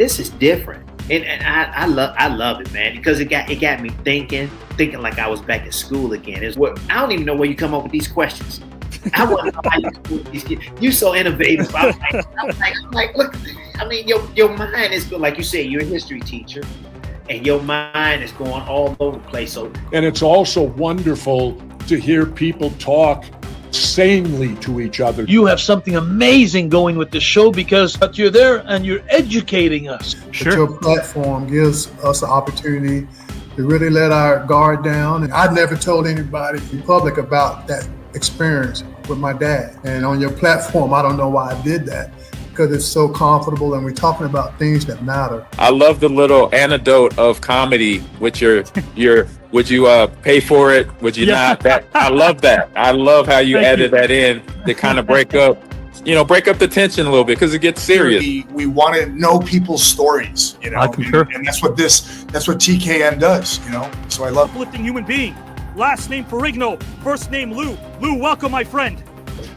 this is different. And I love it, man, because it got me thinking like I was back at school again. I don't even know where you come up with these questions. I want to know how you come up with these kids. You're so innovative. I'm like, look, I mean, your mind is good. Like you said, you're a history teacher, and your mind is going all over the place. So, and it's also wonderful to hear people talk sanely to each other. You have something amazing going with the show because you're there and you're educating us. Sure. Your platform gives us an opportunity to really let our guard down. And I've never told anybody in public about that experience with my dad. And on your platform, I don't know why I did that, because it's so comfortable and we're talking about things that matter. I love the little anecdote of comedy with your would you pay for it? Would you not? I love that. I love how you added that in to kind of break up the tension a little bit, because it gets serious. We want to know people's stories, you know, and that's what TKN does, you know. So I love uplifting human being. Last name Ferrigno, first name Lou. Lou, welcome, my friend.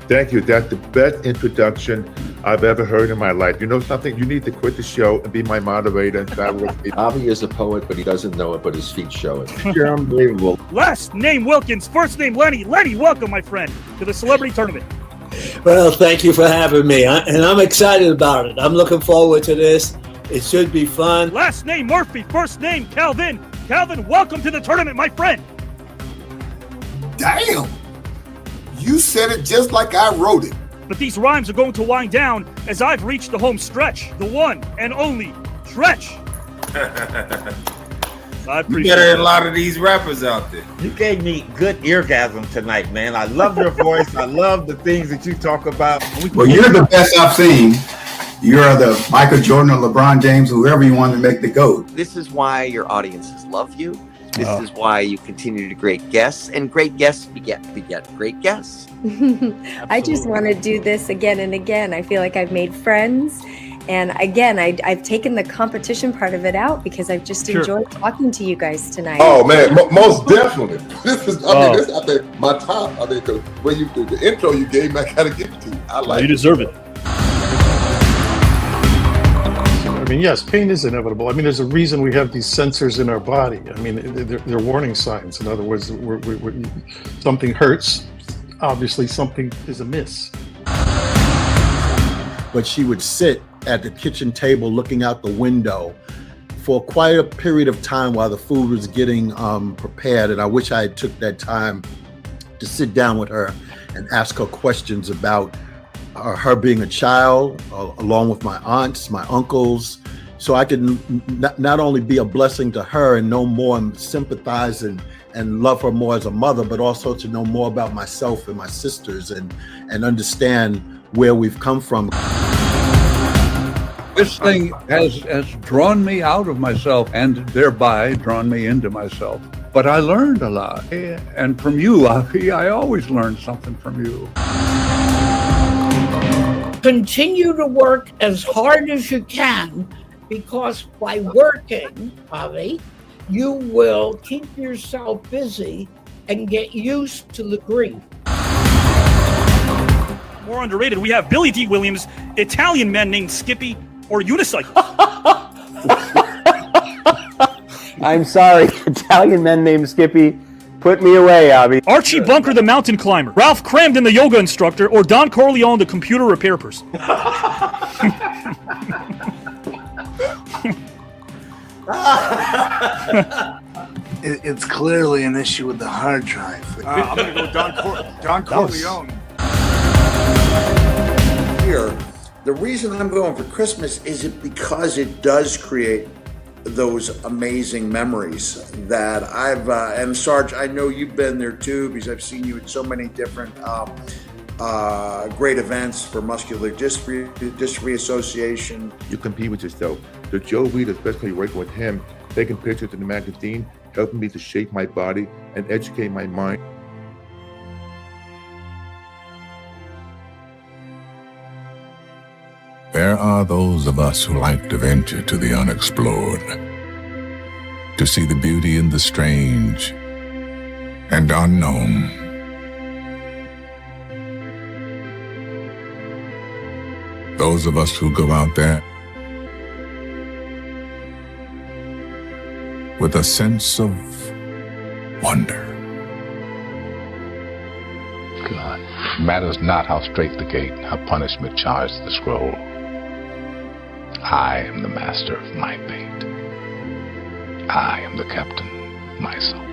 Thank you. That's the best introduction I've ever heard in my life. You know something? You need to quit the show and be my moderator. Avi is a poet, but he doesn't know it, but his feet show it. You're unbelievable. Last name Wilkins, first name Lenny. Lenny, welcome, my friend, to the celebrity tournament. Well, thank you for having me, and I'm excited about it. I'm looking forward to this. It should be fun. Last name Murphy, first name Calvin. Calvin, welcome to the tournament, my friend. Damn! You said it just like I wrote it. But these rhymes are going to wind down as I've reached the home stretch. The one and only Stretch. I appreciate it. A lot of these rappers out there. You gave me good eargasm tonight, man. I love your voice. I love the things that you talk about. Well, you're the best I've seen. You're the Michael Jordan or LeBron James, whoever you want to make the GOAT. This is why your audiences love you. This is why you continue to great guests, and great guests beget great guests. I just want to do this again and again. I feel like I've made friends. And again, I've taken the competition part of it out because I've just enjoyed talking to you guys tonight. Oh man, most definitely. This is, this I think my top. I think the intro you gave me, I gotta give it to you. I like. You deserve it. I mean, yes, pain is inevitable. I mean, there's a reason we have these sensors in our body. I mean, they're warning signs. In other words, something hurts. Obviously, something is amiss. But she would sit at the kitchen table looking out the window for quite a period of time while the food was getting prepared. And I wish I had took that time to sit down with her and ask her questions about her being a child, along with my aunts, my uncles, so I could not only be a blessing to her and know more and sympathize and love her more as a mother, but also to know more about myself and my sisters and understand where we've come from. This thing has drawn me out of myself and thereby drawn me into myself. But I learned a lot. And from you, Avi, I always learned something from you. Continue to work as hard as you can, because by working, Avi, you will keep yourself busy and get used to the grief. More underrated, we have Billy D. Williams, Italian man named Skippy, or Unicycle. I'm sorry, Italian men named Skippy. Put me away, Avi. Archie Bunker, the mountain climber. Ralph Cramden, the yoga instructor. Or Don Corleone, the computer repair person. It's clearly an issue with the hard drive. I'm going to go Don Corleone. Here, the reason I'm going for Christmas is because it does create those amazing memories that and Sarge, I know you've been there too, because I've seen you at so many different great events for Muscular Dystrophy Association. You compete with yourself. So Joe Reed, especially working with him, taking pictures in the magazine, helping me to shape my body and educate my mind. There are those of us who like to venture to the unexplored, to see the beauty in the strange and unknown. Those of us who go out there with a sense of wonder. God, matters not how straight the gate, how punishment charged the scroll. I am the master of my fate. I am the captain of my soul.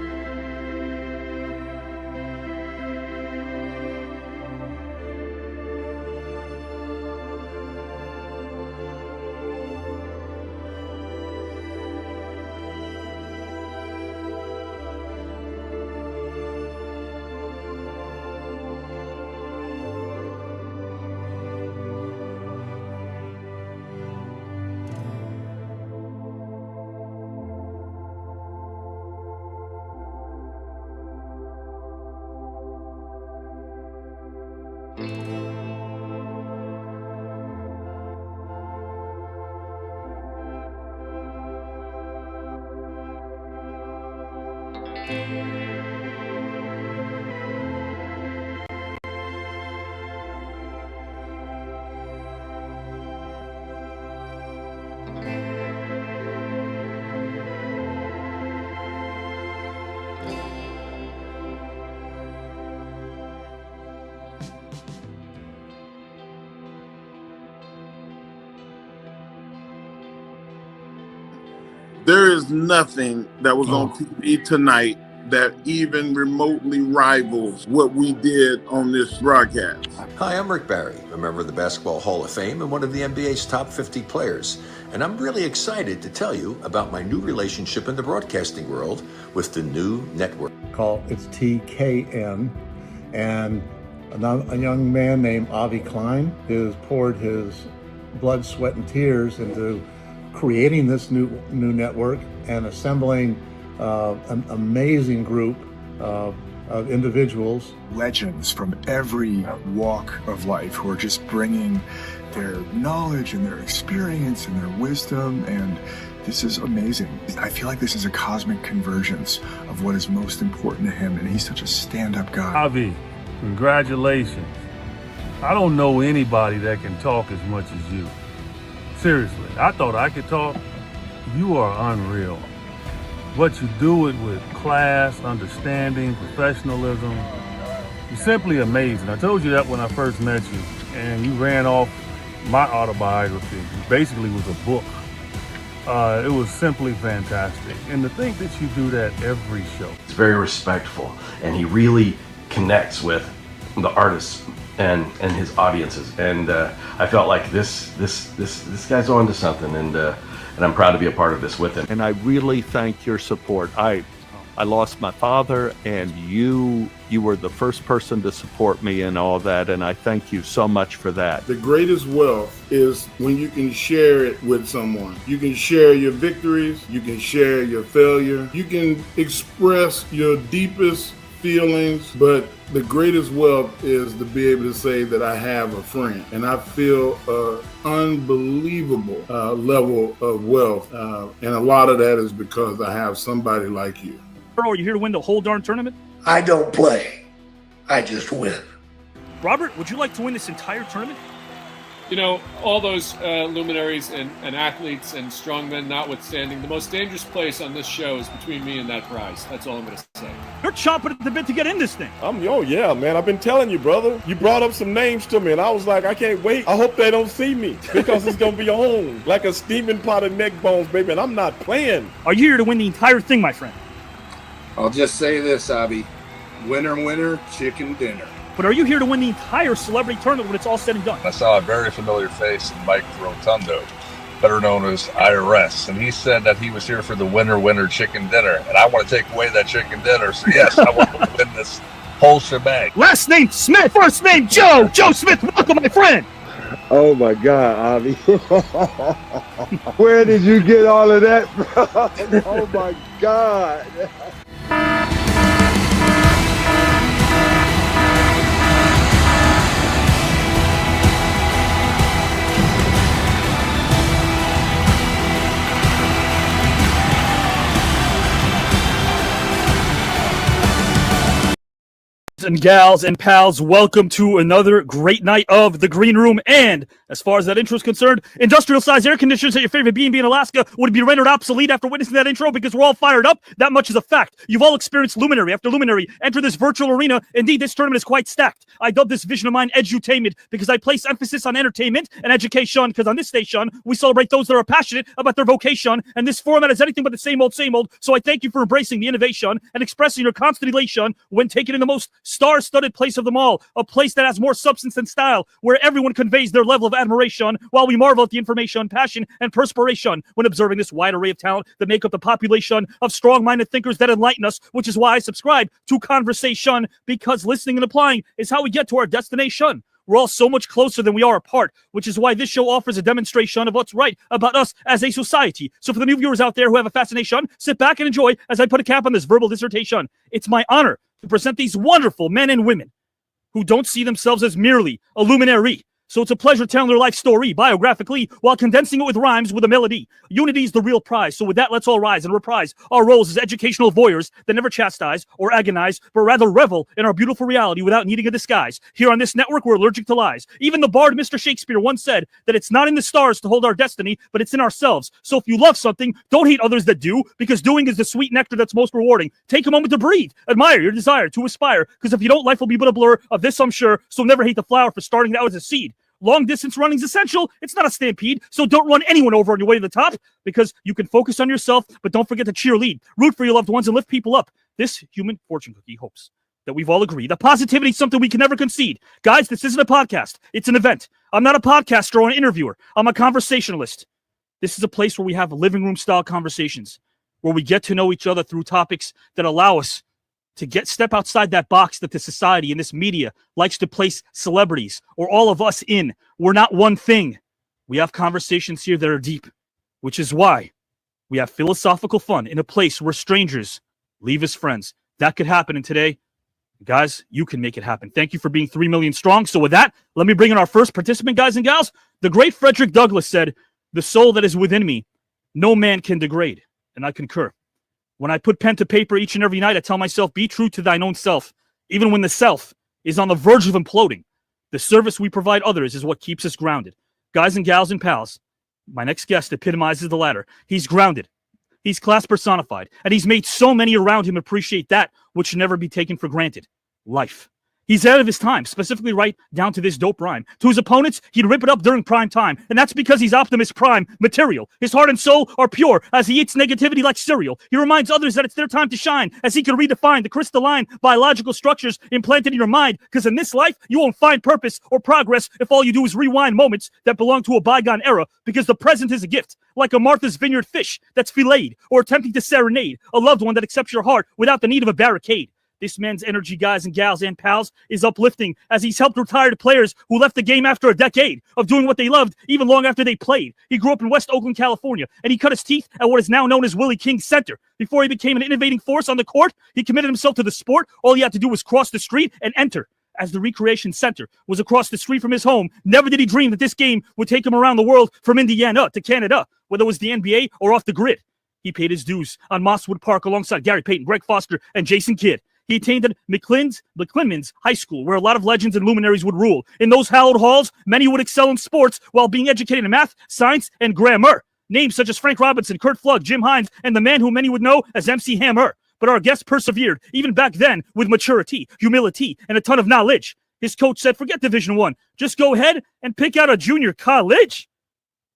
There is nothing that was on TV tonight that even remotely rivals what we did on this broadcast. Hi, I'm Rick Barry, a member of the Basketball Hall of Fame and one of the NBA's top 50 players. And I'm really excited to tell you about my new relationship in the broadcasting world with the new network. It's TKN, and a young man named Avi Klein has poured his blood, sweat, and tears into creating this new network and assembling an amazing group of individuals. Legends from every walk of life who are just bringing their knowledge and their experience and their wisdom, and this is amazing. I feel like this is a cosmic convergence of what is most important to him, and he's such a stand-up guy. Avi, congratulations. I don't know anybody that can talk as much as you. Seriously, I thought I could talk. You are unreal. What you do it with class, understanding, professionalism. You're simply amazing. I told you that when I first met you, and you ran off my autobiography. It basically was a book. It was simply fantastic. And to think that you do that every show. It's very respectful, and he really connects with the artists and his audiences, and I felt like this guy's on to something, and I'm proud to be a part of this with him. And I really thank your support. I lost my father, and you were the first person to support me in all that, and I thank you so much for that. The greatest wealth is when you can share it with someone. You can share your victories, you can share your failure, you can express your deepest feelings, but the greatest wealth is to be able to say that I have a friend, and I feel an unbelievable level of wealth, and a lot of that is because I have somebody like you. Are you here to win the whole darn tournament? I don't play. I just win. Robert, would you like to win this entire tournament? You know, all those luminaries and athletes and strongmen notwithstanding, the most dangerous place on this show is between me and that prize. That's all I'm going to say. You're chomping at the bit to get in this thing. Oh yeah, man. I've been telling you, brother. You brought up some names to me, and I was like, I can't wait. I hope they don't see me, because it's going to be on like a steaming pot of neck bones, baby, and I'm not playing. Are you here to win the entire thing, my friend? I'll just say this, Avi. Winner, winner, chicken dinner. But are you here to win the entire celebrity tournament when it's all said and done? I saw a very familiar face in Mike Rotundo, better known as IRS, and he said that he was here for the winner chicken dinner, and I want to take away that chicken dinner, so yes, I want to win this whole shebang. Last name Smith, first name Joe. Joe Smith, welcome, my friend. Oh my God, Avi. Where did you get all of that from? Oh my God. And gals and pals, welcome to another great night of the Green Room. And as far as that intro is concerned, industrial-sized air conditioners at your favorite B&B in Alaska would be rendered obsolete after witnessing that intro because we're all fired up. That much is a fact. You've all experienced luminary after luminary enter this virtual arena. Indeed, this tournament is quite stacked. I dub this vision of mine edutainment because I place emphasis on entertainment and education because on this station, we celebrate those that are passionate about their vocation, and this format is anything but the same old, so I thank you for embracing the innovation and expressing your constant elation when taken in the most star-studded place of them all, a place that has more substance than style, where everyone conveys their level of admiration while we marvel at the information, passion, and perspiration when observing this wide array of talent that make up the population of strong-minded thinkers that enlighten us, which is why I subscribe to conversation, because listening and applying is how we get to our destination. We're all so much closer than we are apart, which is why this show offers a demonstration of what's right about us as a society. So for the new viewers out there who have a fascination, sit back and enjoy as I put a cap on this verbal dissertation. It's my honor to present these wonderful men and women who don't see themselves as merely a luminary. So it's a pleasure telling their life story biographically while condensing it with rhymes with a melody. Unity is the real prize. So with that, let's all rise and reprise our roles as educational voyeurs that never chastise or agonize, but rather revel in our beautiful reality without needing a disguise. Here on this network, we're allergic to lies. Even the bard Mr. Shakespeare once said that it's not in the stars to hold our destiny, but it's in ourselves. So if you love something, don't hate others that do, because doing is the sweet nectar that's most rewarding. Take a moment to breathe. Admire your desire to aspire, because if you don't, life will be but a blur. Of this, I'm sure. So never hate the flower for starting out as a seed. Long distance running is essential. It's not a stampede, so don't run anyone over on your way to the top, because you can focus on yourself, but don't forget to cheerlead. Root for your loved ones and lift people up. This human fortune cookie hopes that we've all agreed that positivity is something we can never concede. Guys, this isn't a podcast. It's an event. I'm not a podcaster or an interviewer. I'm a conversationalist. This is a place where we have living room style conversations, where we get to know each other through topics that allow us to step outside that box that the society and this media likes to place celebrities or all of us in. We're not one thing. We have conversations here that are deep, which is why we have philosophical fun in a place where strangers leave as friends. That could happen. And today, guys, you can make it happen. Thank you for being 3 million strong. So with that, let me bring in our first participant, guys and gals. The great Frederick Douglass said, "The soul that is within me, no man can degrade." And I concur. When I put pen to paper each and every night, I tell myself, be true to thine own self, even when the self is on the verge of imploding. The service we provide others is what keeps us grounded. Guys and gals and pals, my next guest epitomizes the latter. He's grounded. He's class personified. And he's made so many around him appreciate that which should never be taken for granted. Life. He's ahead of his time, specifically right down to this dope rhyme. To his opponents, he'd rip it up during prime time, and that's because he's Optimus Prime material. His heart and soul are pure as he eats negativity like cereal. He reminds others that it's their time to shine as he can redefine the crystalline biological structures implanted in your mind, because in this life, you won't find purpose or progress if all you do is rewind moments that belong to a bygone era, because the present is a gift, like a Martha's Vineyard fish that's filleted, or attempting to serenade a loved one that accepts your heart without the need of a barricade. This man's energy, guys and gals and pals, is uplifting as he's helped retired players who left the game after a decade of doing what they loved even long after they played. He grew up in West Oakland, California, and he cut his teeth at what is now known as Willie King Center. Before he became an innovating force on the court, he committed himself to the sport. All he had to do was cross the street and enter, as the Recreation Center was across the street from his home. Never did he dream that this game would take him around the world, from Indiana to Canada, whether it was the NBA or off the grid. He paid his dues on Mosswood Park alongside Gary Payton, Greg Foster, and Jason Kidd. He attended McClemens High School, where a lot of legends and luminaries would rule. In those hallowed halls, many would excel in sports while being educated in math, science, and grammar. Names such as Frank Robinson, Kurt Flood, Jim Hines, and the man who many would know as MC Hammer. But our guest persevered, even back then, with maturity, humility, and a ton of knowledge. His coach said, forget Division I. Just go ahead and pick out a junior college.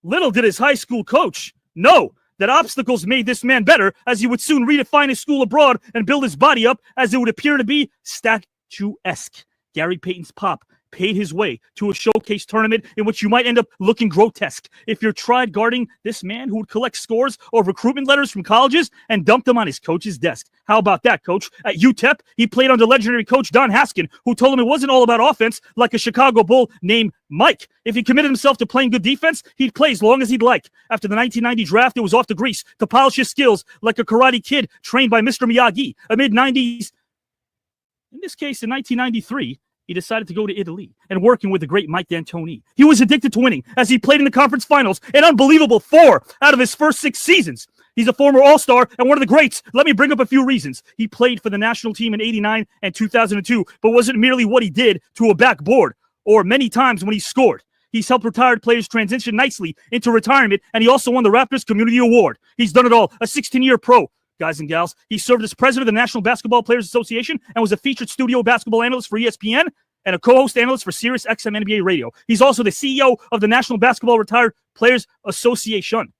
Little did his high school coach know that obstacles made this man better, as he would soon redefine his school abroad and build his body up as it would appear to be statuesque. Gary Payton's pop paid his way to a showcase tournament in which you might end up looking grotesque if you're tried guarding this man who would collect scores of recruitment letters from colleges and dump them on his coach's desk. How about that, coach? At UTEP, he played under legendary coach Don Haskin, who told him it wasn't all about offense like a Chicago Bull named Mike. If he committed himself to playing good defense, he'd play as long as he'd like. After the 1990 draft, it was off to Greece to polish his skills like a karate kid trained by Mr. Miyagi. Amid 90s, in this case in 1993, he decided to go to Italy and working with the great Mike D'Antoni. He was addicted to winning as he played in the conference finals, an unbelievable 4 out of his first 6 seasons. He's a former All-Star and one of the greats. Let me bring up a few reasons. He played for the national team in 89 and 2002, but wasn't merely what he did to a backboard or many times when he scored. He's helped retired players transition nicely into retirement, and he also won the Raptors Community Award. He's done it all. A 16-year pro, guys and gals. He served as president of the National Basketball Players Association and was a featured studio basketball analyst for ESPN and a co-host analyst for Sirius XM NBA Radio. He's also the CEO of the National Basketball Retired Players Association.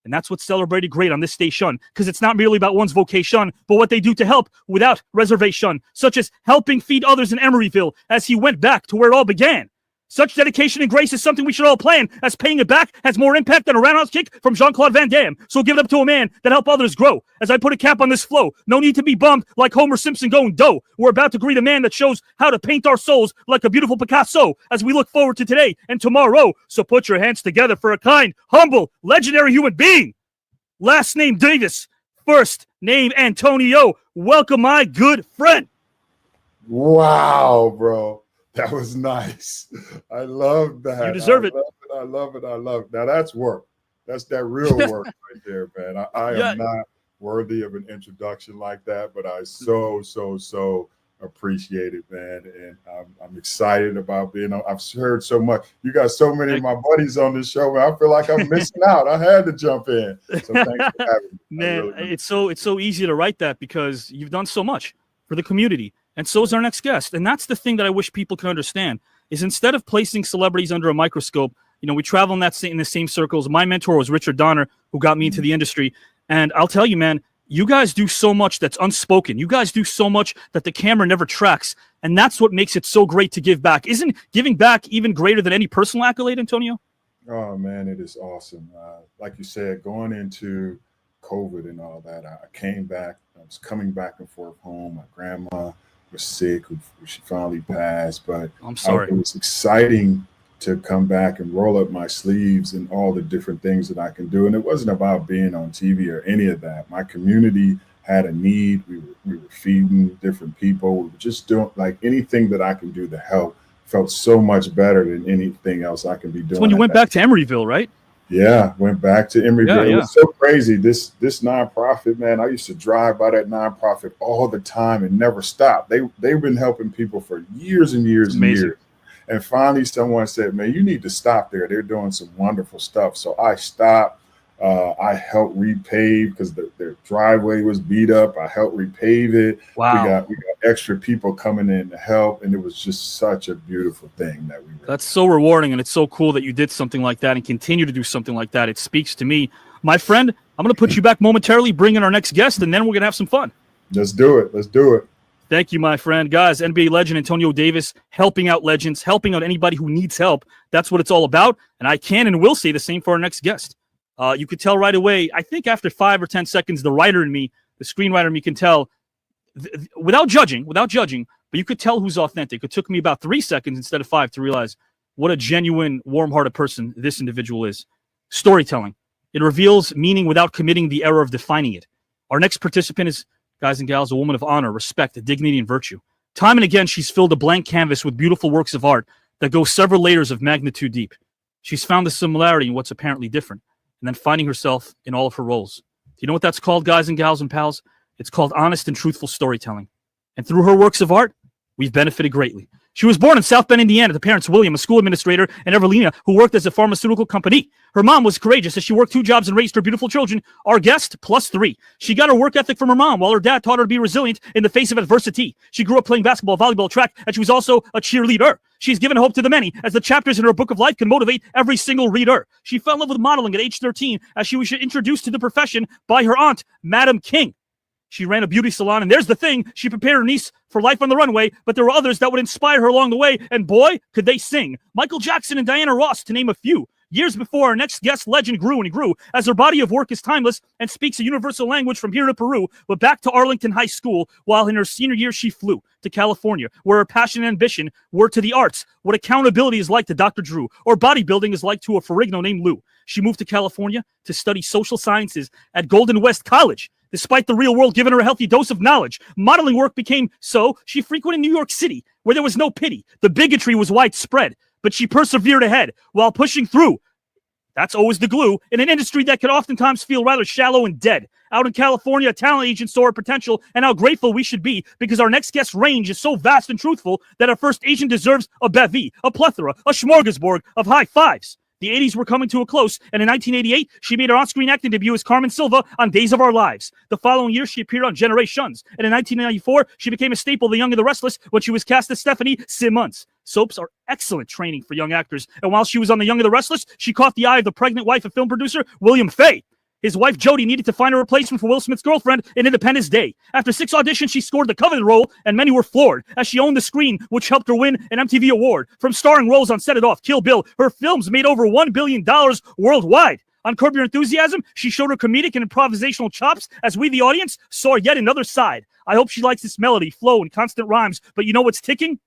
And that's what's celebrated great on this station, because it's not merely about one's vocation, but what they do to help without reservation, such as helping feed others in Emeryville as he went back to where it all began. Such dedication and grace is something we should all plan, as paying it back has more impact than a roundhouse kick from Jean-Claude Van Damme. So give it up to a man that helped others grow. As I put a cap on this flow, no need to be bummed like Homer Simpson going dough. We're about to greet a man that shows how to paint our souls like a beautiful Picasso as we look forward to today and tomorrow. So put your hands together for a kind, humble, legendary human being. Last name Davis, first name Antonio. Welcome, my good friend. Wow, bro. That was nice. I love that. You deserve it. I love it. Now that's work. That's that real work right there, man. I am not worthy of an introduction like that, but I so appreciate it, man. And I'm excited about being on. I've heard so much. You got so many of my buddies on this show, man. I feel like I'm missing out. I had to jump in. So thanks for having me. Man, it's so easy to write that because you've done so much for the community. And so is our next guest. And that's the thing that I wish people could understand is instead of placing celebrities under a microscope, we travel in the same circles. My mentor was Richard Donner, who got me into the industry. And I'll tell you, man, you guys do so much that's unspoken. You guys do so much that the camera never tracks. And that's what makes it so great to give back. Isn't giving back even greater than any personal accolade, Antonio? Oh, man, it is awesome. Like you said, going into COVID and all that, I came back. I was coming back and forth home. My grandma was sick. She finally passed. But I'm sorry. It was exciting to come back and roll up my sleeves and all the different things that I can do. And it wasn't about being on TV or any of that. My community had a need. We were feeding different people. We were just doing like anything that I can do to help. Felt so much better than anything else I can be doing. It's when you went back to Emeryville, right? Yeah, went back to Emeryville. Yeah. It was so crazy. This nonprofit, man, I used to drive by that nonprofit all the time and never stop. They've been helping people for years and years and years. And finally, someone said, man, you need to stop there. They're doing some wonderful stuff. So I stopped. I helped repave because their driveway was beat up. I helped repave it. Wow. We got extra people coming in to help. And it was just such a beautiful thing that we were. That's so rewarding. And it's so cool that you did something like that and continue to do something like that. It speaks to me. My friend, I'm going to put you back momentarily, bring in our next guest, and then we're going to have some fun. Let's do it. Thank you, my friend. Guys, NBA legend Antonio Davis, helping out legends, helping out anybody who needs help. That's what it's all about. And I can and will say the same for our next guest. You could tell right away, I think after 5 or 10 seconds, the writer in me, the screenwriter in me can tell, without judging, but you could tell who's authentic. It took me about 3 seconds instead of 5 to realize what a genuine, warm-hearted person this individual is. Storytelling. It reveals meaning without committing the error of defining it. Our next participant is, guys and gals, a woman of honor, respect, dignity, and virtue. Time and again, she's filled a blank canvas with beautiful works of art that go several layers of magnitude deep. She's found the similarity in what's apparently different, and then finding herself in all of her roles. Do you know what that's called, guys and gals and pals? It's called honest and truthful storytelling. And through her works of art, we've benefited greatly. She was born in South Bend, Indiana, to parents William, a school administrator, and Evelina, who worked as a pharmaceutical company. Her mom was courageous as she worked 2 jobs and raised her beautiful children. Our guest, +3. She got her work ethic from her mom, while her dad taught her to be resilient in the face of adversity. She grew up playing basketball, volleyball, track, and she was also a cheerleader. She's given hope to the many, as the chapters in her book of life can motivate every single reader. She fell in love with modeling at age 13, as she was introduced to the profession by her aunt, Madam King. She ran a beauty salon, and there's the thing, she prepared her niece for life on the runway, but there were others that would inspire her along the way, and boy, could they sing. Michael Jackson and Diana Ross, to name a few. Years before, our next guest legend grew and grew, as her body of work is timeless and speaks a universal language from here to Peru, but back to Arlington High School, while in her senior year she flew to California, where her passion and ambition were to the arts, what accountability is like to Dr. Drew, or bodybuilding is like to a Ferrigno named Lou. She moved to California to study social sciences at Golden West College. Despite the real world giving her a healthy dose of knowledge, modeling work became so she frequented New York City, where there was no pity. The bigotry was widespread, but she persevered ahead while pushing through. That's always the glue in an industry that can oftentimes feel rather shallow and dead. Out in California, talent agents saw our potential and how grateful we should be because our next guest's range is so vast and truthful that our first agent deserves a bevy, a plethora, a smorgasbord of high fives. The 80s were coming to a close, and in 1988, she made her on-screen acting debut as Carmen Silva on Days of Our Lives. The following year, she appeared on Generations, and in 1994, she became a staple of The Young and the Restless when she was cast as Stephanie Simmons. Soaps are excellent training for young actors, and while she was on The Young and the Restless, she caught the eye of the pregnant wife of film producer William Fay. His wife, Jody, needed to find a replacement for Will Smith's girlfriend in Independence Day. After 6 auditions, she scored the coveted role, and many were floored, as she owned the screen, which helped her win an MTV award. From starring roles on Set It Off, Kill Bill, her films made over $1 billion worldwide. On Curb Your Enthusiasm, she showed her comedic and improvisational chops as we, the audience, saw yet another side. I hope she likes this melody, flow, and constant rhymes, but you know what's ticking?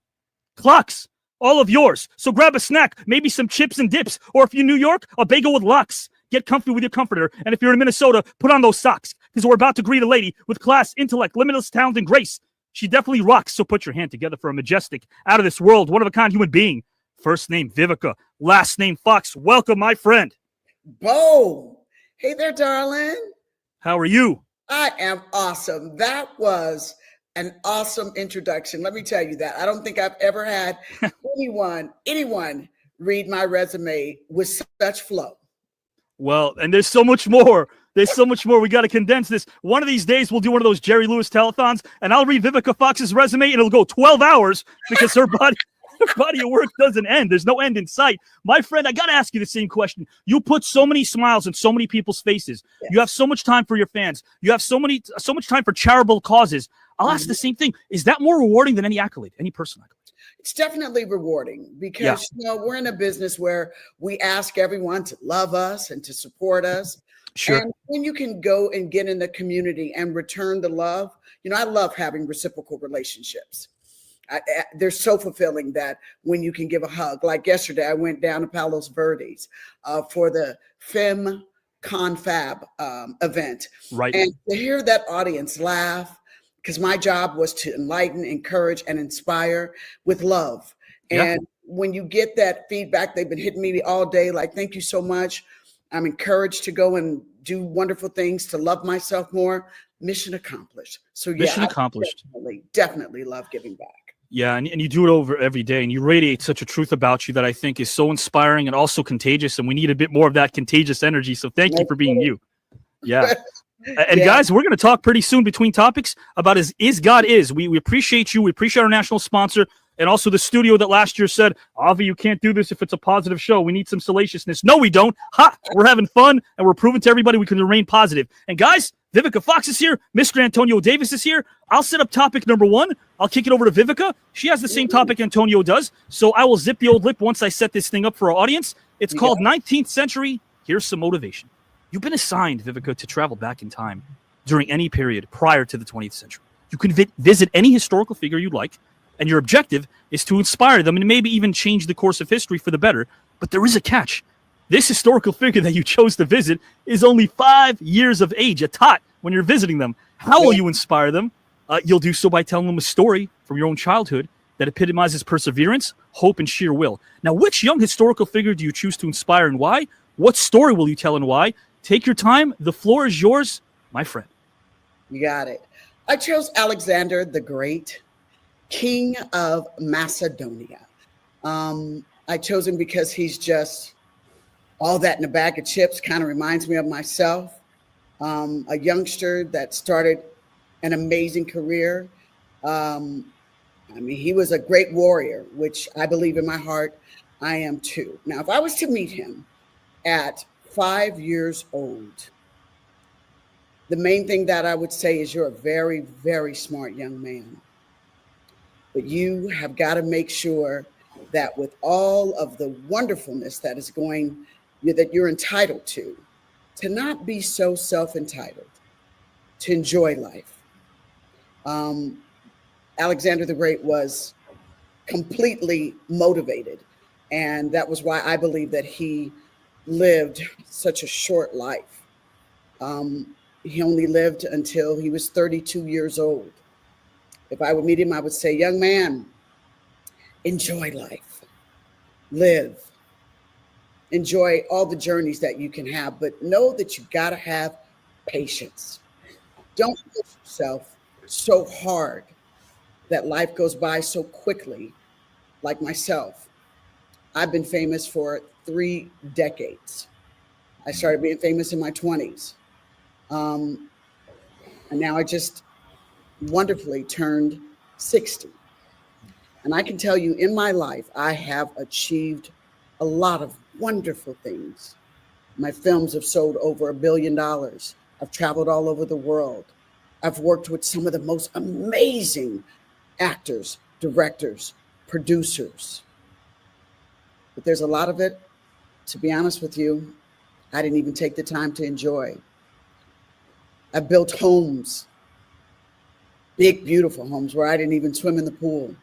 Clocks. All of yours. So grab a snack, maybe some chips and dips, or if you're in New York, a bagel with lox. Get comfy with your comforter, and if you're in Minnesota, put on those socks, because we're about to greet a lady with class, intellect, limitless talent, and grace. She definitely rocks, so put your hand together for a majestic, out-of-this-world, one-of-a-kind human being. First name Vivica, last name Fox. Welcome, my friend. Bo. Hey there, darling. How are you? I am awesome. That was an awesome introduction. Let me tell you that. I don't think I've ever had anyone read my resume with such flow. Well, and there's so much more. There's so much more. We got to condense this. One of these days, we'll do one of those Jerry Lewis telethons, and I'll read Vivica Fox's resume, and it'll go 12 hours because her body of work doesn't end. There's no end in sight. My friend, I got to ask you the same question. You put so many smiles on so many people's faces. Yes. You have so much time for your fans. You have so much time for charitable causes. I'll ask the same thing. Is that more rewarding than any accolade, any personal accolade? It's definitely rewarding because we're in a business where we ask everyone to love us and to support us. Sure. And when you can go and get in the community and return the love, I love having reciprocal relationships. They're so fulfilling that when you can give a hug. Like yesterday, I went down to Palos Verdes for the Femme Confab event. Right. And to hear that audience laugh, because my job was to enlighten, encourage, and inspire with love. And when you get that feedback, they've been hitting me all day, like, thank you so much. I'm encouraged to go and do wonderful things to love myself more. Mission accomplished. So Mission accomplished. Definitely love giving back. Yeah, and you do it over every day, and you radiate such a truth about you that I think is so inspiring and also contagious, and we need a bit more of that contagious energy. So thank you for being you. Yeah. And guys, we're going to talk pretty soon between topics about Is God Is. We appreciate you. We appreciate our national sponsor and also the studio that last year said, Avi, you can't do this if it's a positive show. We need some salaciousness. No, we don't. Ha! We're having fun, and we're proving to everybody we can remain positive. And guys, Vivica Fox is here. Mr. Antonio Davis is here. I'll set up topic number 1. I'll kick it over to Vivica. She has the same topic Antonio does, so I will zip the old lip once I set this thing up for our audience. It's called 19th Century. Here's some motivation. You've been assigned, Vivica, to travel back in time during any period prior to the 20th century. You can visit any historical figure you'd like, and your objective is to inspire them and maybe even change the course of history for the better. But there is a catch. This historical figure that you chose to visit is only 5 years of age, a tot, when you're visiting them. How will you inspire them? You'll do so by telling them a story from your own childhood that epitomizes perseverance, hope, and sheer will. Now, which young historical figure do you choose to inspire and why? What story will you tell and why? Take your time. The floor is yours, my friend. You got it. I chose Alexander the Great, King of Macedonia. I chose him because he's just all that in a bag of chips, kind of reminds me of myself. A youngster that started an amazing career. He was a great warrior, which I believe in my heart I am too. Now, if I was to meet him at 5 years old, the main thing that I would say is you're a very, very smart young man. But you have got to make sure that with all of the wonderfulness that is that you're entitled to not be so self-entitled, to enjoy life. Alexander the Great was completely motivated. And that was why I believe that he lived such a short life. He only lived until he was 32 years old. If I would meet him, I would say, young man, enjoy life, live, enjoy all the journeys that you can have, but know that you got to have patience. Don't push yourself so hard that life goes by so quickly. Like myself, I've been famous for 3 decades. I started being famous in my 20s. And now I just wonderfully turned 60. And I can tell you in my life, I have achieved a lot of wonderful things. My films have sold over $1 billion. I've traveled all over the world. I've worked with some of the most amazing actors, directors, producers. But there's a lot of it, to be honest with you, I didn't even take the time to enjoy. I built homes, big, beautiful homes where I didn't even swim in the pool.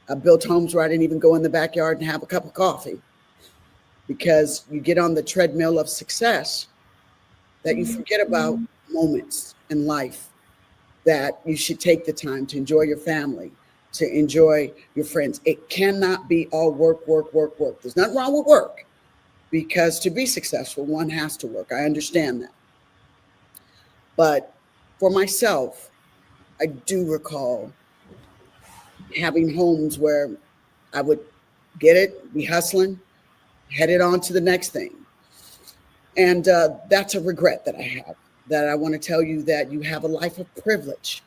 I built homes where I didn't even go in the backyard and have a cup of coffee, because you get on the treadmill of success that you forget about moments in life that you should take the time to enjoy your family, to enjoy your friends. It cannot be all work, work, work, work. There's nothing wrong with work, because to be successful, one has to work. I understand that. But for myself, I do recall having homes where I would get it, be hustling, headed on to the next thing. And that's a regret that I have, that I want to tell you that you have a life of privilege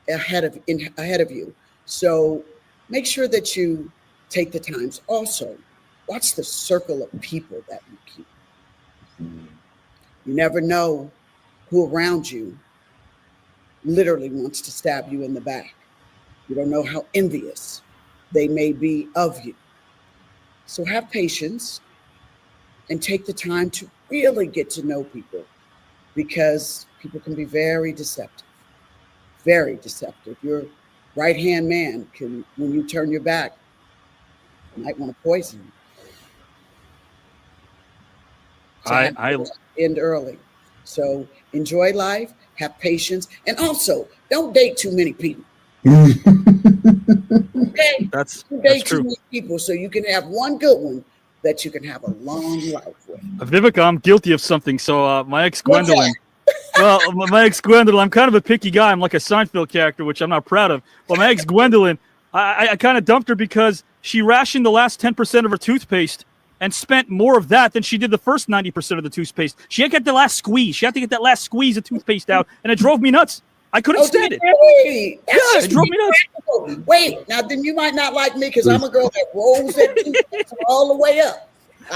ahead of you. So make sure that you take the times. Also, watch the circle of people that you keep. You never know who around you literally wants to stab you in the back. You don't know how envious they may be of you. So have patience and take the time to really get to know people, because people can be very deceptive, very deceptive. Your right-hand man can, when you turn your back, might want to poison you. I end early. So enjoy life, have patience, and also don't date too many people. Okay? That's date true. Too many people so you can have one good one that you can have a long life with. Vivica, I'm guilty of something. So my ex Gwendolyn, well, my ex Gwendolyn, I'm kind of a picky guy. I'm like a Seinfeld character, which I'm not proud of. But my ex Gwendolyn, I kind of dumped her because she rationed the last 10% of her toothpaste and spent more of that than she did the first 90% of the toothpaste. She had to get the last squeeze. She had to get that last squeeze of toothpaste out, and it drove me nuts. I couldn't stand it. Really? Yeah, it drove me nuts. Wait, now then you might not like me because I'm a girl that rolls that toothpaste all the way up.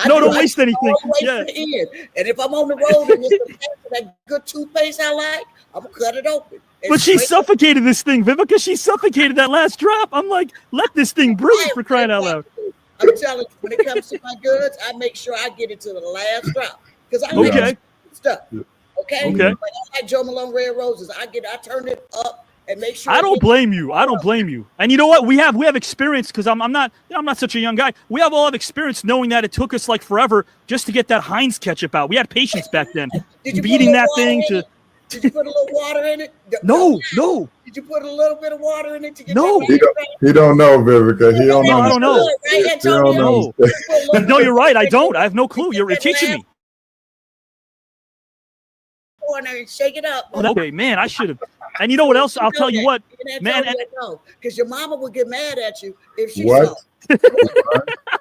Don't waste anything. All the way to the end. And if I'm on the road and it's that good toothpaste I like, I'm gonna cut it open. But she suffocated this thing, Vivica. She suffocated that last drop. I'm like, let this thing breathe, for crying out loud. I'm telling you, when it comes to my goods, I make sure I get it to the last drop, because I like stuff. Okay. Like I like Joe Malone Red Roses. I turn it up and make sure. I don't blame you. I don't blame you. And you know what? We have experience, because I'm not such a young guy. We all have experience knowing that it took us like forever just to get that Heinz ketchup out. We had patience back then. Beating that thing to. Did you put a little water in it? No. Did you put a little bit of water in it to get He don't know, Vivica. He don't know. I don't know. Right, Antonio? No, you're right. I don't. I have no clue. You're teaching me. Corner and shake it up. Okay, man, I should have. And you know what else? I'll tell you what, man. Because your mama would get mad at you if she What? saw.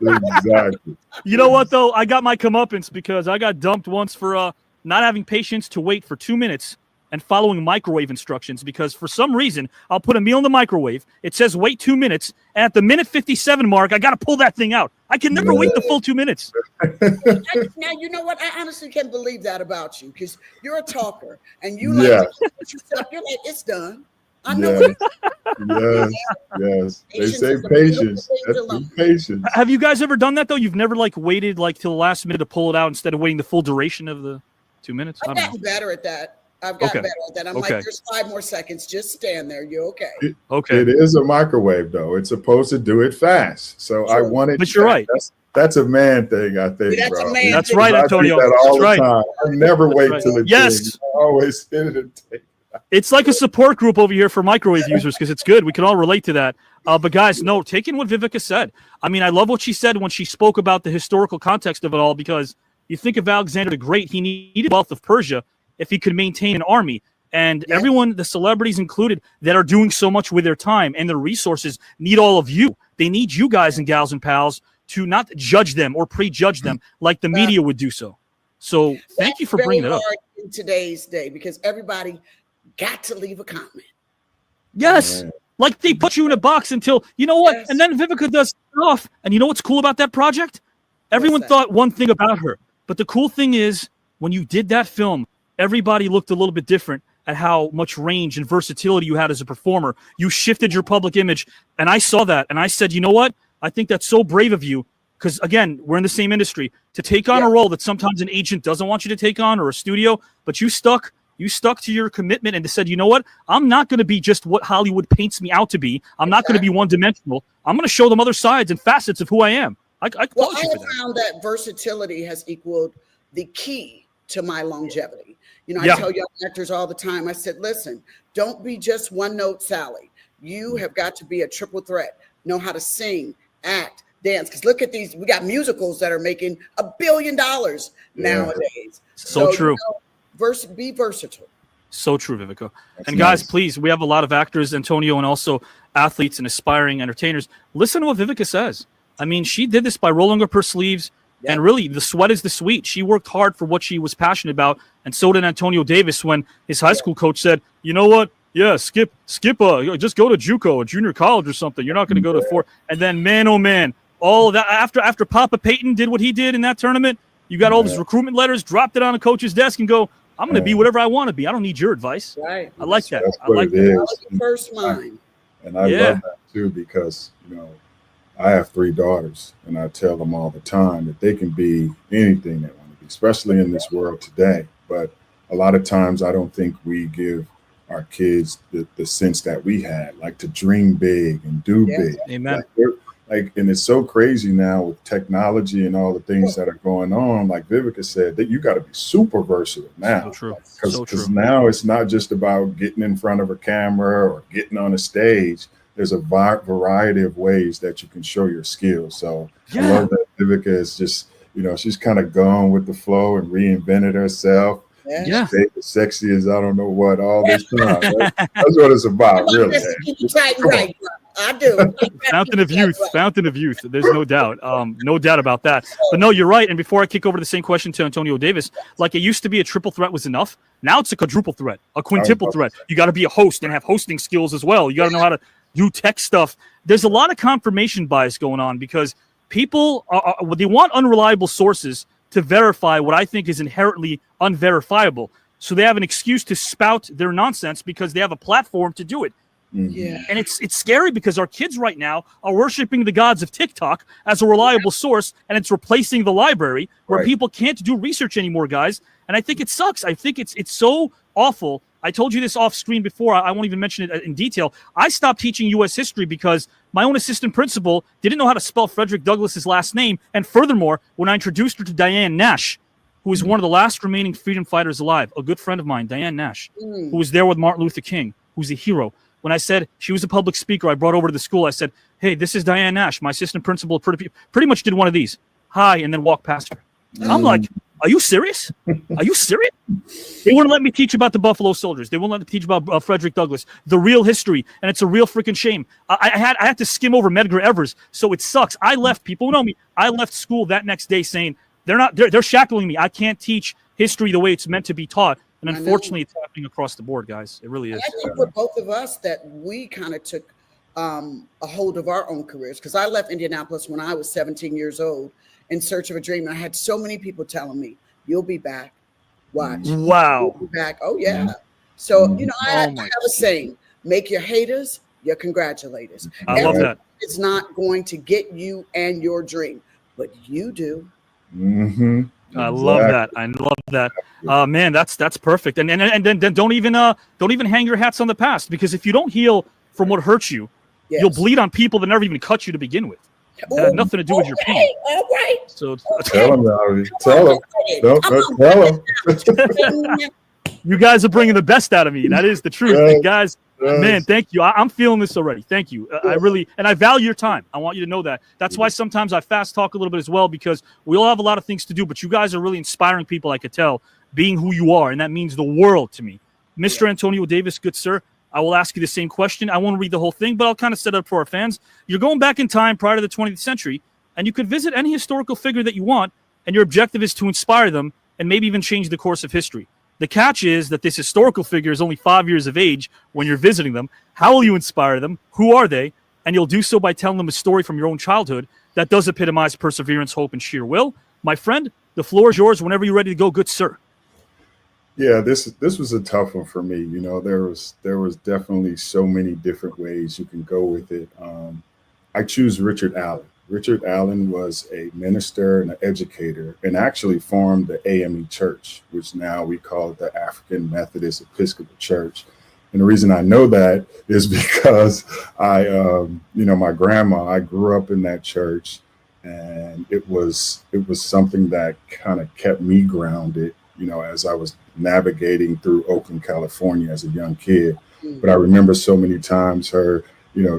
Exactly. You know what though? I got my comeuppance because I got dumped once for not having patience to wait for 2 minutes and following microwave instructions, because for some reason I'll put a meal in the microwave. It says wait 2 minutes, and at the minute 57 mark, I got to pull that thing out. I can never wait the full 2 minutes. Now you know what? I honestly can't believe that about you, because you're a talker and you like to put yourself. You're like, it's done. I know. Yes. They say patience. That's patience. Have you guys ever done that though? You've never waited till the last minute to pull it out instead of waiting the full duration of the 2 minutes? I've gotten better at that. I've gotten better at that. I'm like, there's 5 more seconds. Just stand there. You're okay. It is a microwave, though. It's supposed to do it fast. So I wanted. But you're right. That's a man thing, I think, that's bro. A man that's thing. right, Antonio. I do that all the time. I never wait till it's yes. I always hit it and take. It's like a support group over here for microwave users because it's good. We can all relate to that. But guys, no, taking what Vivica said. I mean, I love what she said when she spoke about the historical context of it all, because you think of Alexander the Great, he needed wealth of Persia if he could maintain an army. And everyone, the celebrities included, that are doing so much with their time and their resources need all of you. They need you guys and gals and pals to not judge them or prejudge them like the media would do so. So thank you for bringing it up. In today's day, because everybody got to leave a comment. Yes. Like they put you in a box until, you know what? And then Vivica does stuff. And you know what's cool about that project? Everyone thought one thing about her. But the cool thing is, when you did that film, everybody looked a little bit different at how much range and versatility you had as a performer. You shifted your public image. And I saw that. And I said, you know what? I think that's so brave of you. Because, again, we're in the same industry. To take on a role that sometimes an agent doesn't want you to take on, or a studio, but you stuck to your commitment and said, you know what? I'm not going to be just what Hollywood paints me out to be. I'm not going to be one-dimensional. I'm going to show them other sides and facets of who I am. I have found that versatility has equaled the key to my longevity. You know, I tell young actors all the time, I said, listen, don't be just one-note Sally. You have got to be a triple threat. Know how to sing, act, dance. Because look at these, we got musicals that are making $1 billion nowadays. So true. You know, be versatile. So true, Vivica. And guys, please, we have a lot of actors, Antonio, and also athletes and aspiring entertainers. Listen to what Vivica says. I mean, she did this by rolling up her sleeves. And really, the sweat is the sweet. She worked hard for what she was passionate about. And so did Antonio Davis when his high school coach said, you know what? Yeah, skip, just go to JUCO, a junior college or something. You're not going to go to four. And then, man, oh, man, all that after Papa Peyton did what he did in that tournament, you got all these recruitment letters, dropped it on a coach's desk and go, I'm going to be whatever I want to be. I don't need your advice. Right. I like that. I like that. That was the first mind. And I love that too, because, you know, I have 3 daughters, and I tell them all the time that they can be anything they want to be, especially in this world today. But a lot of times I don't think we give our kids the sense that we had, like to dream big and do big. Amen. And it's so crazy now with technology and all the things that are going on. Like Vivica said, that you got to be super versatile now. Because now it's not just about getting in front of a camera or getting on a stage. There's a variety of ways that you can show your skills. So I love that Vivica is just, you know, she's kind of gone with the flow and reinvented herself. Stayed as sexy as I don't know what all this time. That's what it's about, really. Right. I do. Fountain of youth. There's no doubt. No doubt about that. But no, you're right. And before I kick over to the same question to Antonio Davis, like it used to be a triple threat was enough. Now it's a quadruple threat, a quintuple threat. You got to be a host and have hosting skills as well. You got to know how to do tech stuff. There's a lot of confirmation bias going on because people they want unreliable sources to verify what I think is inherently unverifiable. So they have an excuse to spout their nonsense because they have a platform to do it. Yeah. And it's scary because our kids right now are worshiping the gods of TikTok as a reliable source, and it's replacing the library where people can't do research anymore, guys. And I think it sucks. I think it's so awful. I told you this off screen before. I won't even mention it in detail. I stopped teaching U.S. history because my own assistant principal didn't know how to spell Frederick Douglass's last name. And furthermore, when I introduced her to Diane Nash, who is one of the last remaining freedom fighters alive, a good friend of mine, Diane Nash, who was there with Martin Luther King, who's a hero. When I said she was a public speaker, I brought over to the school. I said, hey, this is Diane Nash. My assistant principal pretty much did one of these. Hi, and then walked past her. I'm like, are you serious? Are you serious? They wouldn't let me teach about the Buffalo Soldiers. They wouldn't let me teach about Frederick Douglass, the real history, and it's a real freaking shame. I had to skim over Medgar Evers, so it sucks. I left. People who know me. I left school that next day saying they're shackling me. I can't teach history the way it's meant to be taught. And unfortunately, it's happening across the board, guys. It really is. I think for both of us that we kind of took a hold of our own careers, because I left Indianapolis when I was 17 years old in search of a dream. And I had so many people telling me, you'll be back. Watch. Wow. You'll be back. Oh, yeah. So, you know, I have a saying, make your haters your congratulators. I love that. It's not going to get you and your dream, but you do. Mm-hmm. I love that. I love that. Man, that's perfect. And then don't even hang your hats on the past, because if you don't heal from what hurts you, you'll bleed on people that never even cut you to begin with. It had nothing to do with your pain. All right. So tell him, Avi. Tell him. Don't tell him. You guys are bringing the best out of me. That is the truth. And guys, man, thank you. I'm feeling this already. Thank you. I really, and I value your time. I want you to know that. That's why sometimes I fast talk a little bit as well, because we all have a lot of things to do, but you guys are really inspiring people, I could tell, being who you are. And that means the world to me. Mr. Antonio Davis, good sir, I will ask you the same question. I won't read the whole thing, but I'll kind of set it up for our fans. You're going back in time prior to the 20th century, and you could visit any historical figure that you want, and your objective is to inspire them and maybe even change the course of history. The catch is that this historical figure is only 5 years of age when you're visiting them. How will you inspire them? Who are they? And you'll do so by telling them a story from your own childhood that does epitomize perseverance, hope, and sheer will. My friend, the floor is yours whenever you're ready to go. Good sir. Yeah, this was a tough one for me. You know, there was definitely so many different ways you can go with it. I choose Richard Allen. Richard Allen was a minister and an educator, and actually formed the AME Church, which now we call the African Methodist Episcopal Church. And the reason I know that is because my grandma, I grew up in that church, and it was something that kind of kept me grounded, as I was navigating through Oakland, California as a young kid. But I remember so many times her,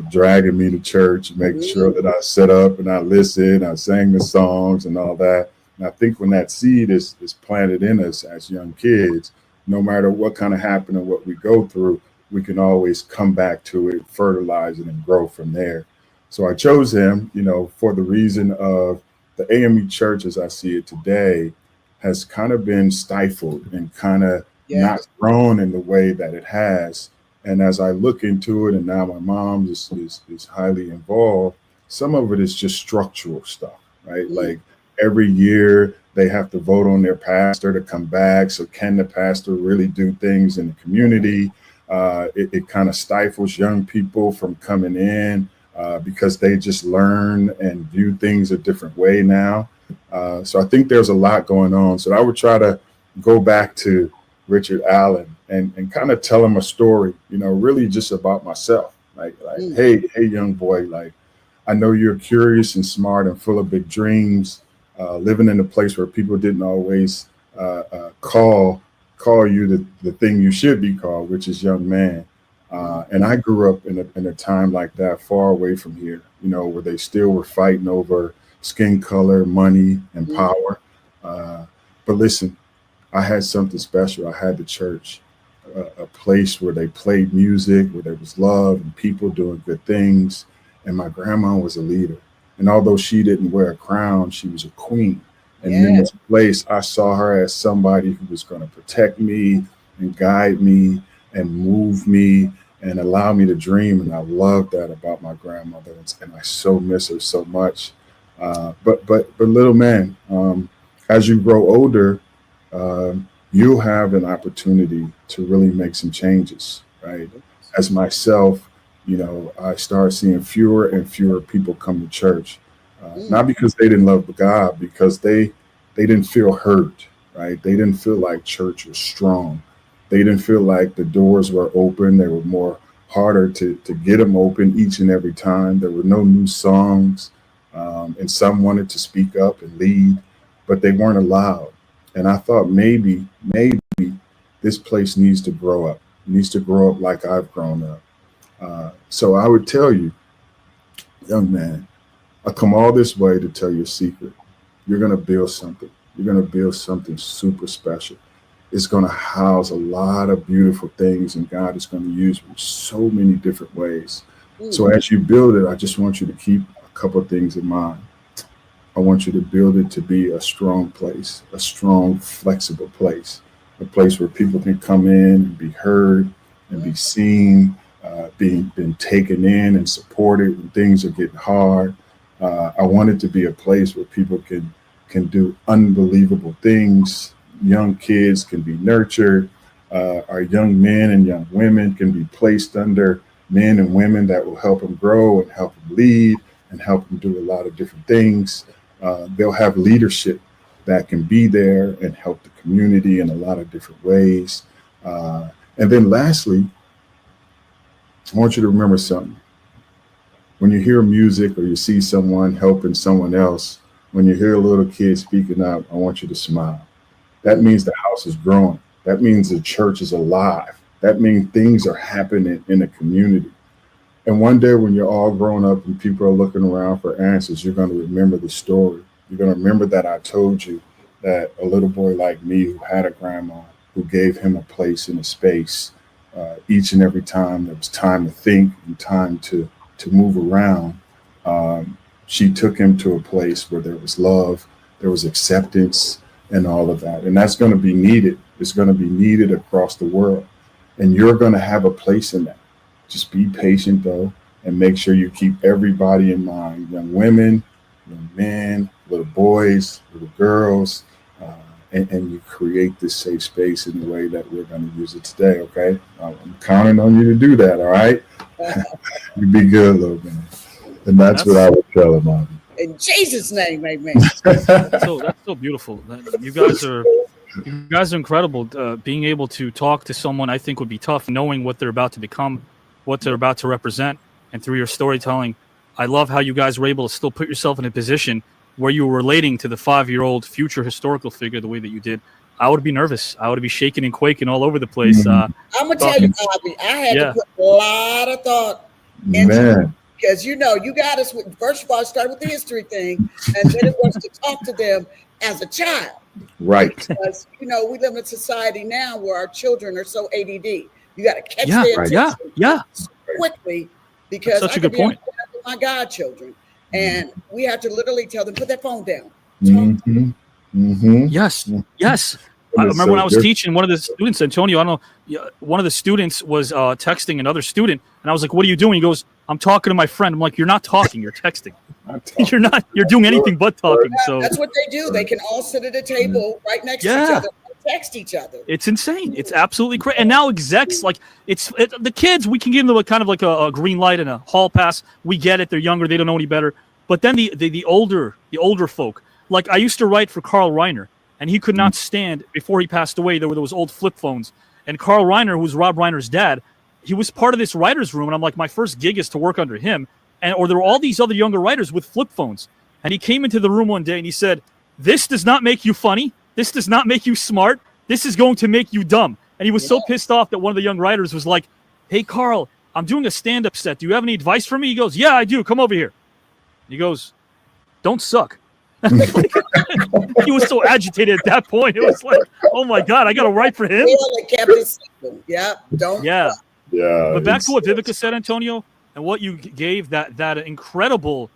dragging me to church, making sure that I set up and I listened, I sang the songs and all that. And I think when that seed is planted in us as young kids, no matter what kind of happen and what we go through, we can always come back to it, fertilize it, and grow from there. So I chose him, for the reason of the AME Church, as I see it today, has kind of been stifled and kind of not grown in the way that it has. And as I look into it, and now my mom is highly involved, some of it is just structural stuff, right? Like every year they have to vote on their pastor to come back. So can the pastor really do things in the community? It kind of stifles young people from coming in because they just learn and view things a different way now. So I think there's a lot going on. So I would try to go back to Richard Allen and kind of tell him a story, really just about myself. Like, hey, young boy, like, I know you're curious and smart and full of big dreams, living in a place where people didn't always call you the thing you should be called, which is young man. And I grew up in a time like that, far away from here, where they still were fighting over skin color, money, and power. But listen, I had something special. I had the church, a place where they played music, where there was love and people doing good things. And my grandma was a leader. And although she didn't wear a crown, she was a queen. And in this place, I saw her as somebody who was going to protect me and guide me and move me and allow me to dream. And I love that about my grandmother. And I so miss her so much. But little man, as you grow older, you'll have an opportunity to really make some changes, right? As myself, I started seeing fewer and fewer people come to church, not because they didn't love God, because they didn't feel hurt, right? They didn't feel like church was strong. They didn't feel like the doors were open. They were more harder to get them open each and every time. There were no new songs, and some wanted to speak up and lead, but they weren't allowed. And I thought maybe this place needs to grow up. It needs to grow up like I've grown up. So I would tell you, young man, I come all this way to tell you a secret. You're going to build something. You're going to build something super special. It's going to house a lot of beautiful things, and God is going to use it in so many different ways. So as you build it, I just want you to keep a couple of things in mind. I want you to build it to be a strong place, a strong, flexible place, a place where people can come in and be heard and be seen, being taken in and supported when things are getting hard. I want it to be a place where people can do unbelievable things. Young kids can be nurtured. Our young men and young women can be placed under men and women that will help them grow and help them lead and help them do a lot of different things. They'll have leadership that can be there and help the community in a lot of different ways. And then lastly, I want you to remember something. When you hear music or you see someone helping someone else, when you hear a little kid speaking out, I want you to smile. That means the house is growing. That means the church is alive. That means things are happening in the community. And one day when you're all grown up and people are looking around for answers, you're going to remember the story. You're going to remember that I told you that a little boy like me who had a grandma who gave him a place and a space each and every time there was time to think and time to move around. She took him to a place where there was love, there was acceptance, and all of that. And that's going to be needed. It's going to be needed across the world. And you're going to have a place in that. Just be patient, though, and make sure you keep everybody in mind, young women, young men, little boys, little girls, and you create this safe space in the way that we're going to use it today, okay? I'm counting on you to do that, all right? You be good, little man. And that's what I would tell him, Avi. In Jesus' name, amen. That's so beautiful. You guys are incredible. Being able to talk to someone, I think, would be tough, knowing what they're about to become, what they're about to represent, and through your storytelling, I love how you guys were able to still put yourself in a position where you were relating to the 5-year-old future historical figure the way that you did. I would be nervous. I would be shaking and quaking all over the place. I'm gonna tell you, Avi, I had to put a lot of thought into it because you got us with, first of all, start with the history thing, and then it was to talk to them as a child. Right. Because we live in a society now where our children are so ADD. You got to catch their attention quickly because that's such a good point. With my godchildren, and we have to literally tell them, put that phone down. Yes. I remember when I was teaching, one of the students, Antonio, I don't know, one of the students was texting another student, and I was like, "What are you doing?" He goes, "I'm talking to my friend." I'm like, "You're not talking. You're texting. You're doing anything but talking." So that's what they do. They can all sit at a table right next to each other and text each other. It's insane. It's absolutely crazy. And now execs, like the kids, we can give them kind of like a green light and a hall pass. We get it. They're younger. They don't know any better. But then the older folk, like I used to write for Carl Reiner. And he could not stand, before he passed away, there were those old flip phones. And Carl Reiner, who was Rob Reiner's dad, he was part of this writer's room. And I'm like, my first gig is to work under him. Or there were all these other younger writers with flip phones. And he came into the room one day and he said, "This does not make you funny. This does not make you smart. This is going to make you dumb." And he was so pissed off that one of the young writers was like, "Hey, Carl, I'm doing a stand-up set. Do you have any advice for me?" He goes, "Yeah, I do. Come over here." He goes, "Don't suck." He was so agitated at that point. It was like, oh my God, I got to write for him. But back to what Vivica said, Antonio, and what you gave that incredible.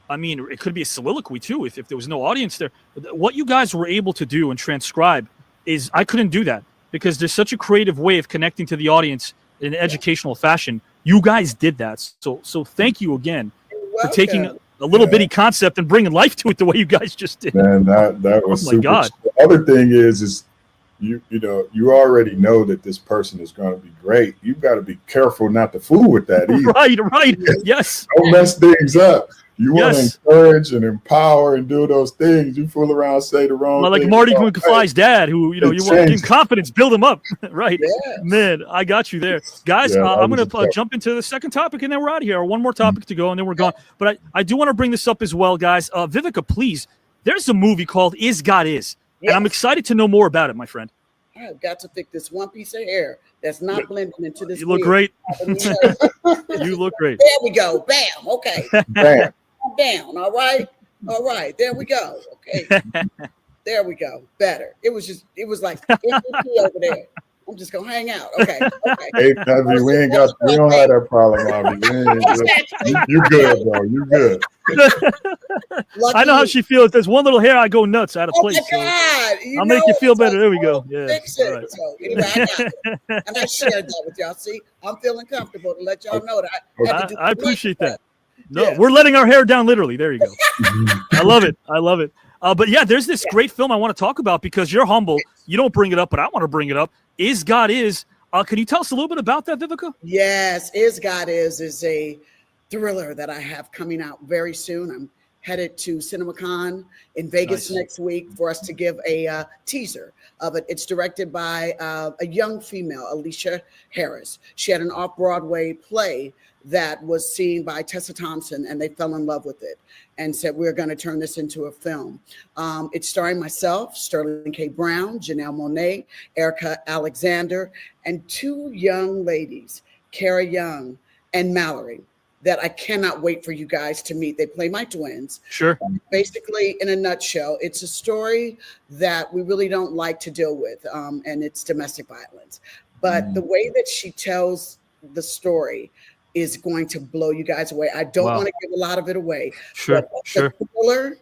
I mean, it could be a soliloquy too if there was no audience there. What you guys were able to do and transcribe is I couldn't do that because there's such a creative way of connecting to the audience in an educational fashion. You guys did that, so thank you again for taking a little bitty concept and bringing life to it the way you guys just did. Man, that was super. God. The other thing is you already know that this person is going to be great. You've got to be careful not to fool with that either. Right. Yes. Don't mess things up. You want to encourage and empower and do those things. You fool around, say the wrong thing. Like Marty McFly's dad, who you want to give confidence, build him up. Right. Yes. Man, I got you there. Guys, I'm going to jump into the second topic and then we're out of here. One more topic to go and then we're gone. But I do want to bring this up as well, guys. Vivica, please. There's a movie called Is God Is. Yes. And I'm excited to know more about it, my friend. I've got to pick this one piece of hair that's not blending into this. You look great. You look great. There we go. Bam. Okay. Bam. Down. All right. There we go. Okay. There we go. Better. It was like over there. I'm just gonna hang out. Okay. Hey, Avi, we don't have that problem, Avi. You good, bro. You good. I know how she feels. There's one little hair, I go nuts out of place. Oh my God. I'll make you feel better. There we go. Yeah. Fix it. Right. So anyway, I got it. And I shared that with y'all. See, I'm feeling comfortable to let y'all know that I appreciate that. No, we're letting our hair down literally. There you go. I love it. But yeah, there's this great film I want to talk about because you're humble. You don't bring it up, but I want to bring it up. Is God Is. Can you tell us a little bit about that, Vivica? Yes, Is God Is a thriller that I have coming out very soon. I'm headed to CinemaCon in Vegas next week for us to give a teaser of it. It's directed by a young female, Alicia Harris. She had an off-Broadway play that was seen by Tessa Thompson, and they fell in love with it and said, we're going to turn this into a film. It's starring myself, Sterling K. Brown, Janelle Monáe, Erica Alexander, and 2 young ladies, Kara Young and Mallory, that I cannot wait for you guys to meet. They play my twins. Sure. Basically, in a nutshell, it's a story that we really don't like to deal with, and it's domestic violence. But the way that she tells the story is going to blow you guys away. I don't want to give a lot of it away. Sure, but sure. The thriller,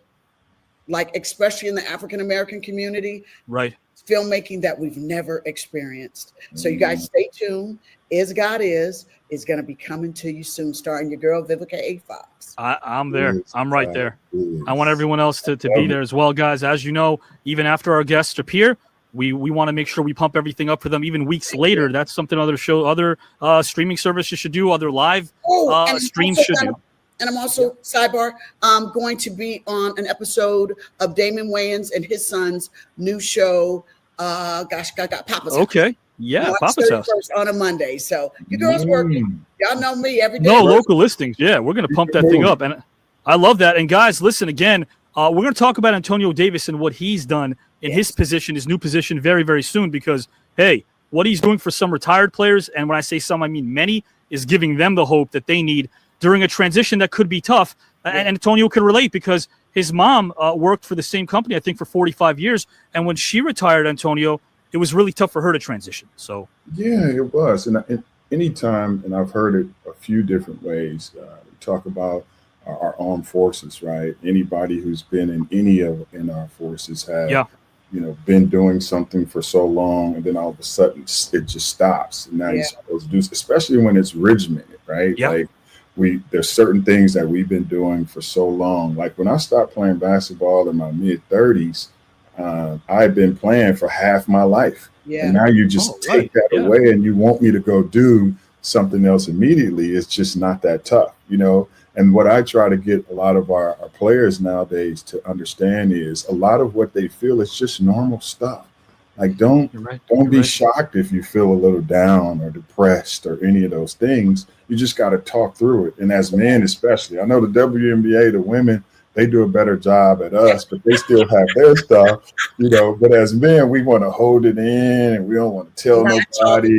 like especially in the African-American community, right? Filmmaking that we've never experienced. So you guys stay tuned. Is God is going to be coming to you soon, starring your girl Vivica A. Fox. I'm there. I'm right there. I want everyone else to be there as well, guys. As you know, even after our guests appear, we want to make sure we pump everything up for them even weeks later. That's something other streaming services should do, other live streams should do. And I'm also, sidebar, going to be on an episode of Damon Wayans and his son's new show. Papa's House. Okay. Yeah, Papa's House. On a Monday. So you girls working. Y'all know me every day. No, local listings. Yeah, we're going to pump that thing up. And I love that. And guys, listen, again, we're going to talk about Antonio Davis and what he's done in his position, his new position, very, very soon. Because, hey, what he's doing for some retired players, and when I say some, I mean many, is giving them the hope that they need during a transition that could be tough. And Antonio can relate because his mom worked for the same company, I think, for 45 years. And when she retired, Antonio, it was really tough for her to transition. So yeah, it was. And anytime, and I've heard it a few different ways, we talk about our armed forces, right? Anybody who's been in our forces have, been doing something for so long, and then all of a sudden it just stops. And now you're supposed to do, especially when it's regimented, right? Yeah. Like there's certain things that we've been doing for so long. Like when I stopped playing basketball in my mid-30s, I've been playing for half my life. Yeah. And now you just take that away and you want me to go do something else immediately. It's just not that tough, And what I try to get a lot of our players nowadays to understand is a lot of what they feel is just normal stuff. Like don't be shocked if you feel a little down or depressed or any of those things. You just got to talk through it. And as men, especially, I know the WNBA, the women, they do a better job at us, but they still have their stuff, But as men, we want to hold it in and we don't want to tell nobody.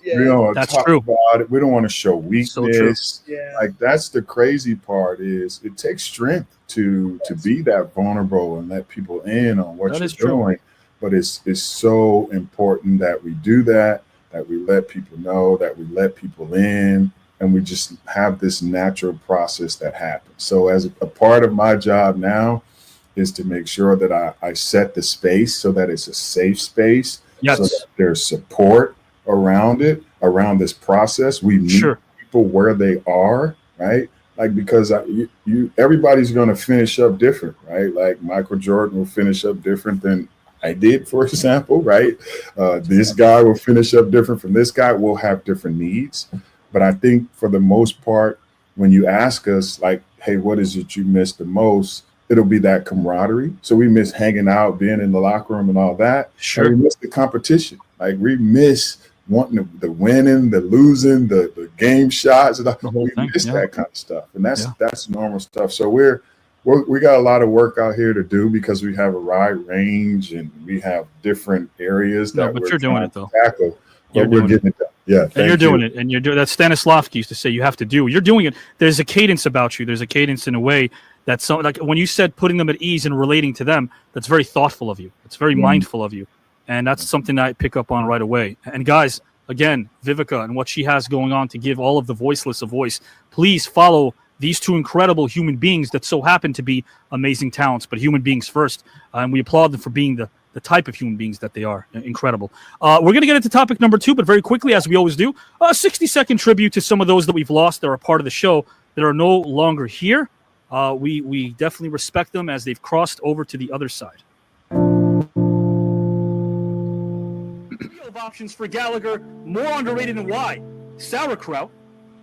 We don't want to talk about it. We don't want to show weakness. Like that's the crazy part is it takes strength to be that vulnerable and let people in on what you're doing. But it's so important that we do that we let people know, that we let people in. And we just have this natural process that happens. So as a part of my job now is to make sure that I set the space so that it's a safe space. Yes. So that there's support around it, around this process. We meet people where they are, right? Like, because everybody's going to finish up different, right? Like Michael Jordan will finish up different than I did, for example, right? This guy will finish up different from this guy. We'll have different needs. But I think for the most part, when you ask us like, hey, what is it you miss the most? It'll be that camaraderie. So we miss hanging out, being in the locker room and all that. Sure. And we miss the competition. Like we miss wanting the winning, the losing, the game shots. We miss that kind of stuff. And that's normal stuff. So we got a lot of work out here to do because we have a wide range and we have different areas that you're doing it though. Tackle. But we're getting it done. Yeah, and you're doing it, and you're doing that. Stanislavski used to say you have to do. You're doing it. There's a cadence about you. There's a cadence in a way that's so like when you said putting them at ease and relating to them. That's very thoughtful of you. It's very mindful of you, and that's something that I pick up on right away. And guys, again, Vivica and what she has going on to give all of the voiceless a voice. Please follow these two incredible human beings that so happen to be amazing talents, but human beings first. And we applaud them for being the type of human beings that they are. Incredible. We're going to get into topic number 2, but very quickly, as we always do, a 60-second tribute to some of those that we've lost that are a part of the show that are no longer here. We definitely respect them as they've crossed over to the other side. Of options for Gallagher, more underrated than why? Sauerkraut,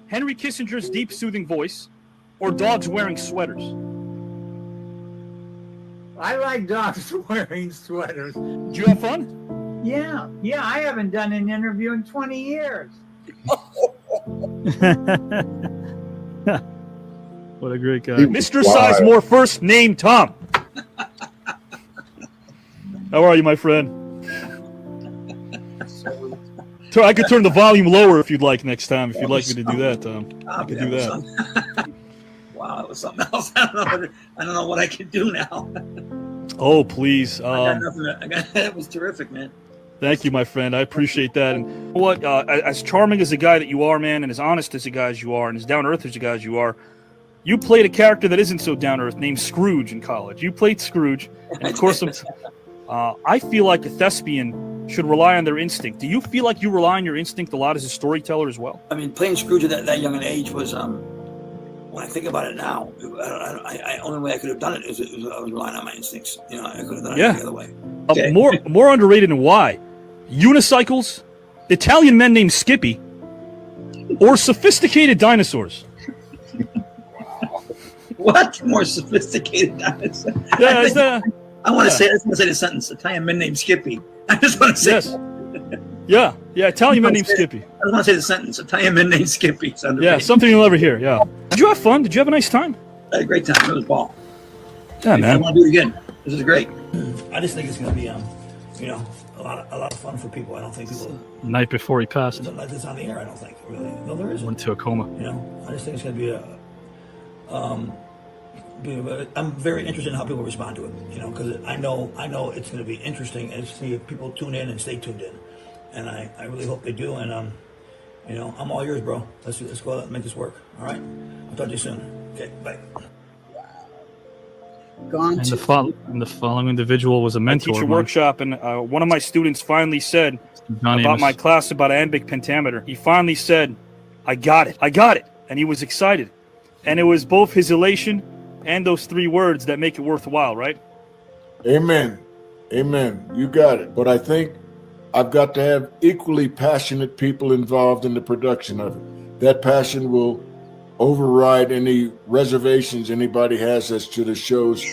Henry Kissinger's deep, soothing voice, or dogs wearing sweaters? I like dogs wearing sweaters. Do you have fun? Yeah, I haven't done an interview in 20 years. What a great guy. He was Mr. wild. Sizemore, first name Tom. How are you, my friend? So I could turn the volume lower if you'd like next time. If you'd like me to do that, Tom, I could do that. Wow, that was something else. I don't know what I can do now. Oh, please. I got nothing. That was terrific, man. Thank you, my friend. I appreciate that. And you know what? As charming as a guy that you are, man, and as honest as a guy as you are, and as down to earth as a guy as you are, you played a character that isn't so down to earth named Scrooge in college. You played Scrooge, and of course, I feel like a thespian should rely on their instinct. Do you feel like you rely on your instinct a lot as a storyteller as well? I mean, playing Scrooge at that young an age was, when I think about it now, I only way I could have done it is I was relying on my instincts. You know, I could have done it the other way. Okay. More underrated and why? Unicycles, Italian men named Skippy, or sophisticated dinosaurs? What? More sophisticated dinosaurs? Yeah, I want to say the sentence. Italian men named Skippy. I just want to say. Yes. Yeah. Italian men named Skippy. I just want to say the sentence. Italian men named Skippy. Yeah, something you'll never hear. Yeah. Did you have fun? Did you have a nice time? I had a great time. It was ball. Yeah, man. I want to do it again. This is great. I just think it's going to be, a lot of fun for people. I don't think people. Night before he passed. Something like this on the air. I don't think really. No, there isn't. Went to a coma. I just think it's going to be I'm very interested in how people respond to it, because I know it's going to be interesting and see if people tune in and stay tuned in, and I really hope they do. And I'm all yours, bro. Let's go out and make this work. All right, I'll talk to you soon. Okay, bye. Gone. And the following individual was a mentor. Teacher workshop, and one of my students finally said about my class about iambic pentameter. He finally said, "I got it," and he was excited, and it was both his elation and those three words that make it worthwhile, right? Amen. You got it. But I think I've got to have equally passionate people involved in the production of it. That passion will override any reservations anybody has as to the show's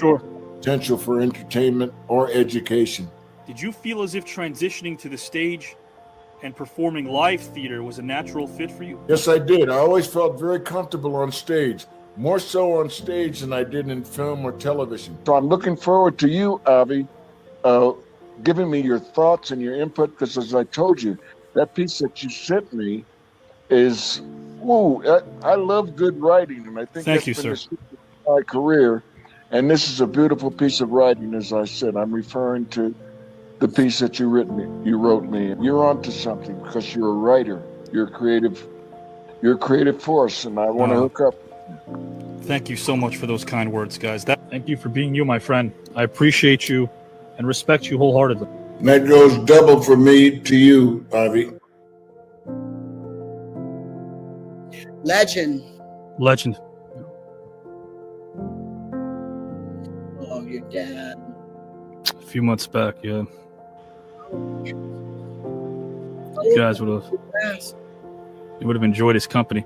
potential for entertainment or education. Did you feel as if transitioning to the stage and performing live theater was a natural fit for you? Yes, I did. I always felt very comfortable on stage. More so on stage than I did in film or television. So I'm looking forward to you, Avi, giving me your thoughts and your input, because as I told you, that piece that you sent me is, I love good writing, and I think Thank that's you, been sir. my career. And this is a beautiful piece of writing, as I said. I'm referring to the piece that you wrote me. You're onto something because you're a writer. You're a creative force, and I want to hook up. Thank you so much for those kind words, guys. Thank you for being you, my friend. I appreciate you and respect you wholeheartedly. And that goes double for me to you, Avi. Legend. Oh, your dad. A few months back, yeah. You guys would have enjoyed his company.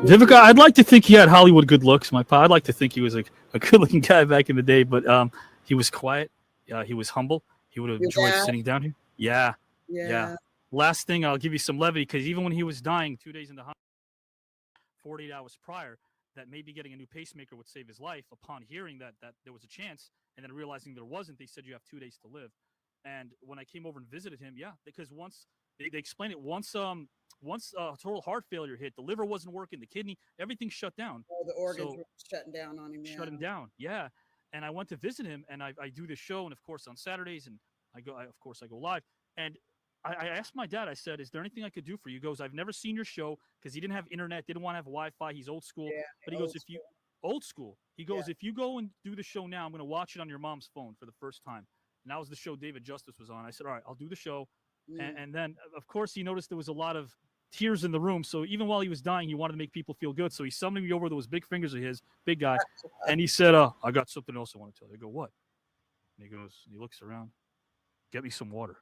Vivica, I'd like to think he had Hollywood good looks. I'd like to think he was a good-looking guy back in the day, but he was quiet. He was humble. He would have enjoyed sitting down here. Yeah. Last thing, I'll give you some levity, because even when he was dying 2 days in the hospital, 48 hours prior, that maybe getting a new pacemaker would save his life. Upon hearing that there was a chance, and then realizing there wasn't, they said you have 2 days to live. And when I came over and visited him, because once they explained it, once total heart failure hit, the liver wasn't working, the kidney, everything shut down. All the organs were shutting down on him. Shut him down, yeah. And I went to visit him, and I do this show, and of course on Saturdays, and I go live. And I asked my dad, I said, "Is there anything I could do for you?" He goes, "I've never seen your show," because he didn't have internet, didn't want to have Wi-Fi. He's old school. Yeah, but he goes, old school. He goes, "If you go and do the show now, I'm going to watch it on your mom's phone for the first time." And that was the show David Justice was on. I said, "All right, I'll do the show." And then, of course, he noticed there was a lot of tears in the room. So even while he was dying, he wanted to make people feel good. So he summoned me over with those big fingers of his, big guy. And he said, "I got something else I want to tell you." I go, "What?" And he goes, he looks around, "Get me some water."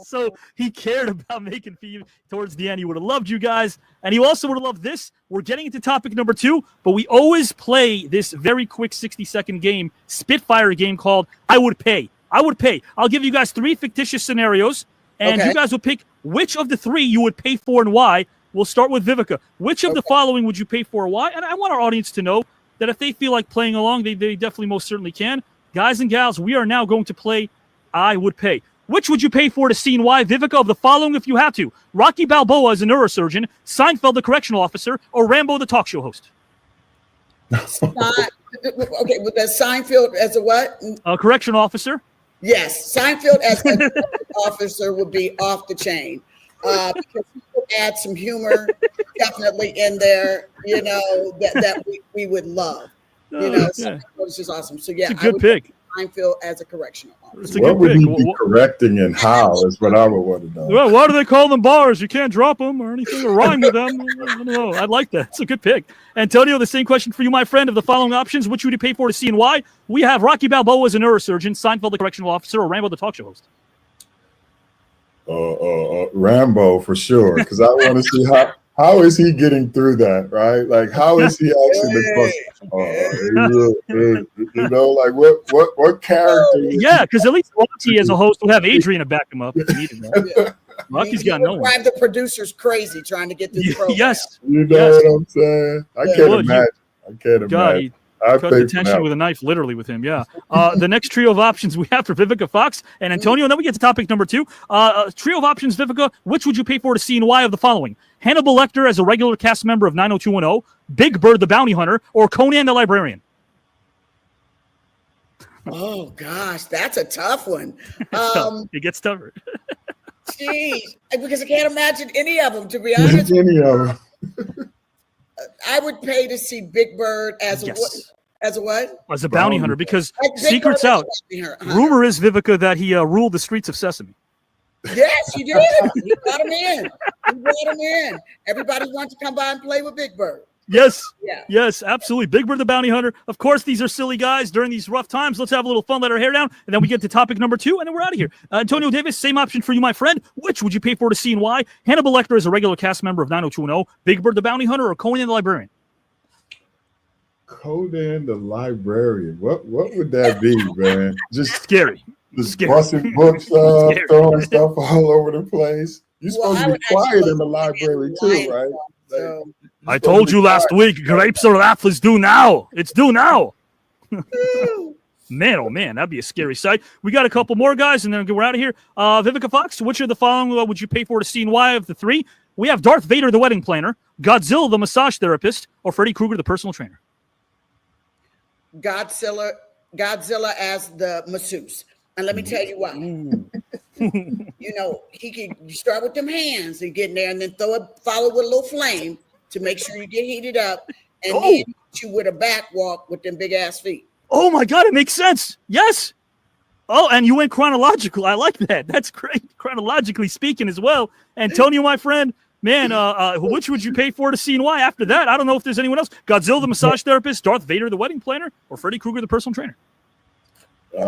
So he cared about making feed towards the end. He would have loved you guys, and he also would have loved this. We're getting into topic number 2, but we always play this very quick 60-second game, Spitfire game called I Would Pay. I'll give you guys 3 fictitious scenarios, and you guys will pick which of the 3 you would pay for and why. We'll start with Vivica. Which of the following would you pay for? Why? And I want our audience to know that if they feel like playing along, they definitely most certainly can. Guys and gals, we are now going to play I Would Pay. Which would you pay for to see and why? Vivica, of the following if you have to. Rocky Balboa as a neurosurgeon, Seinfeld the correctional officer, or Rambo the talk show host? Okay, with that Seinfeld as a what? A correctional officer. Yes, Seinfeld as an officer would be off the chain. Because he would add some humor definitely in there, that we would love. Seinfeld is just awesome. So yeah, it's a good pick. Seinfeld as a correctional officer. What would he be correcting and how is what I would want to know. Well, why do they call them bars? You can't drop them or anything or rhyme with them. I don't know. I like that. It's a good pick. Antonio, the same question for you, my friend. Of the following options, which would you pay for to see and why? We have Rocky Balboa as a neurosurgeon, Seinfeld the correctional officer, or Rambo the talk show host. Rambo for sure, because I want to see how is he getting through that, right? Like, how is he actually like what character? Yeah, because at least Rocky as a host will have Adrian to back him up if he needed him. Rocky's got no one. Drive the producers crazy trying to get this program. Yes, what I'm saying. I can't imagine. Cut the tension with a knife, literally, with him. Yeah. The next trio of options we have for Vivica Fox and Antonio, and then we get to topic number 2. Trio of options, Vivica. Which would you pay for to see and why of the following? Hannibal Lecter as a regular cast member of 90210, Big Bird the Bounty Hunter, or Conan the Librarian? Oh gosh, that's a tough one. It gets tougher. Geez, because I can't imagine any of them. To be honest, I would pay to see Big Bird as a what? As a bounty hunter, because secret's out. Rumor is, Vivica, that he ruled the streets of Sesame. Yes, he did. He brought him in. Everybody wants to come by and play with Big Bird. Yes. Yeah. Yes, absolutely. Big Bird the Bounty Hunter. Of course, these are silly guys during these rough times. Let's have a little fun, let our hair down, and then we get to topic number 2, and then we're out of here. Antonio Davis, same option for you, my friend. Which would you pay for to see and why? Hannibal Lecter is a regular cast member of 90210, Big Bird the Bounty Hunter, or Conan the Librarian? Conan the Librarian. What would that be, man? Just scary. Just busting books up, throwing stuff all over the place. You're supposed to be quiet in the library too, right? I told you last week, grapes are apples due now. It's due now. Man, oh man, that'd be a scary sight. We got a couple more guys, and then we're out of here. Vivica Fox, which of the following would you pay for to see and why of the 3? We have Darth Vader, the wedding planner, Godzilla, the massage therapist, or Freddy Krueger, the personal trainer. Godzilla as the masseuse. And let me tell you why. You start with them hands and get in there and then follow with a little flame to make sure you get heated up, and then hit you with a back walk with them big ass feet. Oh my God, it makes sense. Yes. Oh, and you went chronological. I like that. That's great. Chronologically speaking as well. Antonio, my friend, man, which would you pay for to see and why? After that, I don't know if there's anyone else. Godzilla, the massage therapist, Darth Vader, the wedding planner, or Freddy Krueger, the personal trainer? You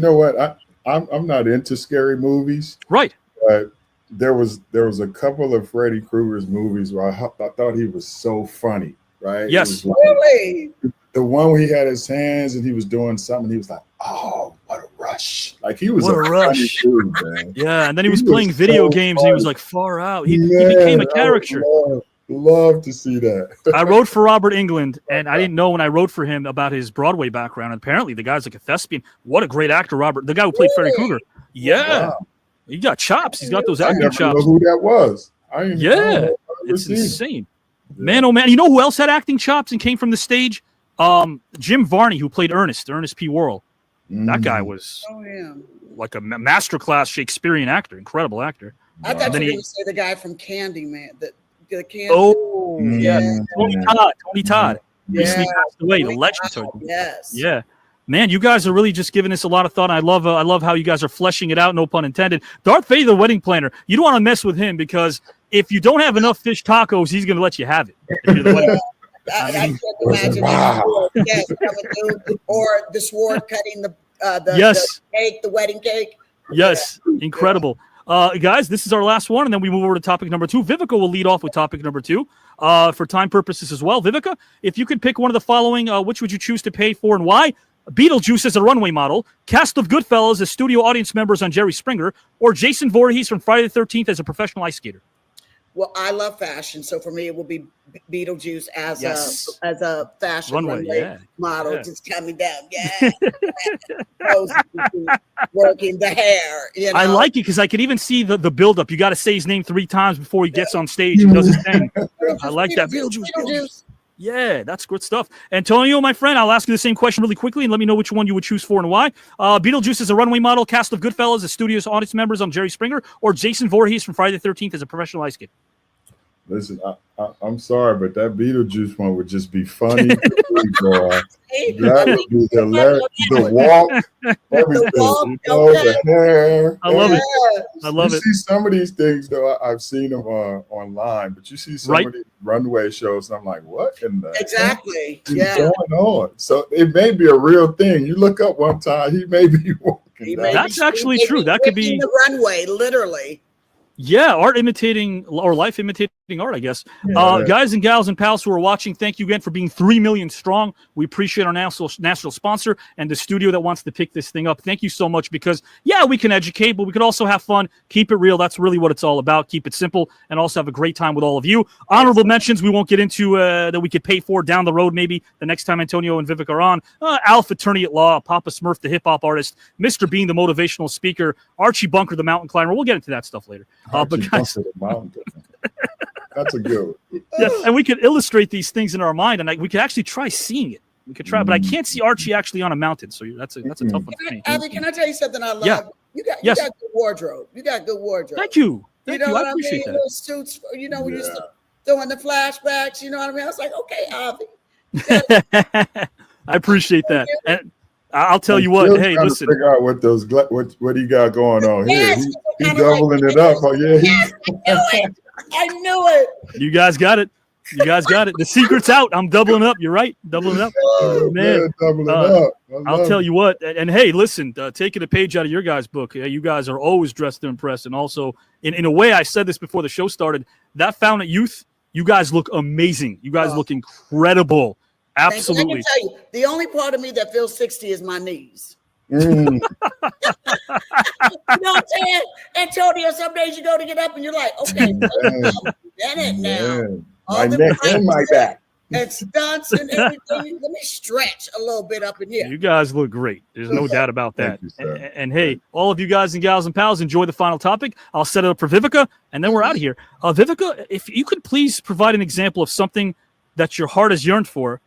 know what? I'm not into scary movies. Right. But there was a couple of Freddy Krueger's movies where I thought he was so funny, right? Yes. Really? The one where he had his hands and he was doing something, he was like, oh, what a rush. Like he was what a rush. Dude, man. Yeah, and then he was playing video games and he was like far out. He became a character. Love to see that. I wrote for Robert Englund, and I didn't know when I wrote for him about his Broadway background. And apparently, the guy's like a thespian. What a great actor, Robert. The guy who played Freddy Krueger. Yeah. Wow. He got chops. He's got those acting chops. I never know who that was. It's insane. Yeah. Man, oh man. You know who else had acting chops and came from the stage? Jim Varney, who played Ernest P. Worrell. That guy was like a masterclass Shakespearean actor. Incredible actor. I thought you were going to say the guy from Candyman. Tony Todd. Recently passed away. The legend. Yes. Yeah. Man, you guys are really just giving this a lot of thought. I love how you guys are fleshing it out. No pun intended. Darth Vader, the wedding planner. You don't want to mess with him because if you don't have enough fish tacos, he's going to let you have it. I can't imagine or the sword cutting the cake, the wedding cake. Yes, incredible. Guys, this is our last one, and then we move over to topic number 2. Vivica will lead off with topic number 2 for time purposes as well. Vivica, if you could pick one of the following, which would you choose to pay for and why? Beetlejuice as a runway model, cast of Goodfellas as studio audience members on Jerry Springer, or Jason Voorhees from Friday the 13th as a professional ice skater? Well, I love fashion, so for me, it will be Beetlejuice as Yes. a fashion Runway, yeah. model, Yeah. just coming down. Yeah, working the hair. You know, I like it because I can even see the buildup. You got to say his name 3 times before he gets on stage and does his thing. I like that. Beetlejuice. Yeah, that's good stuff. Antonio, my friend, I'll ask you the same question really quickly and let me know which one you would choose for and why. Beetlejuice is a runway model, cast of Goodfellas as studios audience members on Jerry Springer, or Jason Voorhees from Friday the 13th as a professional ice skate? Listen, I'm sorry, but that Beetlejuice one would just be funny. That would be hilarious. The walk, everything. The hair. I love it. I love you it. see some of these things, though, I've seen them online, but you see some of these runway shows, and I'm like, what in the heck is going on? So it may be a real thing. You look up one time, he may be walking down. That's actually true. That could be the runway, literally. Yeah, art imitating or life imitating art, I guess. Guys and gals and pals who are watching, thank you again for being 3 million strong. We appreciate our national sponsor and the studio that wants to pick this thing up. Thank you so much because, yeah, we can educate, but we could also have fun. Keep it real. That's really what it's all about. Keep it simple and also have a great time with all of you. Honorable mentions we won't get into that we could pay for down the road maybe the next time Antonio and Vivica are on. Alf, attorney at law, Papa Smurf, the hip-hop artist, Mr. Bean, the motivational speaker, Archie Bunker, the mountain climber. We'll get into that stuff later. But guys, that's a good one. Yeah, and we could illustrate these things in our mind, and we could actually try seeing it. We could try, but I can't see Archie actually on a mountain, so that's a tough one for me. Avi, can I tell you something I love? Yeah. You got Yes. good wardrobe. You got good wardrobe. Thank you. You Thank know you. what I I appreciate mean? that. Little suits, you know, we used to throw in the flashbacks, you know what I mean? I was like, okay, Avi. I appreciate that. And I'll tell you what. Hey, listen. Figure out what those what he got going on here. He's doubling it up. Oh yeah, I knew it. You guys got it. You guys got it. The secret's out. I'm doubling up. You're right. Doubling it up. Man, doubling up. I'll tell you what. And hey, listen, taking a page out of your guys' book, you guys are always dressed to impress. And also, in a way, I said this before the show started, that Found at Youth, you guys look amazing. You guys look incredible. Absolutely. I can tell you, the only part of me that feels 60 is my knees. You know what I'm saying? Antonio, some days you go to get up and you're like, okay, now. My neck and my back. And stunts and everything. Let me stretch a little bit up in here. You guys look great. There's no doubt about that. And hey, all of you guys and gals and pals, enjoy the final topic. I'll set it up for Vivica, and then we're out of here. Vivica, if you could please provide an example of something that your heart has yearned for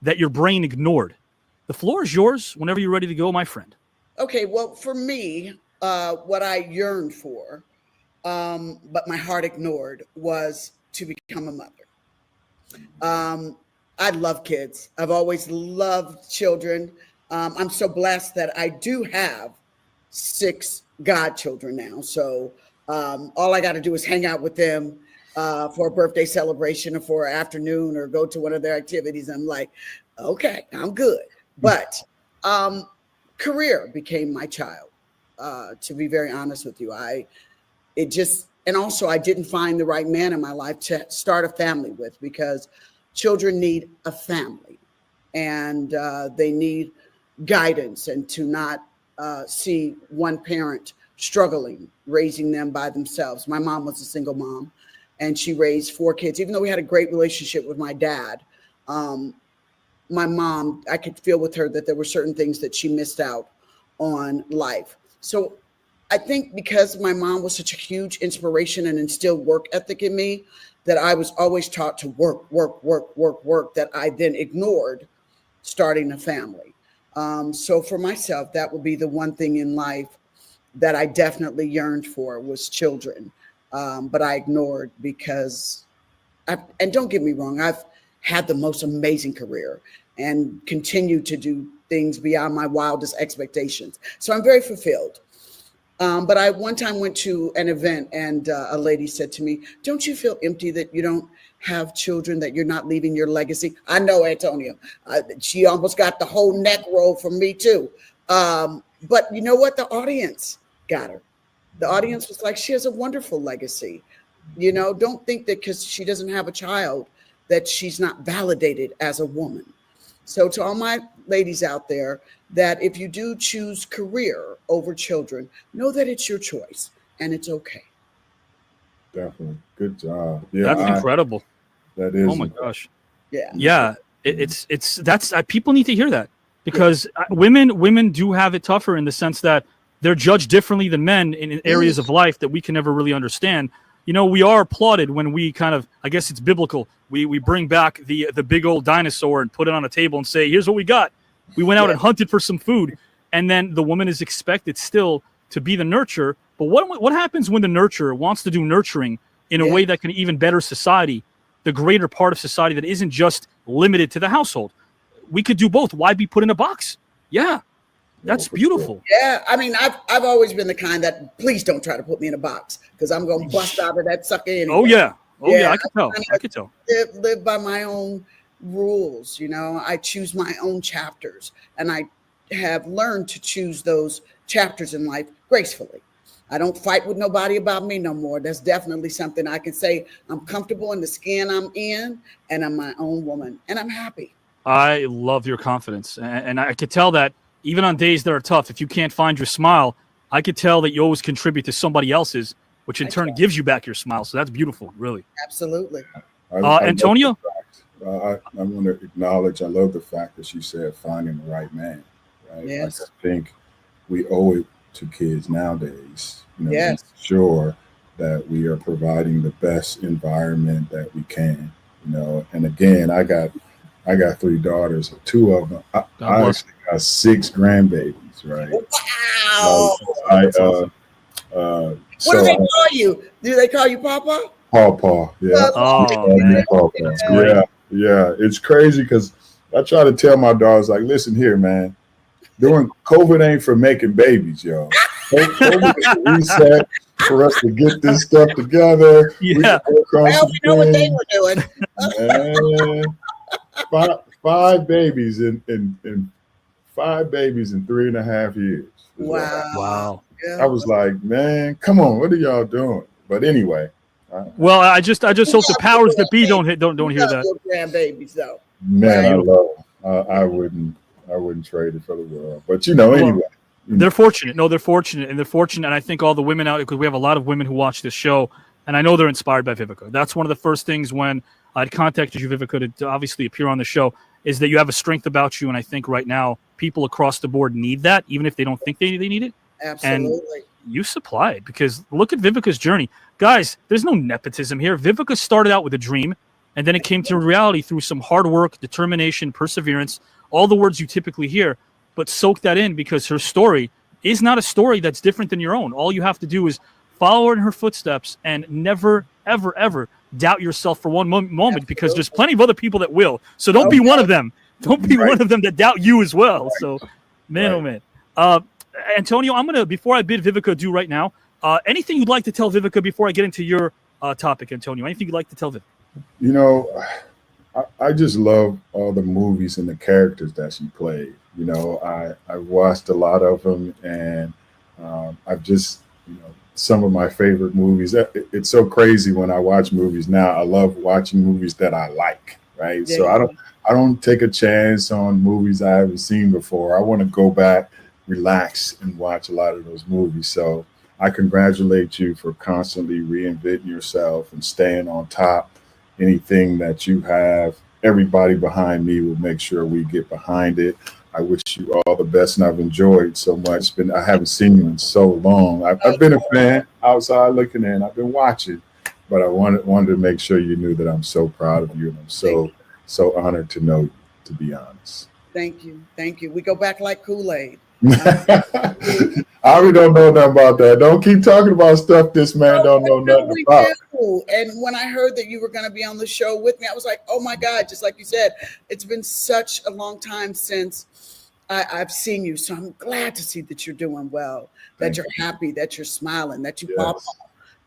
that your brain ignored. The floor is yours whenever you're ready to go, my friend. Okay, well, for me, what I yearned for, but my heart ignored, was to become a mother. I love kids. I've always loved children. I'm so blessed that I do have 6 godchildren now. So all I got to do is hang out with them for a birthday celebration or for an afternoon or go to one of their activities. I'm like, okay, I'm good. But career became my child, to be very honest with you. And also I didn't find the right man in my life to start a family with, because children need a family and they need guidance, and to not see one parent struggling raising them by themselves. My mom was a single mom and she raised 4 kids. Even though we had a great relationship with my dad, my mom, I could feel with her that there were certain things that she missed out on life. So I think because my mom was such a huge inspiration and instilled work ethic in me, that I was always taught to work, that I then ignored starting a family. So for myself, that would be the one thing in life that I definitely yearned for, was children. But I ignored because, and don't get me wrong, I've had the most amazing career and continue to do things beyond my wildest expectations. So I'm very fulfilled. But I one time went to an event and a lady said to me, don't you feel empty that you don't have children, that you're not leaving your legacy? I know, Antonio, she almost got the whole neck roll from me too. But you know what? The audience got her. The audience was like, she has a wonderful legacy. You know, don't think that because she doesn't have a child that she's not validated as a woman. So to all my ladies out there, that if you do choose career over children, know that it's your choice and it's okay. Definitely. Good job. Yeah, That's incredible. That is. Oh my gosh. Yeah. Yeah. That's people need to hear that, because women do have it tougher in the sense that they're judged differently than men in areas of life that we can never really understand. You know, we are applauded when we kind of, I guess it's biblical. We bring back the big old dinosaur and put it on a table and say, here's what we got. We went out and hunted for some food. And then the woman is expected still to be the nurturer. But what happens when the nurturer wants to do nurturing in a way that can even better society, the greater part of society that isn't just limited to the household? We could do both. Why be put in a box? Yeah, that's beautiful. Yeah, I mean, I've always been the kind that, please don't try to put me in a box, because I'm going to bust out of that sucker anyway. Oh yeah, I can tell. I can tell. Live by my own rules. You know, I choose my own chapters, and I have learned to choose those chapters in life gracefully. I don't fight with nobody about me no more. That's definitely something I can say. I'm comfortable in the skin I'm in, and I'm my own woman, and I'm happy. I love your confidence, and I could tell that even on days that are tough, if you can't find your smile, I could tell that you always contribute to somebody else's, which in turn gives you back your smile. So that's beautiful, really. Absolutely. Antonio? I want to acknowledge, I love the fact that she said finding the right man. Right? Yes. Like, I think we owe it to kids nowadays, you know, Yes. to ensure that we are providing the best environment that we can, you know. And again, I got 3 daughters. 2 of them, I actually got 6 grandbabies, right? Wow. What do they call you? Do they call you Papa? Pawpaw, yeah. Oh, man. That's great. Yeah. It's crazy because I try to tell my daughters, like, listen here, man. Doing COVID ain't for making babies, yo. COVID is a reset for us to get this stuff together. Yeah. We know what they were doing. Man, 5 babies in 3.5 years. Wow. I was like, man, come on, what are y'all doing? But anyway. Well, I just hope the powers that be don't hear that. Grandbabies, though. Man, I love them. I wouldn't trade it for the world. But anyway. They're fortunate. No, they're fortunate. And I think all the women out, because we have a lot of women who watch this show, and I know they're inspired by Vivica. That's one of the first things when I'd contacted you, Vivica, to obviously appear on the show, is that you have a strength about you. And I think right now people across the board need that, even if they don't think they need it. Absolutely. And you supply it, because look at Vivica's journey. Guys, there's no nepotism here. Vivica started out with a dream, and then it came to reality through some hard work, determination, perseverance, all the words you typically hear. But soak that in, because her story is not a story that's different than your own. All you have to do is follow her in her footsteps and never, ever, ever doubt yourself for one moment, because there's plenty of other people that will. So don't be one of them. Don't be one of them that doubt you as well. So, man, oh, man. Antonio, I'm going to, before I bid Vivica adieu right now, anything you'd like to tell Vivica before I get into your topic, Antonio? Anything you'd like to tell Vivica? You know, I just love all the movies and the characters that she played. You know, I watched a lot of them, and I've just, you know, some of my favorite movies. It's so crazy when I watch movies now. I love watching movies that I like, right? Yeah. So I don't take a chance on movies I haven't seen before. I want to go back, relax, and watch a lot of those movies. So I congratulate you for constantly reinventing yourself and staying on top. Anything that you have, everybody behind me will make sure we get behind it. I wish you all the best, and I've enjoyed so much. I haven't seen you in so long. I've been a fan outside looking in. I've been watching, but I wanted to make sure you knew that I'm so proud of you, and I'm so honored to know you, to be honest. Thank you. We go back like Kool-Aid. Avi don't know nothing about that. Don't keep talking about stuff this man don't know nothing about. And when I heard that you were going to be on the show with me, I was like, oh my God, just like you said, it's been such a long time since I've seen you. So I'm glad to see that you're doing well, that you're happy, that you're smiling, that you pop off,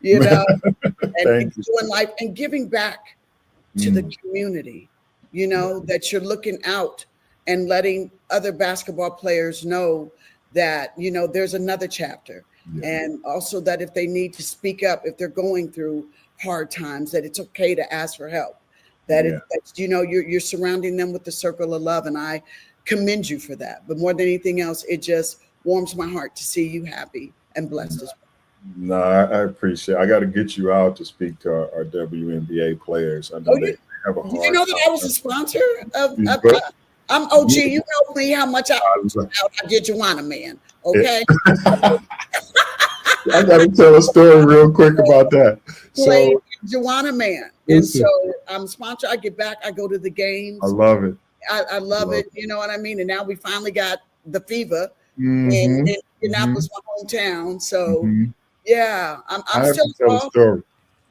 you know, and doing life and giving back to the community, you know, that you're looking out and letting other basketball players know that, you know, there's another chapter. And also that if they need to speak up, if they're going through hard times, that it's okay to ask for help, that it's, you know, you're surrounding them with the circle of love. And I commend you for that. But more than anything else, it just warms my heart to see you happy and blessed as well. No, I appreciate. I got to get you out to speak to our WNBA players. I know they have a hard. Did you know that I was a sponsor of? But- I'm OG. You know me how much I did Joanna Man. Okay. I got to tell a story real quick about that. Played So Joanna Man, and listen. so I'm a sponsor. I get back. I go to the games. I love it. I love it. You know what I mean? And now we finally got the fever Mhm, in Indianapolis, my hometown. So mhm. yeah, I I'm have still to tell a involved. story.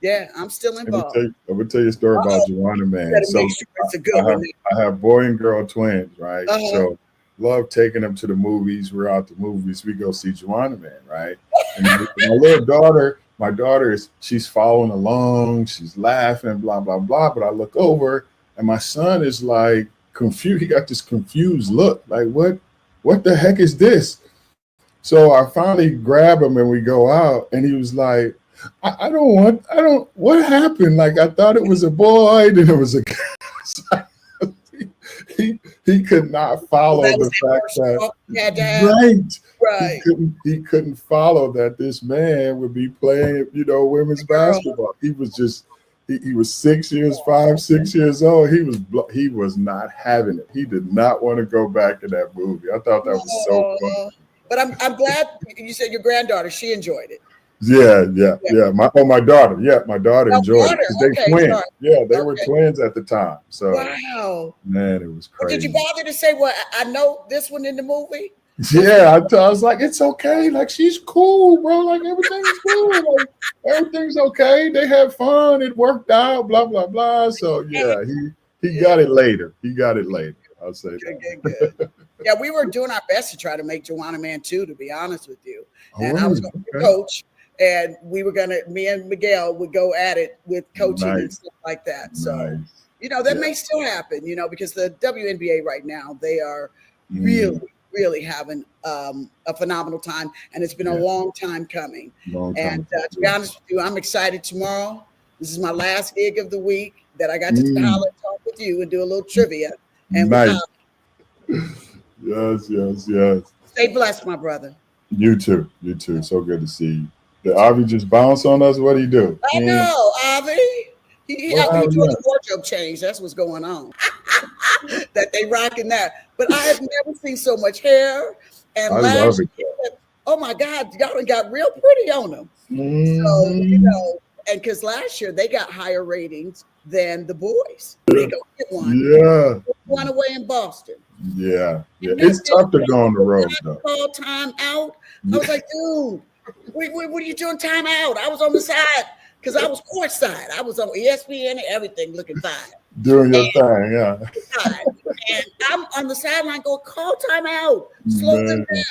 Yeah, I'm still involved. I'm gonna tell you a story about Joanna, man. Better So make sure it's a good one. I have boy and girl twins, right? Uh-huh. So love taking them to the movies. We're out the movies. We go see Joanna Man, right? And my little daughter, she's following along. She's laughing, blah, blah, blah. But I look over and my son is like confused. He got this confused look like, what the heck is this? So I finally grab him and we go out and he was like, what happened? Like, I thought it was a boy, then it was a girl. He could not follow the fact that he couldn't follow that this man would be playing, women's basketball. He was just he was 6 years old. He was not having it. He did not want to go back to that movie. I thought that was so fun. But I'm glad you said your granddaughter, she enjoyed it. Yeah. My daughter. Yeah, my daughter enjoyed it. 'Cause they twins. Sorry. Yeah, they were twins at the time. So wow. Man, it was Well, crazy. did you bother to say, well, I know this one in the movie? Yeah, I was like, it's okay. Like, she's cool, bro. Like, everything's cool. Like, everything's okay. They had fun. It worked out, blah, blah, blah. So, yeah, he got it later. I'll say that. Good. Yeah, we were doing our best to try to make Joanna Man 2, to be honest with you. And I Oh, was going to be coach, and me and Miguel would go at it with coaching and stuff like that. So, that may still happen, because the WNBA right now, they are really having a phenomenal time, and it's been a long time coming. To be honest with you, I'm excited tomorrow. This is my last gig of the week that I got to holler and talk with you and do a little trivia. And nice. Yes. Stay blessed, my brother. You too. So good to see you. Did Avi just bounce on us? What do you do? I know, Avi. He helped me do a wardrobe change. That's what's going on. That they rocking that. But I have never seen so much hair. And I last love it. year, oh my God, y'all got real pretty on them. So, and because last year they got higher ratings than the boys. They go get one. Yeah. One away in Boston. Yeah. It's tough to go on the road, though. Call time out. I was like, dude, what are you doing time out? I was on the side because I was courtside. I was on ESPN and everything looking fine. Doing your thing, yeah. And I'm on the sideline going, call time out. Slow them down.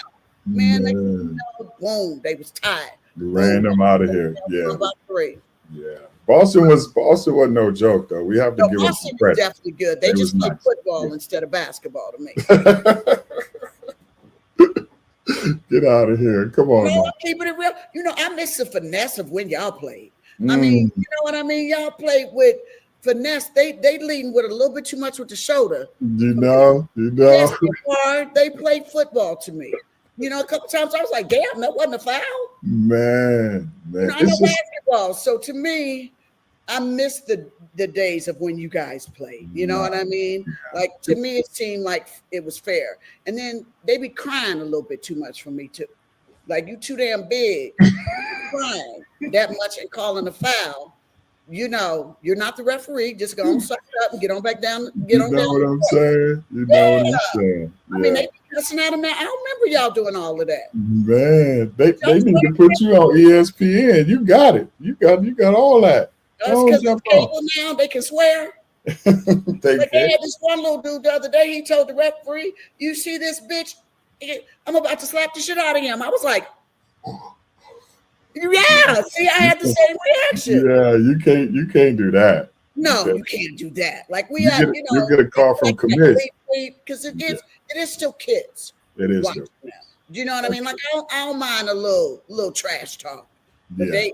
Man, boom, they was tired. You ran them out of here. Yeah. About 3. Yeah. Boston wasn't no joke, though. We have to give them Boston some is credit. definitely good. They just play football instead of basketball to me. Get out of here. Come on. No, I'm keeping it real. I miss the finesse of when y'all played. I mean, you know what I mean? Y'all played with finesse. They lean with a little bit too much with the shoulder. You know. They played football to me. A couple times I was like, damn, that wasn't a foul. Man. I know basketball. So to me, I miss the days of when you guys played. You know what I mean? Like, to me, it seemed like it was fair. And then they be crying a little bit too much for me, too. Like, you too damn big, crying that much and calling a foul. You're not the referee. Just go on, suck it up and get on back down. You know what I'm saying? Yeah. I mean, they be cussing at him. I don't remember y'all doing all of that. Man, they need to put you on ESPN. You got it. You got all that. Because it's cable now, they can swear. They had this one little dude the other day. He told the referee, "You see this bitch? I'm about to slap the shit out of him." I was like, "Yeah." See, I had the same reaction. Yeah, you can't do that. No, you can't do that. Like you get a call from committee because it is still kids. It is. Do you know what I mean? Like I don't mind a little trash talk. But they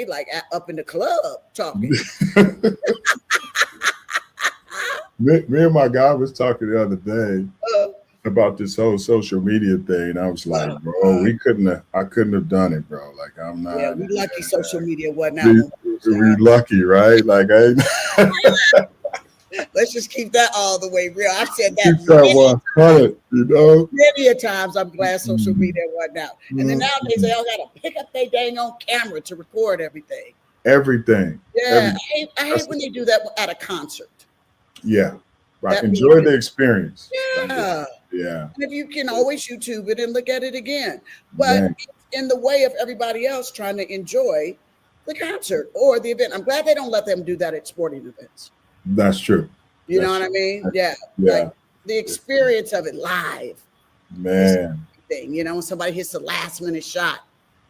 like up in the club talking. Me and my guy was talking the other day, about this whole social media thing. I was like, bro, I couldn't have done it, bro. Like, I'm not. Yeah, we lucky social media wasn't out. We lucky, right? Like, let's just keep that all the way real. I've said that keep that 100, you know. Many a times. I'm glad social media wasn't out. And then nowadays they all got to pick up their dang on camera to record everything. Everything. Yeah, I hate when they do that at a concert. Yeah, right. Enjoy the experience. Yeah. Yeah. And if you can always YouTube it and look at it again, but it's in the way of everybody else trying to enjoy the concert or the event. I'm glad they don't let them do that at sporting events. That's true. You know what I mean? Yeah. Like the experience of it live. Man. Thing, you know, when somebody hits the last minute shot.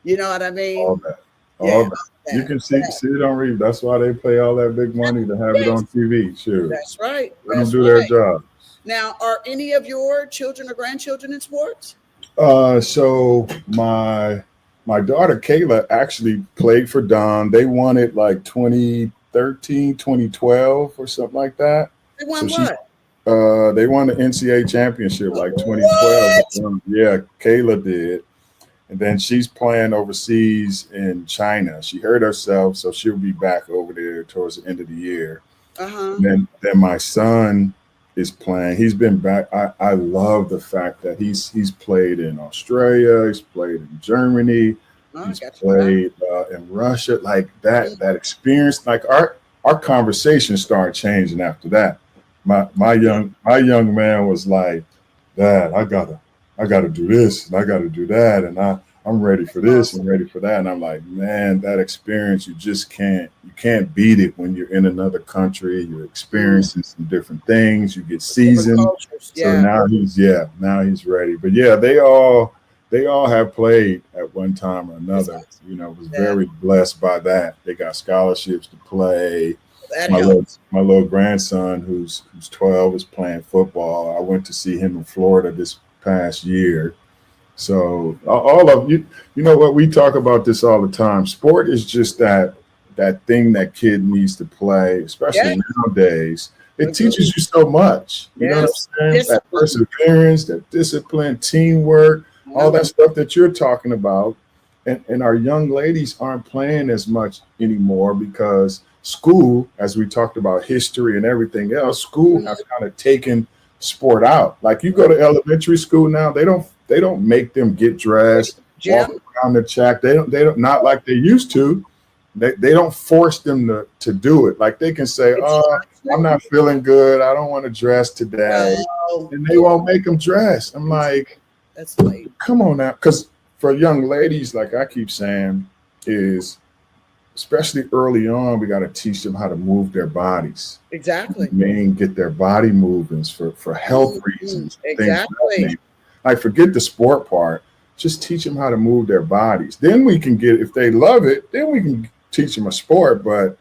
You know what I mean? All that. All that. You can see it on read. That's why they pay all that big money to have it on TV. Sure. That's right. Let them do their job. Now, are any of your children or grandchildren in sports? So my daughter Kayla actually played for Don. They won it like 2013, 2012 or something like that. They won what? They won the NCAA championship like 2012. Yeah, Kayla did. And then she's playing overseas in China. She hurt herself, so she'll be back over there towards the end of the year. Then my son is playing. He's been back. I love the fact that he's played in Australia. He's played in Germany. He's played in Russia. Like that experience. Like our conversation started changing after that. My young man was like, Dad, I gotta do this and I gotta do that, and I'm ready for this and ready for that. And I'm like, man, that experience, you can't beat it when you're in another country. You're experiencing some different things. You get seasoned. So now he's ready. But yeah, they all have played at one time or another. You know, was very blessed by that. They got scholarships to play. My little grandson, who's 12, is playing football. I went to see him in Florida this past year. So all of you know what, we talk about this all the time. Sport is just that thing that kid needs to play, especially nowadays. It teaches you so much. You know what I'm saying? That perseverance, that discipline, teamwork, all that stuff that you're talking about. And our young ladies aren't playing as much anymore because school, as we talked about history and everything else, school has kind of taken sport out. Like you go to elementary school now, they don't make them get dressed, walk around the track. They don't not like they used to. They don't force them to do it. Like they can say, "Oh, I'm not feeling good. I don't want to dress today," and they won't make them dress. I'm like, that's late. Come on now, because for young ladies, like I keep saying, is especially early on, we got to teach them how to move their bodies. Exactly. Get their body movements for health reasons. Exactly. Like forget the sport part. Just teach them how to move their bodies. Then we can if they love it, then we can teach them a sport. But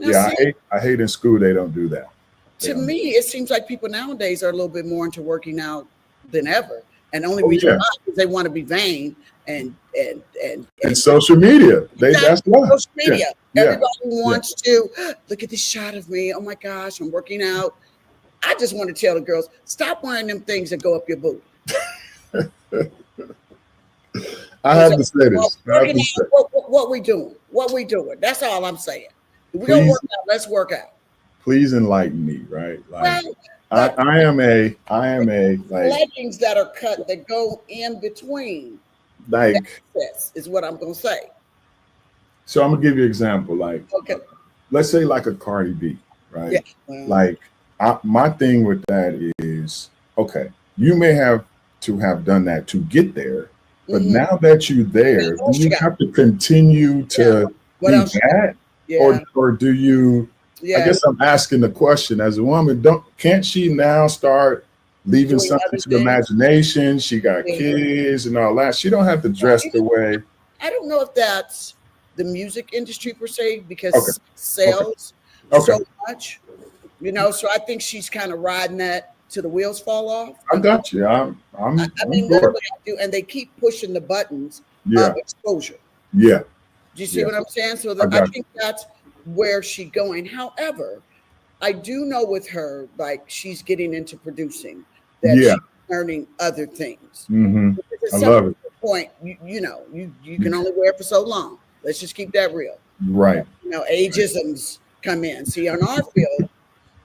I hate in school they don't do that. To me, it seems like people nowadays are a little bit more into working out than ever. And the only reason why is they want to be vain and social media. That's why. Social media. Everybody wants to look at this shot of me. Oh my gosh, I'm working out. I just want to tell the girls, stop wearing them things that go up your booty. I have to say this. What we doing? What we doing? That's all I'm saying. If we're gonna work out, let's work out. Please enlighten me, right? Like I am a like leggings that are cut that go in between. Like is what I'm gonna say. So I'm gonna give you an example. Like, let's say like a Cardi B, right? Yeah. Like my thing with that is, okay, you may have to have done that to get there, but now that you're there, do you have to continue to do that, or do you? I guess I'm asking the question as a woman. Can't she now start leaving something to the imagination? She got kids and all that. She don't have to dress the way. I don't know if that's the music industry per se, because sells so much, you know. So I think she's kind of riding that till the wheels fall off. I got you. I mean, literally, I do, and they keep pushing the buttons of exposure. Yeah. Do you see what I'm saying? So I think that's where she's going. However, I do know with her, like she's getting into producing. That learning other things. Mm-hmm. It's I love it. Point, you can only wear it for so long. Let's just keep that real. Right. Ageisms come in. See, on our field,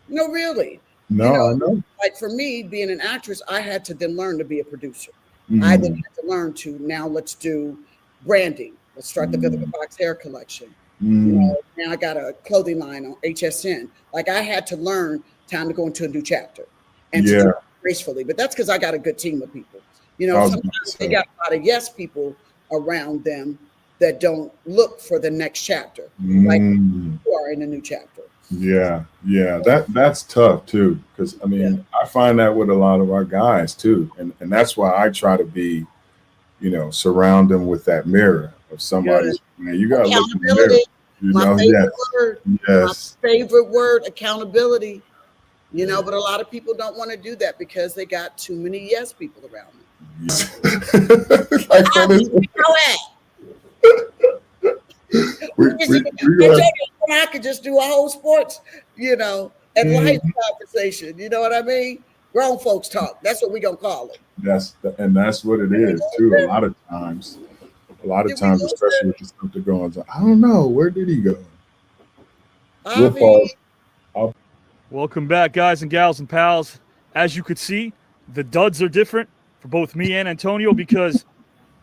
no, really. No, I know. Like for me, being an actress, I had to then learn to be a producer. Mm-hmm. I then had to learn to now let's do branding. Let's start the Vivica Fox hair collection. Mm-hmm. Now I got a clothing line on HSN. Like I had to learn time to go into a new chapter and to do it gracefully. But that's because I got a good team of people. Sometimes they got a lot of yes people around them that don't look for the next chapter, like you are in a new chapter. Yeah, that's tough too, because I mean, I find that with a lot of our guys too, and that's why I try to be, surround them with that mirror of somebody. Man, you gotta look in the mirror. My favorite word, accountability. But a lot of people don't want to do that because they got too many yes people around them. I could just do a whole sports, and life conversation. You know what I mean? Grown folks talk. That's what we're gonna call it. That's what it is too. A lot of times, especially with the stuff that goes on. I don't know, where did he go? Welcome back, guys and gals and pals. As you could see, the duds are different for both me and Antonio because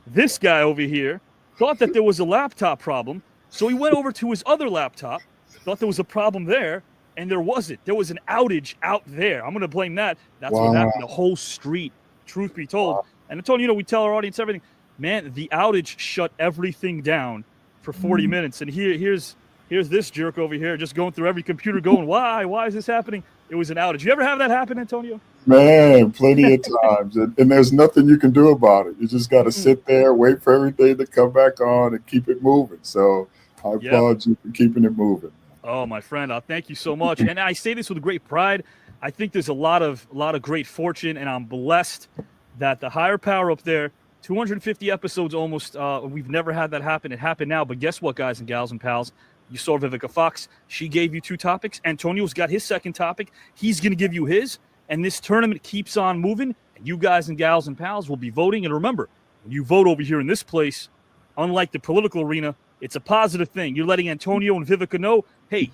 this guy over here thought that there was a laptop problem. So he went over to his other laptop, thought there was a problem there, and there wasn't. There was an outage out there. I'm going to blame that. That's what happened. The whole street, truth be told. And Antonio, we tell our audience everything. Man, the outage shut everything down for 40 minutes. And here's this jerk over here just going through every computer going, why? Why is this happening? It was an outage. You ever have that happen, Antonio? Man, plenty of times. And there's nothing you can do about it. You just got to sit there, wait for everything to come back on and keep it moving. So I applaud you for keeping it moving. Oh, my friend, thank you so much. And I say this with great pride. I think there's a lot of great fortune, and I'm blessed that the higher power up there, 250 episodes almost, we've never had that happen. It happened now. But guess what, guys and gals and pals? You saw Vivica Fox. She gave you 2 topics. Antonio's got his second topic. He's going to give you his. And this tournament keeps on moving. And you guys and gals and pals will be voting. And remember, when you vote over here in this place, unlike the political arena, it's a positive thing. You're letting Antonio and Vivica know, hey,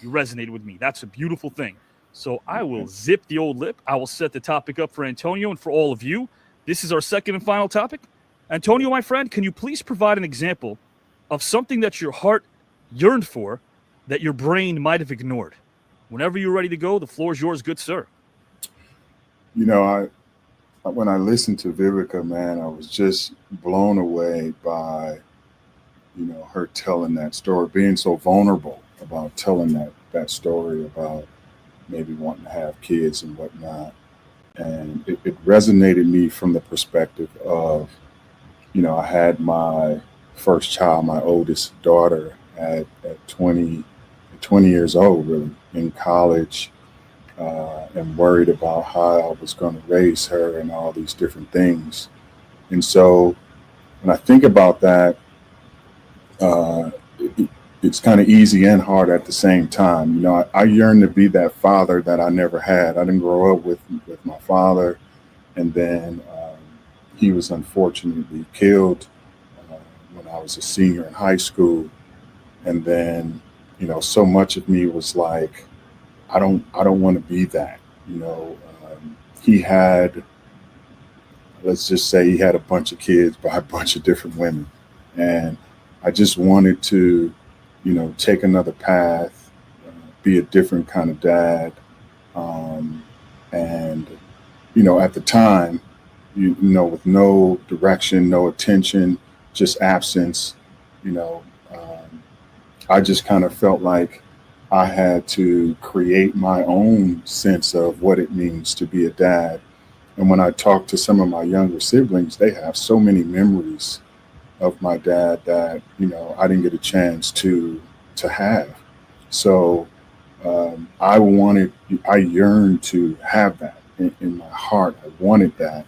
you resonated with me. That's a beautiful thing. So I will zip the old lip. I will set the topic up for Antonio and for all of you. This is our second and final topic. Antonio, my friend, can you please provide an example of something that your heart yearned for that your brain might have ignored? Whenever you're ready to go, the floor is yours, good sir. When I listened to Vivica, man, I was just blown away by, her telling that story, being so vulnerable about telling that story about maybe wanting to have kids and whatnot. And it resonated me from the perspective of, I had my first child, my oldest daughter, at 20 years old, really, in college, and worried about how I was going to raise her and all these different things. And so when I think about that, it's kind of easy and hard at the same time. I yearn to be that father that I never had. I didn't grow up with my father, and then he was unfortunately killed when I was a senior in high school. And then, so much of me was like, I don't want to be that. He had, let's just say, he had a bunch of kids by a bunch of different women, and I just wanted to, take another path, be a different kind of dad. And, at the time, with no direction, no attention, just absence, I just kind of felt like I had to create my own sense of what it means to be a dad. And when I talk to some of my younger siblings, they have so many memories of my dad that, I didn't get a chance to have. So I yearned to have that in my heart. I wanted that.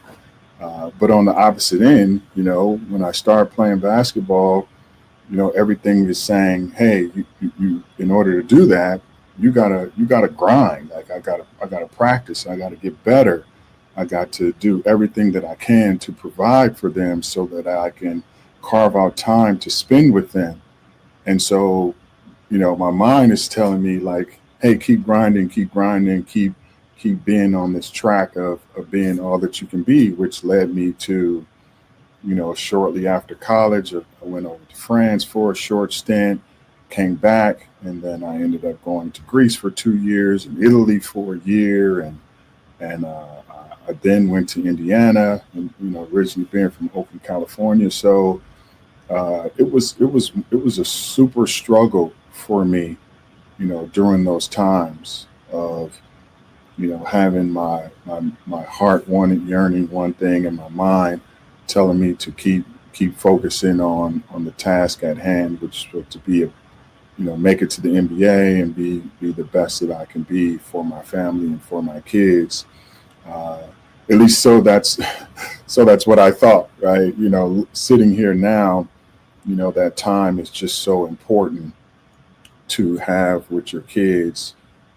But on the opposite end, when I started playing basketball, everything is saying, hey, you in order to do that, you gotta grind. Like I gotta practice. I gotta get better. I got to do everything that I can to provide for them so that I can carve out time to spend with them. And so, my mind is telling me like, hey, keep grinding, keep being on this track of being all that you can be, which led me to, shortly after college, I went over to France for a short stint, came back, and then I ended up going to Greece for 2 years and Italy for a year, and I then went to Indiana, and originally being from Oakland, California. So it was a super struggle for me, during those times of having my heart wanting, yearning one thing, and my mind telling me to keep focusing on the task at hand, which was to be make it to the NBA and be the best that I can be for my family and for my kids. At least that's what I thought, right? Sitting here now, that time is just so important to have with your kids,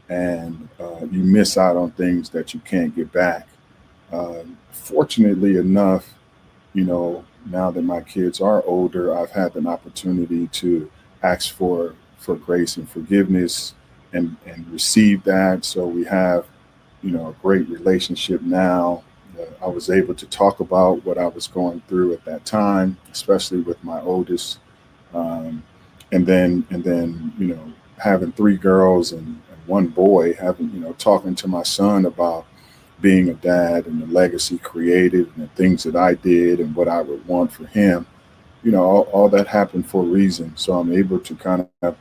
and you miss out on things that you can't get back. Fortunately enough, now that my kids are older, I've had an opportunity to ask for grace and forgiveness and receive that. So we have, a great relationship now. I was able to talk about what I was going through at that time, especially with my oldest. And then, having three girls and one boy, talking to my son about being a dad and the legacy created and the things that I did and what I would want for him, all that happened for a reason. So I'm able to kind of,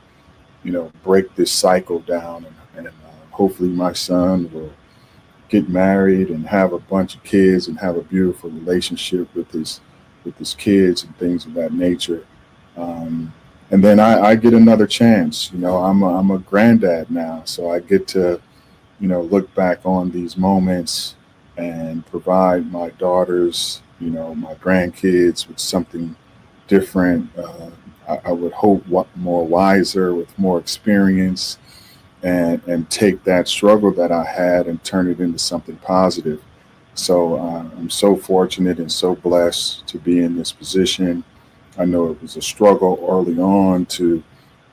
break this cycle down, and hopefully my son will get married and have a bunch of kids and have a beautiful relationship with his kids and things of that nature. And then I get another chance. I'm a granddad now, so I get to, look back on these moments and provide my daughters, my grandkids with something different. I would hope more wiser, with more experience, and take that struggle that I had and turn it into something positive. So I'm so fortunate and so blessed to be in this position. I know it was a struggle early on to,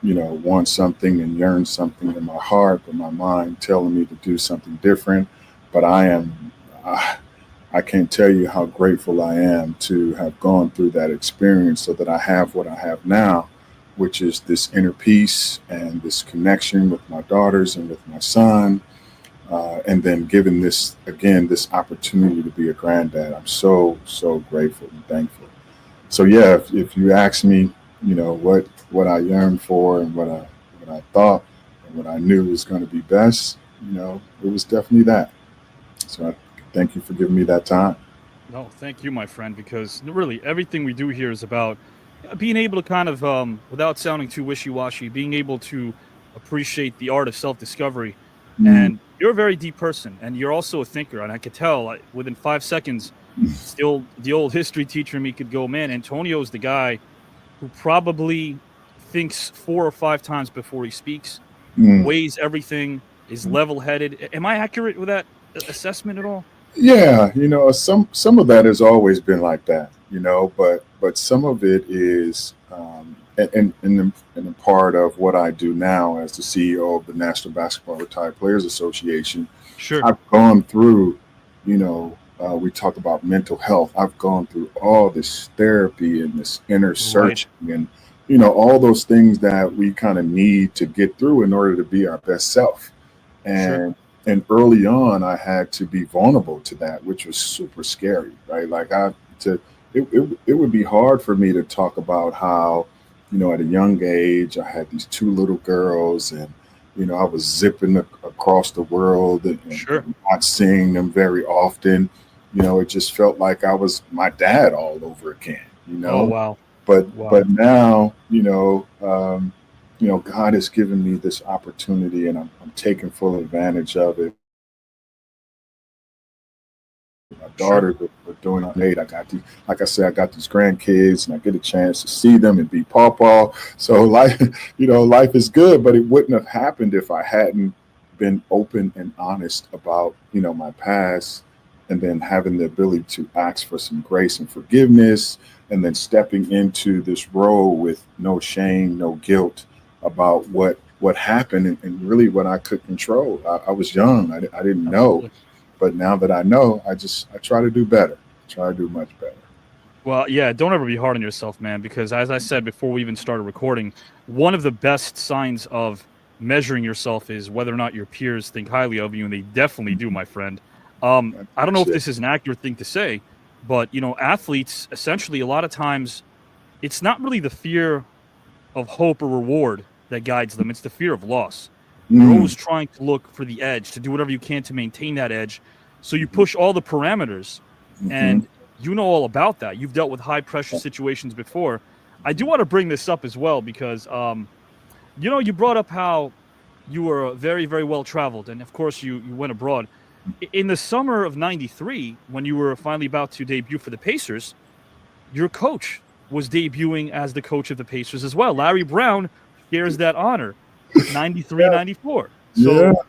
want something and yearn something in my heart, but my mind telling me to do something different. But I can't tell you how grateful I am to have gone through that experience so that I have what I have now, which is this inner peace and this connection with my daughters and with my son. And then given this opportunity to be a granddad, I'm so, so grateful and thankful. So yeah, if you ask me, what I yearned for and what I thought and what I knew was going to be best, it was definitely that. So I thank you for giving me that time. No, thank you, my friend, because really everything we do here is about being able to kind of, without sounding too wishy-washy, being able to appreciate the art of self-discovery. And you're a very deep person, and you're also a thinker. And I could tell within 5 seconds, still the old history teacher in me could go, man, Antonio's the guy who probably thinks 4 or 5 times before he speaks, weighs everything, is level-headed. Am I accurate with that assessment at all? Yeah, some of that has always been like that, but some of it is in a part of what I do now as the CEO of the National Basketball Retired Players Association. Sure. I've gone through, we talk about mental health. I've gone through all this therapy and this inner searching and, all those things that we kind of need to get through in order to be our best self. And early on, I had to be vulnerable to that, which was super scary, right? Like it would be hard for me to talk about how, at a young age, I had these 2 little girls, and I was zipping across the world and not seeing them very often. It just felt like I was my dad all over again. Oh wow! But now, God has given me this opportunity, and I'm taking full advantage of it. My daughters are doing great. I got like I said, I got these grandkids, and I get a chance to see them and be pawpaw. So life is good, but it wouldn't have happened if I hadn't been open and honest about, my past and then having the ability to ask for some grace and forgiveness, and then stepping into this role with no shame, no guilt about what happened, and really what I could control. I was young. I didn't know. But now that I know, I try to do better. Try to do much better. Well, yeah, don't ever be hard on yourself, man, because as I said before we even started recording, one of the best signs of measuring yourself is whether or not your peers think highly of you, and they definitely do, my friend. I don't know if this is an accurate thing to say, but, you know, athletes, essentially, a lot of times, it's not really the fear of hope or reward that guides them. It's the fear of loss. You're always trying to look for the edge, to do whatever you can to maintain that edge. So you push all the parameters, and you know all about that. You've dealt with high pressure situations before. I do want to bring this up as well because, you know, you brought up how you were very, very well traveled, and of course you went abroad. In the summer of '93, when you were finally about to debut for the Pacers, your coach was debuting as the coach of the Pacers as well. Larry Brown shares that honor with 93, 94. So,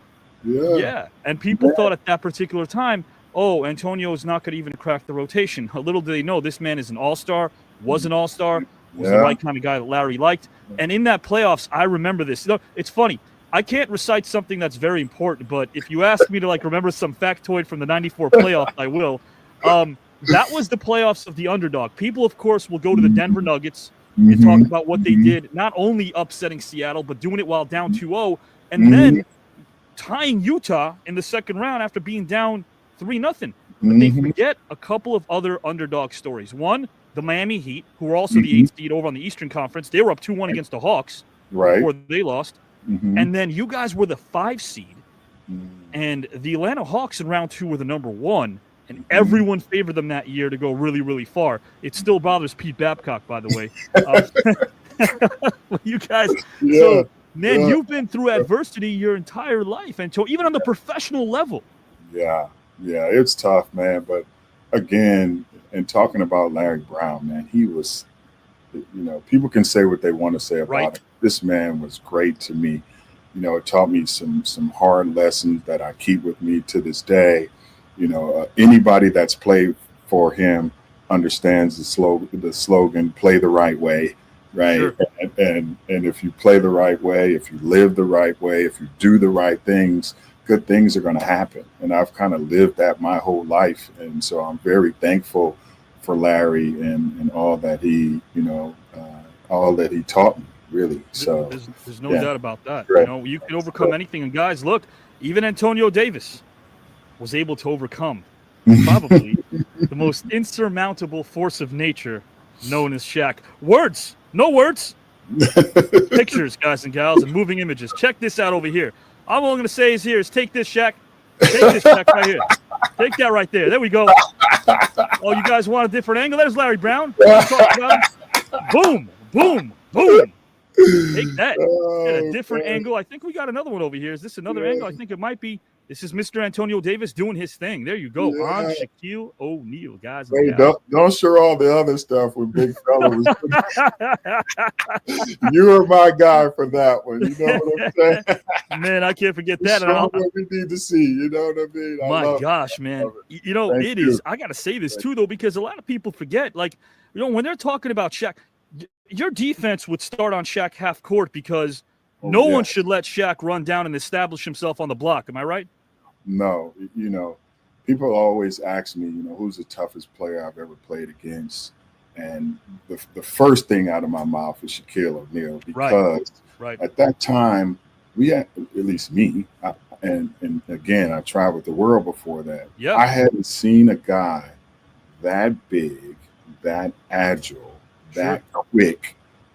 yeah. And people thought at that particular time, oh, Antonio is not going to even crack the rotation. Little do they know, this man is an all-star, was an all-star, was the right kind of guy that Larry liked. And in that playoffs, I remember this. You know, it's funny. I can't recite something that's very important, but if you ask me to like remember some factoid from the 94 playoffs, I will. That was the playoffs of the underdog. People, of course, will go to the Denver Nuggets and talk about what they did, not only upsetting Seattle, but doing it while down 2-0, and then tying Utah in the second round after being down 3-0. But they forget a couple of other underdog stories. One, the Miami Heat, who were also the 8th seed over on the Eastern Conference. They were up 2-1 against the Hawks before they lost. And then you guys were the 5 seed, and the Atlanta Hawks in round 2 were the number 1. And everyone favored them that year to go really, really far. It still bothers Pete Babcock, by the way. You guys, so man, you've been through adversity your entire life, and so even on the professional level. Yeah, it's tough, man. But again, and talking about Larry Brown, man, he was, you know, people can say what they want to say about him. This man was great to me. You know, it taught me some hard lessons that I keep with me to this day. You know, anybody that's played for him understands the slogan, play the right way, right? Sure. And if you play the right way, if you live the right way, if you do the right things, good things are going to happen. And I've kind of lived that my whole life. And so I'm very thankful for Larry and all that he, you know, all that he taught me, really. So there's no doubt about that. Right. You know, you can overcome anything. And guys, look, even Antonio Davis was able to overcome probably the most insurmountable force of nature known as Shaq. Words, no words. Pictures, guys and gals, and moving images. Check this out over here. All I'm going to say is take this, Shaq. Take this, Shaq, right here. Take that right there. There we go. Oh, you guys want a different angle? There's Larry Brown. Boom, boom, boom. Take that. At a different angle. I think we got another one over here. Is this another angle? I think it might be. This is Mr. Antonio Davis doing his thing. There you go. On Shaquille O'Neal, guys. Hey, don't show all the other stuff with big fellas. You are my guy for that one. You know what I'm saying? Man, I can't forget that. Show what we need to see. You know what I mean? My gosh, man. You know, it is. I got to say this too, though, because a lot of people forget. Like, you know, when they're talking about Shaq, your defense would start on Shaq half court because no one should let Shaq run down and establish himself on the block. Am I right? No, you know, people always ask me, you know, who's the toughest player I've ever played against? And the first thing out of my mouth is Shaquille O'Neal, because at that time, we had, at least me, and again, I traveled the world before that. I hadn't seen a guy that big, that agile, that quick,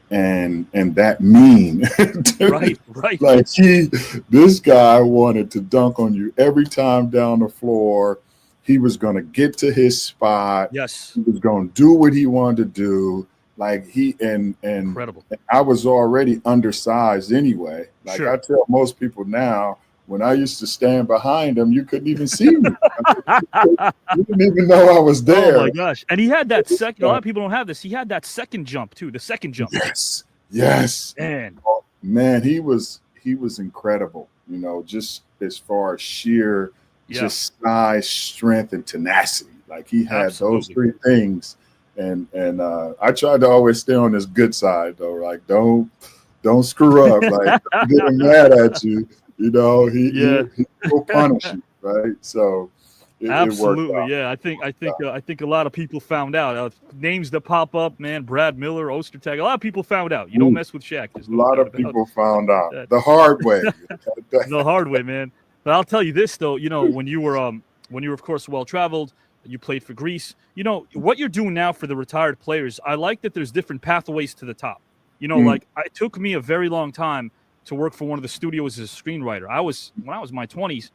and that mean. Right. Like this guy wanted to dunk on you every time down the floor. He was going to get to his spot. Yes. He was going to do what he wanted to do. Like incredible. I was already undersized anyway. Like I tell most people now, when I used to stand behind him, you couldn't even see me. You didn't even know I was there. Oh my gosh. And he had that second, a lot of people don't have this. He had that second jump too, the second jump. Yes. Man, he was incredible, you know, just as far as sheer just size, strength, and tenacity. Like he had those three things. And I tried to always stay on his good side though. Like don't screw up. Like don't get him mad at you. You know, he will punish you, right? So absolutely, yeah. I think a lot of people found out names that pop up, man. Brad Miller, Ostertag. A lot of people found out. You don't mess with Shaq. A lot of people found out the hard way. The hard way, man. But I'll tell you this though. You know, when you were of course well traveled, you played for Greece. You know what you're doing now for the retired players. I like that there's different pathways to the top. You know, like it took me a very long time to work for one of the studios as a screenwriter. When I was in my 20s.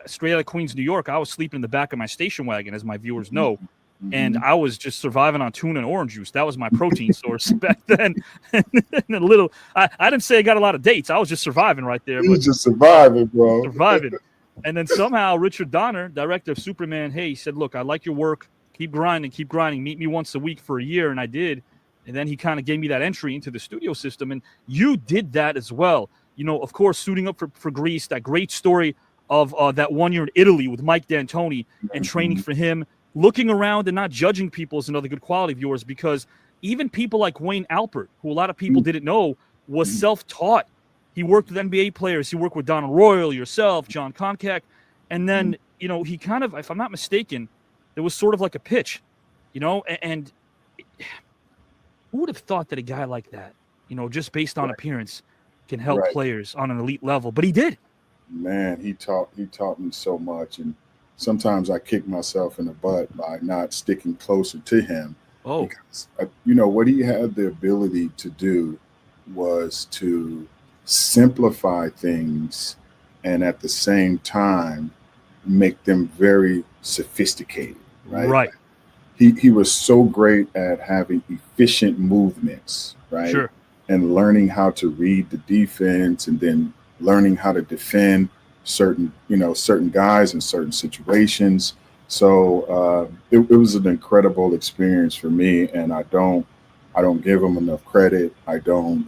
Straight out of Queens, New York, I was sleeping in the back of my station wagon, as my viewers know, and I was just surviving on tuna and orange juice. That was my protein source back then. And a little, I didn't say I got a lot of dates. I was just surviving right there. You just surviving, bro. Surviving. And then somehow Richard Donner, director of Superman, he said, "Look, I like your work. Keep grinding. Meet me once a week for a year." And I did. And then he kind of gave me that entry into the studio system. And you did that as well. You know, of course, suiting up for Greece, that great story of that 1 year in Italy with Mike D'Antoni and training for him, looking around and not judging people is another good quality of yours, because even people like Wayne Alpert, who a lot of people didn't know, was self-taught. He worked with NBA players. He worked with Donald Royal, yourself, John Koncak. And then, you know, he kind of, if I'm not mistaken, there was sort of like a pitch, you know, and who would have thought that a guy like that, you know, just based on appearance can help players on an elite level, but he did. Man, he taught me so much, and sometimes I kick myself in the butt by not sticking closer to him. Because, you know, what he had the ability to do was to simplify things and at the same time make them very sophisticated, right? Right. He was so great at having efficient movements, right? Sure. And learning how to read the defense, and then learning how to defend certain guys in certain situations. So it was an incredible experience for me, and I don't give him enough credit. I don't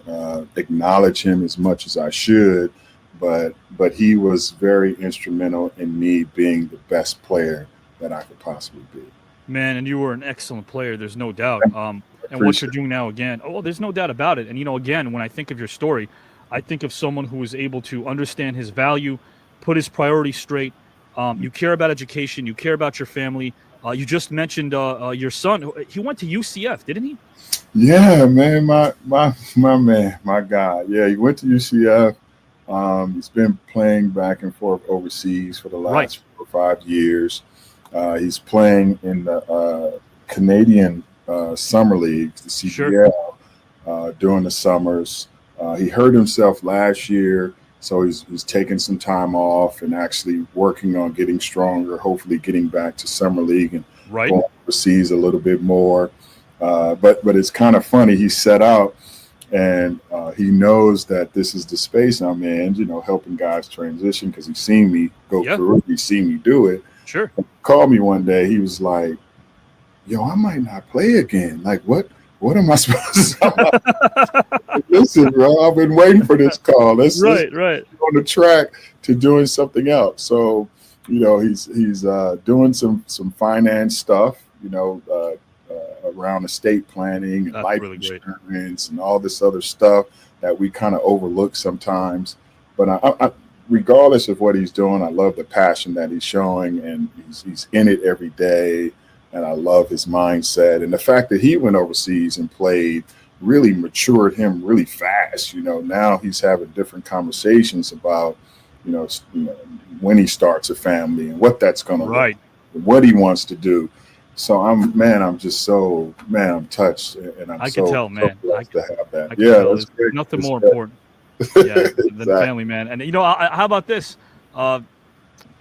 acknowledge him as much as I should, but he was very instrumental in me being the best player that I could possibly be. Man, and you were an excellent player. There's no doubt. And what you're doing now, again, there's no doubt about it. And, you know, again, when I think of your story, I think of someone who was able to understand his value, put his priorities straight. You care about education. You care about your family. You just mentioned your son. He went to UCF, didn't he? Yeah, man, my man, my guy. Yeah, he went to UCF. He's been playing back and forth overseas for the last 4 or 5 years. He's playing in the Canadian Summer League, the CGL, during the summers. He hurt himself last year, so he's taking some time off and actually working on getting stronger, hopefully getting back to Summer League and going overseas a little bit more. But it's kind of funny. He set out, and he knows that this is the space I'm in, you know, helping guys transition, because he's seen me go through it. He's seen me do it. Sure. He called me one day. He was like, "Yo, I might not play again. Like, what am I supposed to do?" Listen, bro, I've been waiting for this call. Let's right. on the track to doing something else. So, you know, he's doing some finance stuff, you know, around estate planning and life insurance and all this other stuff that we kind of overlook sometimes. But I regardless of what he's doing, I love the passion that he's showing, and he's in it every day. And I love his mindset, and the fact that he went overseas and played really matured him really fast. You know, now he's having different conversations about, you know, when he starts a family and what that's going to look like, what he wants to do. So I'm touched, and I can tell, man. So blessed to have that. That's great. Nothing more important. Than family, man. And you know, how about this?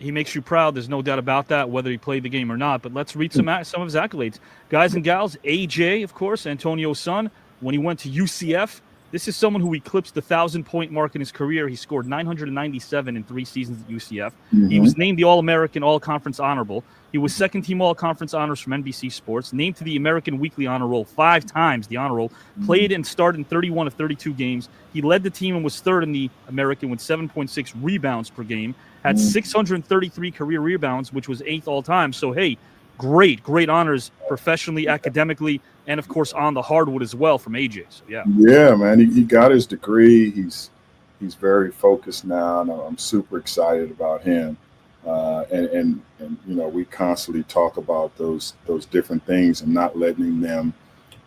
He makes you proud. There's no doubt about that, whether he played the game or not. But let's read some of his accolades. Guys and gals, AJ, of course, Antonio's son, when he went to UCF, This is someone who eclipsed the 1,000-point mark in his career. He scored 997 in 3 seasons at UCF. He was named the All-American All-Conference Honorable. He was second-team All-Conference honors from NBC Sports, named to the American Weekly Honor Roll 5 times, the Honor Roll, played and started in 31 of 32 games. He led the team and was third in the American with 7.6 rebounds per game, had 633 career rebounds, which was 8th all-time. So, hey, great honors professionally, academically, and, of course, on the hardwood as well from AJ. So, yeah. Yeah, man. He got his degree. He's very focused now, and I'm super excited about him. And you know, we constantly talk about those different things and not letting them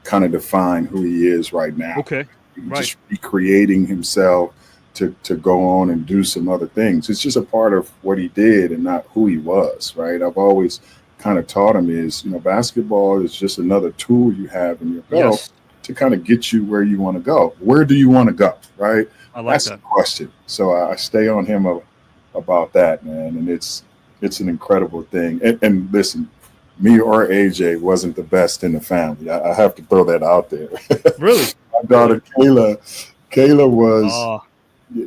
kind of define who he is right now. Okay, right. Just recreating himself to go on and do some other things. It's just a part of what he did and not who he was, right? I've always kind of taught him is, you know, basketball is just another tool you have in your belt to kind of get you where you want to go. Where do you want to go, right? That's the question. So I stay on him about that, man, and it's an incredible thing. And listen, me or AJ wasn't the best in the family. I have to throw that out there. Really? My daughter Kayla was.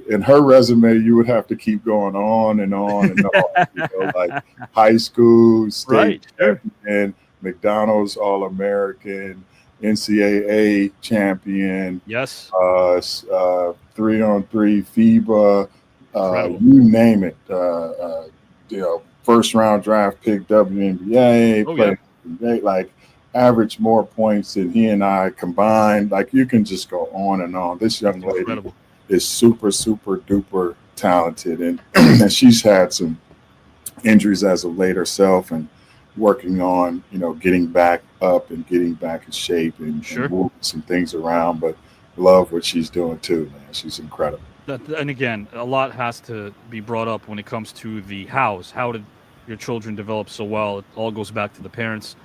In her resume, you would have to keep going on and on and on. You know, like high school, state champion, McDonald's All-American, NCAA champion. Yes. 3-on-3 FIBA. You name it. You know, first-round draft pick, WNBA. Like average more points than he and I combined. Like you can just go on and on. This young lady is super duper talented, and and she's had some injuries as of late herself, and working on, you know, getting back up and getting back in shape and moving some things around. But love what she's doing too, man. She's incredible. And again, a lot has to be brought up when it comes to the hows. How did your children develop so well? It all goes back to the parents.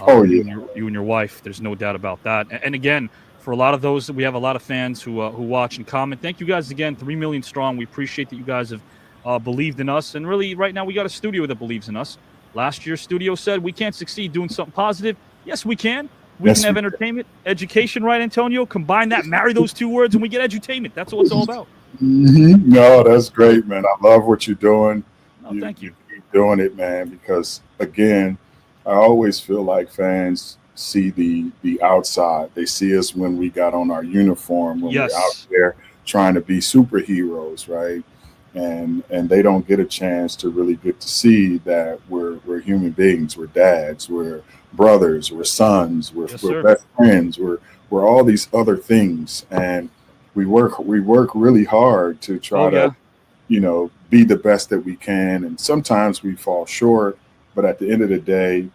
You and your wife. There's no doubt about that. And again, for a lot of those, we have a lot of fans who watch and comment. Thank you guys again, 3 million strong. We appreciate that you guys have believed in us. And really, right now, we got a studio that believes in us. Last year's studio said we can't succeed doing something positive. Yes, we can. We can have entertainment, education, right, Antonio? Combine that, marry those two words, and we get edutainment. That's what it's all about. No, that's great, man. I love what you're doing. Thank you. Keep doing it, man, because, again, I always feel like fans see the outside. They see us when we got on our uniform, when we're out there trying to be superheroes, right? And they don't get a chance to really get to see that we're human beings, we're dads, we're brothers, we're sons, we're best friends, we're all these other things, and we work really hard to try to, you know, be the best that we can, and sometimes we fall short, but at the end of the day,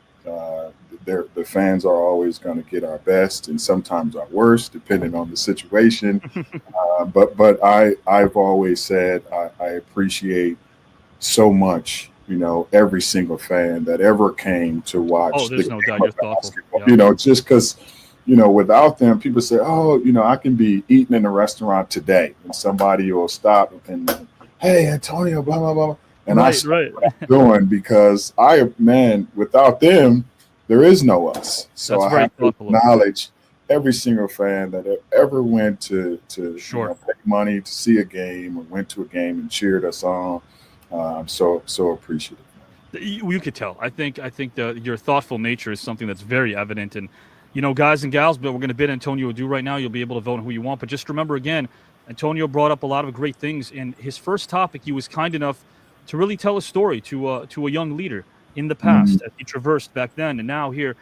the fans are always going to get our best and sometimes our worst, depending on the situation. But I've always said I appreciate so much, you know, every single fan that ever came to watch. Oh, there's no doubt you're thoughtful. Yeah. You know, just because, you know, without them, people say, oh, you know, I can be eating in a restaurant today and somebody will stop and, hey, Antonio, blah, blah, blah. And I start what I'm doing because without them, there is no us. So I have to acknowledge every single fan that ever went to you know, pay money to see a game or went to a game and cheered us on. I'm so appreciative. You could tell. I think your thoughtful nature is something that's very evident. And, you know, guys and gals, but we're going to bid Antonio adieu right now. You'll be able to vote on who you want. But just remember, again, Antonio brought up a lot of great things. In his first topic, he was kind enough to really tell a story to a young leader in the past as he traversed back then. And now here,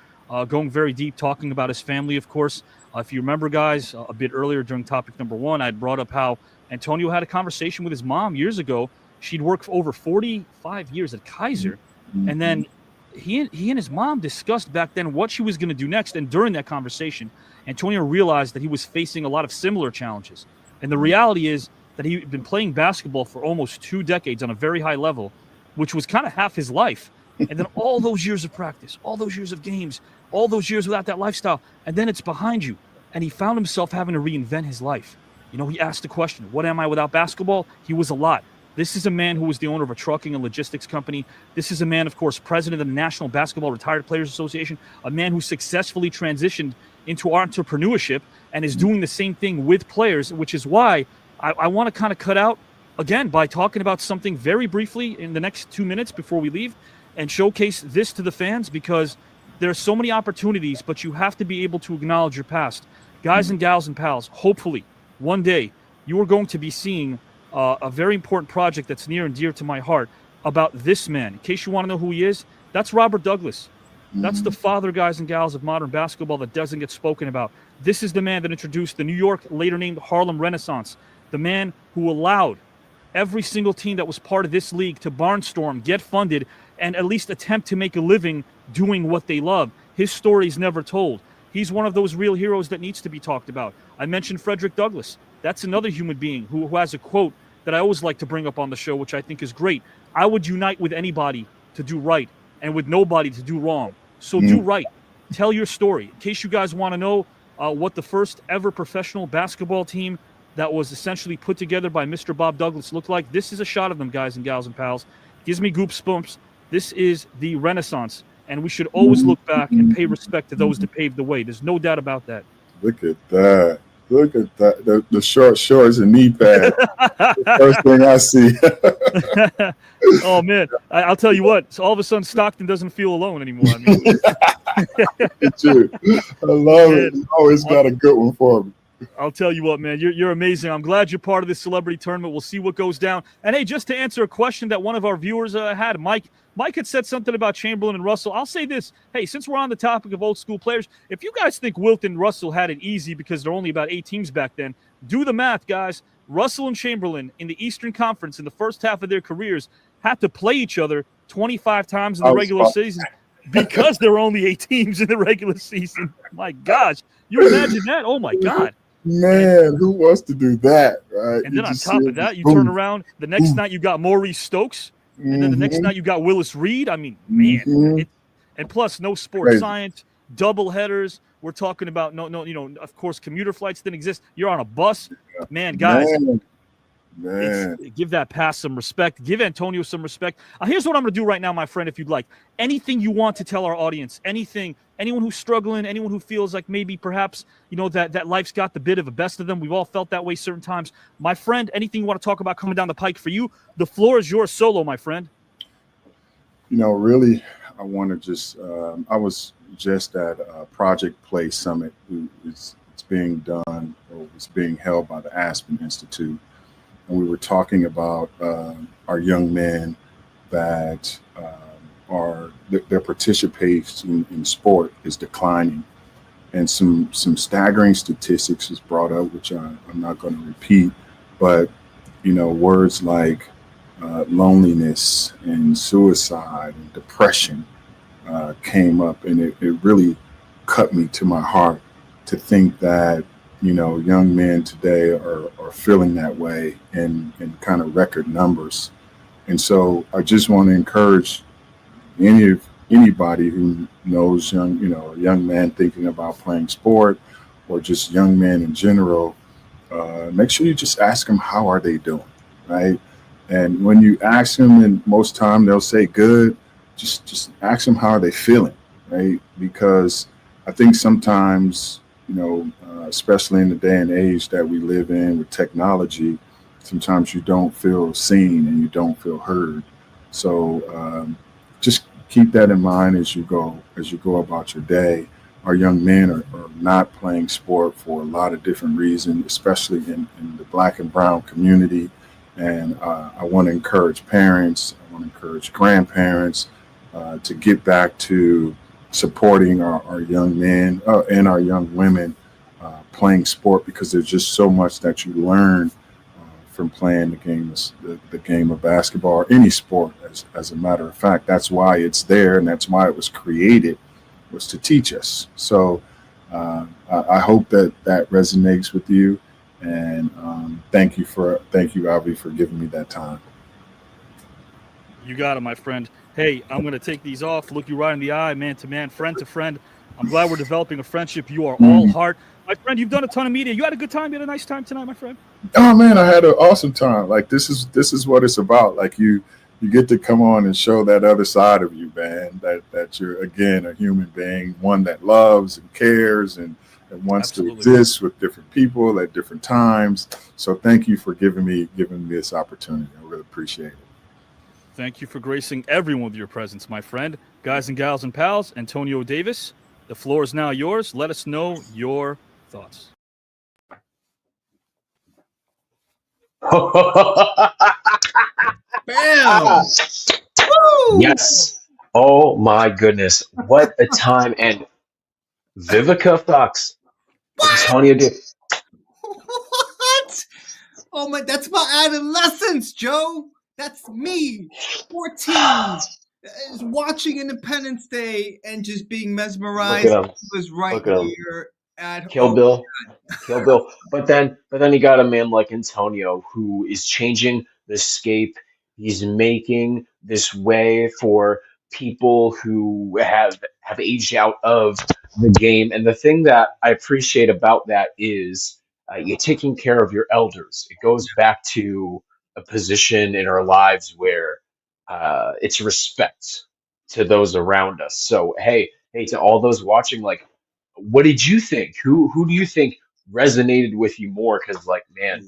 going very deep, talking about his family, of course. If you remember, guys, a bit earlier during topic number 1, I had brought up how Antonio had a conversation with his mom years ago. She'd worked for over 45 years at Kaiser. And then he and his mom discussed back then what she was going to do next. And during that conversation, Antonio realized that he was facing a lot of similar challenges. And the reality is that he'd been playing basketball for almost 2 decades on a very high level, which was kind of half his life. And then all those years of practice, all those years of games, all those years without that lifestyle, and then it's behind you. And he found himself having to reinvent his life. You know, he asked the question, what am I without basketball? He was a lot. This is a man who was the owner of a trucking and logistics company. This is a man, of course, president of the National Basketball Retired Players Association, a man who successfully transitioned into entrepreneurship and is doing the same thing with players, which is why I want to kind of cut out again by talking about something very briefly in the next 2 minutes before we leave and showcase this to the fans, because there are so many opportunities, but you have to be able to acknowledge your past. Guys and gals and pals, hopefully one day you are going to be seeing a very important project that's near and dear to my heart about this man. In case you want to know who he is, that's Robert Douglas. That's the father, guys and gals, of modern basketball that doesn't get spoken about. This is the man that introduced the New York, later named Harlem Renaissance, the man who allowed every single team that was part of this league to barnstorm, get funded, and at least attempt to make a living doing what they love. His story is never told. He's one of those real heroes that needs to be talked about. I mentioned Frederick Douglass. That's another human being who has a quote that I always like to bring up on the show, which I think is great. I would unite with anybody to do right and with nobody to do wrong. So do right. Tell your story. In case you guys want to know what the first ever professional basketball team that was essentially put together by Mr. Bob Douglas looked like, this is a shot of them, guys and gals and pals. Gives me goosebumps. This is the Renaissance, and we should always look back and pay respect to those that paved the way. There's no doubt about that. Look at that. Look at that. The short shorts and knee pads. The first thing I see. Oh, man. I'll tell you what. So all of a sudden, Stockton doesn't feel alone anymore. I mean, it's true. I love it. You always got a good one for me. I'll tell you what, man, you're amazing. I'm glad you're part of this celebrity tournament. We'll see what goes down. And hey, just to answer a question that one of our viewers had, Mike had said something about Chamberlain and Russell. I'll say this. Hey, since we're on the topic of old school players, if you guys think Wilt and Russell had it easy because there were only about 8 teams back then, do the math, guys. Russell and Chamberlain in the Eastern Conference in the first half of their careers had to play each other 25 times in the regular season because there were only 8 teams in the regular season. My gosh. You imagine that? Oh, my God. Man, who wants to do that, right? And then on top of that, you turn around the next night, you got Maurice Stokes, and then the next night you got Willis Reed. I mean, man, and plus no sports science, double headers. We're talking about no, you know, of course, commuter flights didn't exist. You're on a bus, man, guys. Give that pass some respect. Give Antonio some respect. Here's what I'm going to do right now, my friend, if you'd like. Anything you want to tell our audience, anything, anyone who's struggling, anyone who feels like maybe perhaps, you know, that life's got the bit of a best of them. We've all felt that way certain times. My friend, anything you want to talk about coming down the pike for you, the floor is yours solo, my friend. You know, really, I want to just, I was just at Project Play Summit. It's being done, or it's being held by the Aspen Institute. And we were talking about our young men that their participation in sport is declining, and some staggering statistics was brought up, which I'm not going to repeat, but you know, words like loneliness and suicide and depression came up, and it really cut me to my heart to think that, you know, young men today are feeling that way in kind of record numbers. And so I just want to encourage anybody who knows a young man thinking about playing sport, or just young men in general, make sure you just ask them, how are they doing, right? And when you ask them, and most time they'll say good, just ask them, how are they feeling, right? Because I think sometimes, you know, especially in the day and age that we live in with technology, sometimes you don't feel seen and you don't feel heard. So just keep that in mind as you go about your day. Our young men are not playing sport for a lot of different reasons, especially in the Black and brown community. And I want to encourage parents, I want to encourage grandparents to get back to supporting our young men and our young women playing sport, because there's just so much that you learn from playing the game of basketball, or any sport. As a matter of fact, that's why it's there, and that's why it was created, was to teach us. So I hope that resonates with you, and thank you, Avi, for giving me that time. You got it, my friend. Hey, I'm going to take these off, look you right in the eye, man to man, friend to friend. I'm glad we're developing a friendship. You are all heart. My friend, you've done a ton of media. You had a good time. You had a nice time tonight, my friend. Oh, man, I had an awesome time. Like, this is what it's about. Like, you get to come on and show that other side of you, man, that you're, again, a human being, one that loves and cares and that wants Absolutely. to exist with different people at different times. So thank you for giving me this opportunity. I really appreciate it. Thank you for gracing everyone with your presence, my friend. Guys and gals and pals, Antonio Davis, the floor is now yours. Let us know your thoughts. Bam! Yes. Oh my goodness. What a time. And Vivica Fox, Antonio Davis. What? Oh my, that's my adolescence, Joe. That's me, 14, watching Independence Day and just being Look at mesmerized. him. He was right Look at him. here at Kill oh Bill. Kill Bill. But then you got a man like Antonio who is changing the scape. He's making this way for people who have aged out of the game. And the thing that I appreciate about that is you're taking care of your elders. It goes back to a position in our lives where it's respect to those around us. So hey, to all those watching, like, what did you think? Who do you think resonated with you more? Because, like, man,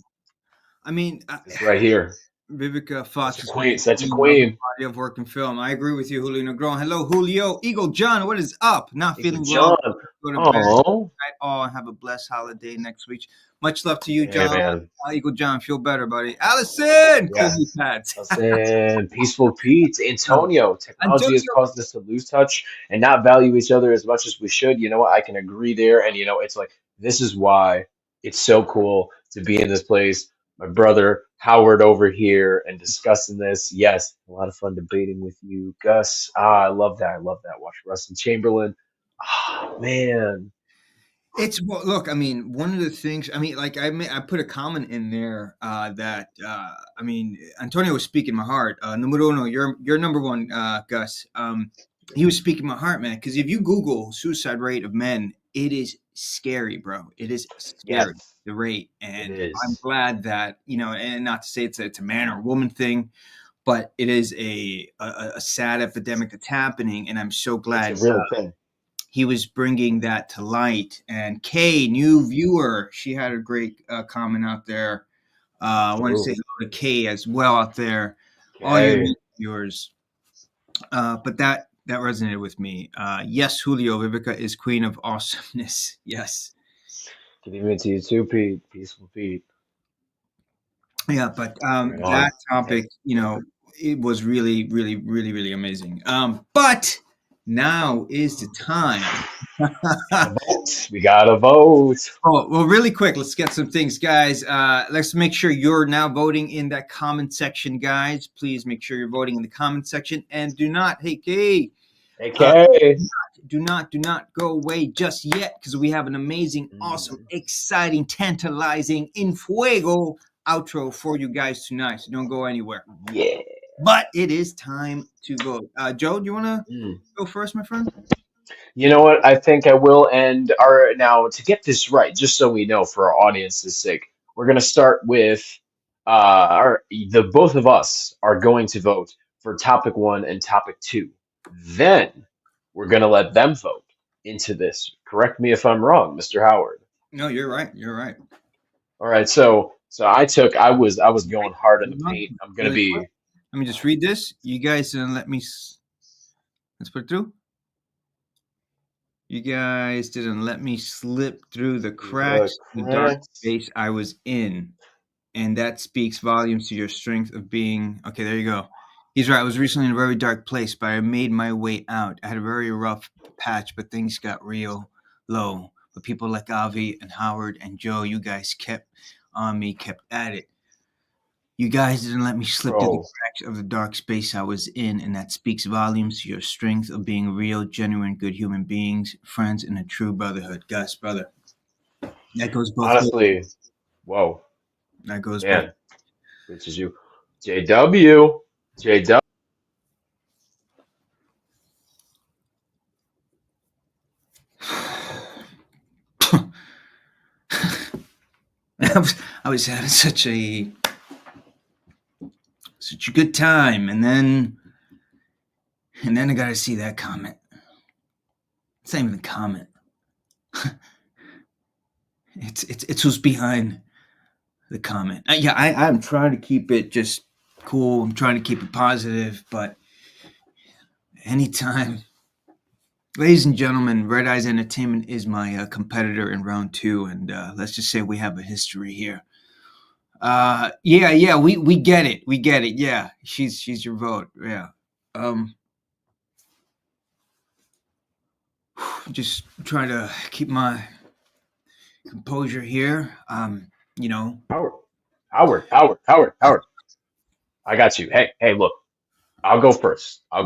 I mean, this right here, Vivica Fox such a is queen, such a queen of the queen. body of work and film. I agree with you, Julio Negron. Hello, Julio. Eagle John, what is up? Not Eagle feeling John. well. Go to bed. Oh, Oh, have a blessed holiday next week. Much love to you, yeah, John. man. Eagle John, feel better, buddy. Allison, cool Yes. pads. Listen, Peaceful Pete, Antonio. Technology has Antonio. caused us to lose touch and not value each other as much as we should. You know what? I can agree there. And, it's like, this is why it's so cool to be in this place. My brother Howard over here and discussing this. Yes, a lot of fun debating with you, Gus. I love that. I love that. Watch Rustin Chamberlain. Man. It's well, look. I mean, one of the things. I mean, like I put a comment in there that I mean, Antonio was speaking my heart. Numero uno, you're number one, Gus. He was speaking my heart, man. Because if you Google suicide rate of men, it is scary, bro. It is scary, Yes, the rate. And it I'm is. glad that and not to say it's a man or woman thing, but it is a sad epidemic that's happening, and I'm so glad. It's a real thing. He was bringing that to light. And Kay, new viewer, she had a great comment out there. I want to say hello to Kay as well out there. All your Okay. viewers. But that resonated with me. Yes, Julio, Vivica is queen of awesomeness. Yes. Good evening to you too, Pete. Peaceful Pete. Yeah, but Right on. that topic, it was really, really, really, really amazing. But now is the time. We gotta vote. Oh, well, really quick, let's get some things, guys. Let's make sure you're now voting in that comment section, guys. Please make sure you're voting in the comment section. And do not, hey, Kay. Hey, Kay. Do not go away just yet, because we have an amazing, awesome, exciting, tantalizing, in fuego outro for you guys tonight. So don't go anywhere. Yeah. But it is time to vote. Joe, do you want to go first, my friend? You know what? I think I will. And now to get this right, just so we know for our audience's sake, we're gonna start with the both of us are going to vote for topic 1 and topic 2. Then we're gonna let them vote into this. Correct me if I'm wrong, Mr. Howard. No, you're right. You're right. All right, so I was going hard in the paint. I'm gonna be. Let me just read this. You guys didn't let me. Let's put it through. You guys didn't let me slip through the cracks, the dark space I was in. And that speaks volumes to your strength of being. Okay, there you go. He's right. I was recently in a very dark place, but I made my way out. I had a very rough patch, but things got real low. But people like Avi and Howard and Joe, you guys kept on me, kept at it. You guys didn't let me slip through the cracks of the dark space I was in, and that speaks volumes to your strength of being real, genuine, good human beings, friends in a true brotherhood. Gus, brother. That goes both Honestly, ways. whoa. That goes Man, both. which is you. JW. JW. I was having such a good time, and then I got to see that comment. It's not even a comment. It's who's behind the comment. I'm trying to keep it just cool. I'm trying to keep it positive, but anytime. Ladies and gentlemen, Red Eyes Entertainment is my competitor in round 2, and let's just say we have a history here. We get it. We get it. Yeah, she's your vote. Yeah. Just trying to keep my composure here. Howard. I got you. Hey, look. I'll go first. All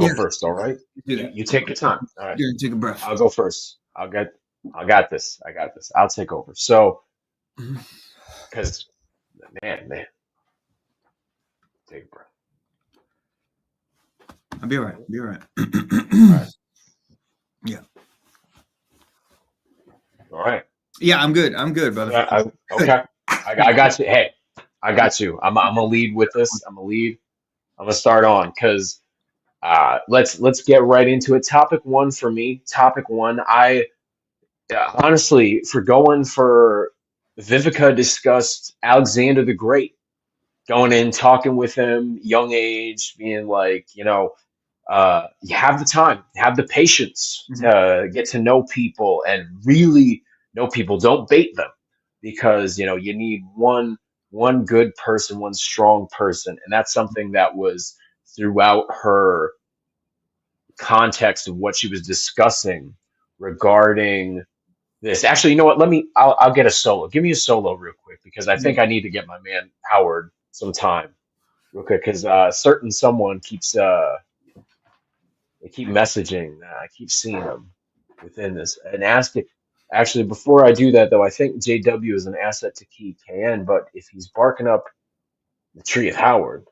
right? You take your time. All right. Take a breath. I'll go first. I got this. I'll take over. So, because, man, take a breath. I'll be all right. All right. Yeah. All right. Yeah, I'm good, brother. Yeah, okay. I got you. Hey, I got you. I'm gonna lead with this. I'm gonna start on because let's get right into it. Topic 1 for me. Topic 1. I honestly, for going for Vivica discussed Alexander the Great, going in, talking with him, young age, being like, you have the time, have the patience to get to know people and really know people. Don't bait them because, you need one good person, one strong person. And that's something that was throughout her context of what she was discussing regarding this. Actually, you know what? I'll get a solo. Give me a solo real quick because I think I need to get my man Howard some time real quick because certain someone keeps they keep messaging. I keep seeing them within this and ask it. Actually, before I do that though, I think JW is an asset to TKN, but if he's barking up the tree of Howard,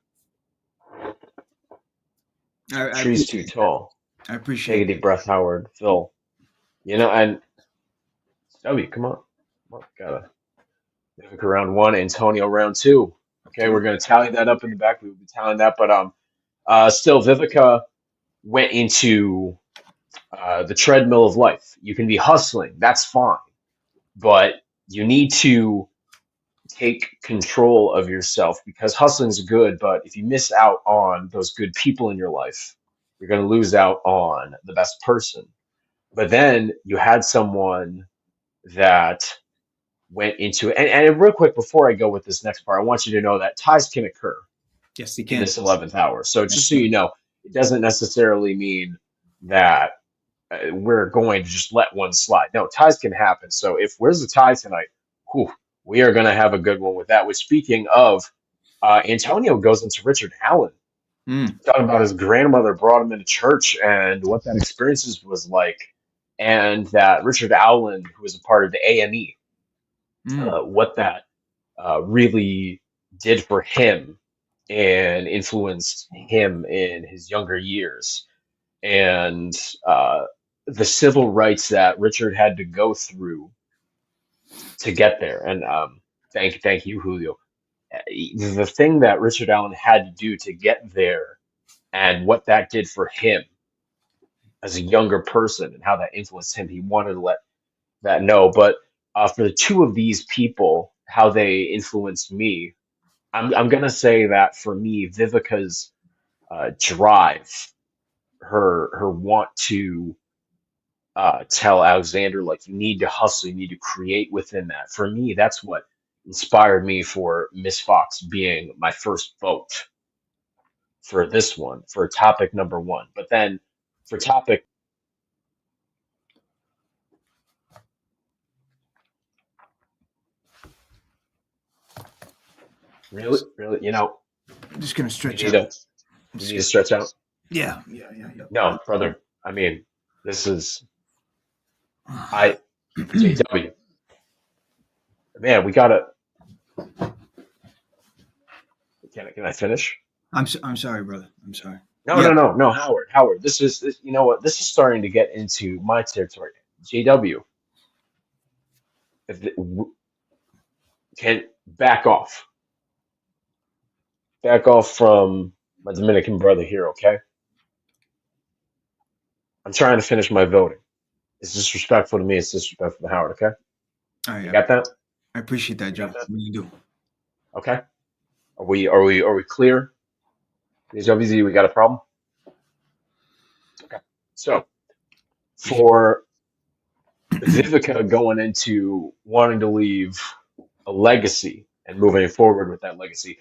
the tree's too tall. I appreciate Take a deep breath, Howard. Phil. And W, come on. Gotta look around 1, Antonio round 2. Okay, we're gonna tally that up in the back. We'll be tallying that, but still Vivica went into the treadmill of life. You can be hustling, that's fine, but you need to take control of yourself because hustling's good, but if you miss out on those good people in your life, you're going to lose out on the best person. But then you had someone that went into it. And real quick, before I go with this next part, I want you to know that ties can occur. Yes, they in can. this 11th hour. So just so you know, it doesn't necessarily mean that we're going to just let one slide. No, ties can happen. So if where's the tie tonight, we are going to have a good one with that. Which, speaking of, Antonio goes into Richard Allen, talking about his grandmother brought him into church and what that experience was like, and that Richard Allen, who was a part of the AME, what that really did for him and influenced him in his younger years, and the civil rights that Richard had to go through to get there. And thank you, Julio. The thing that Richard Allen had to do to get there, and what that did for him as a younger person, and how that influenced him. He wanted to let that know. But for the two of these people, how they influenced me, I'm gonna say that for me, Vivica's drive, her want to tell Alexander, like, you need to hustle, you need to create within that. For me, that's what inspired me for Miss Fox being my first vote for this one, for topic number 1. But then for topic really, I'm just gonna stretch you out. You need to stretch out. Yeah. No, brother. I mean, this is JW. Man, we gotta. Can I finish? I'm sorry, brother. I'm sorry. No, Howard. This is you know what? This is starting to get into my territory. JW, can back off. Back off from my Dominican brother here, okay? I'm trying to finish my voting. It's disrespectful to me. It's disrespectful to Howard, okay? All right, You got that? I appreciate that, Joe. I really do. Okay. Are we clear? Is obviously we got a problem? Okay. So for Vivica going into wanting to leave a legacy and moving forward with that legacy,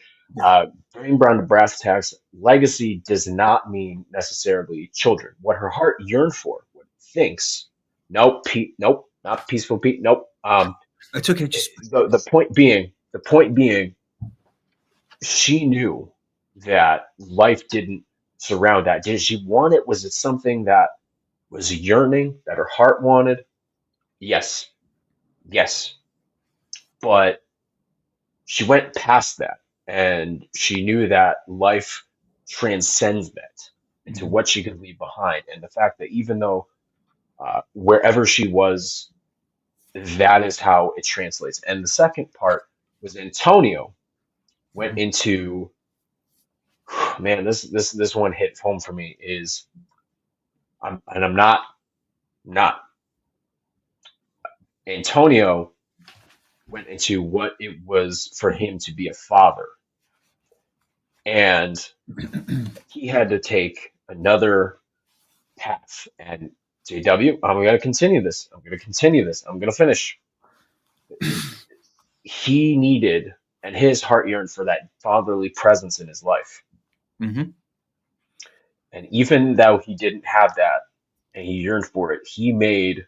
bringing Brown to brass tacks, legacy does not mean necessarily children. What her heart yearned for, what it thinks, nope, Pete, nope, not peaceful Pete, nope. It's okay. Just the point being, she knew that life didn't surround that. Did she want it? Was it something that was yearning, that her heart wanted? Yes, yes. But she went past that and she knew that life transcends that into what she could leave behind. And the fact that even though wherever she was, that is how it translates. And the second part was Antonio went into, man, this one hit home for me is I'm not Antonio went into what it was for him to be a father. And he had to take another path. And JW, I'm going to continue this. I'm going to continue this. I'm going to finish. He needed, and his heart yearned for that fatherly presence in his life. Mm-hmm. And even though he didn't have that and he yearned for it, he made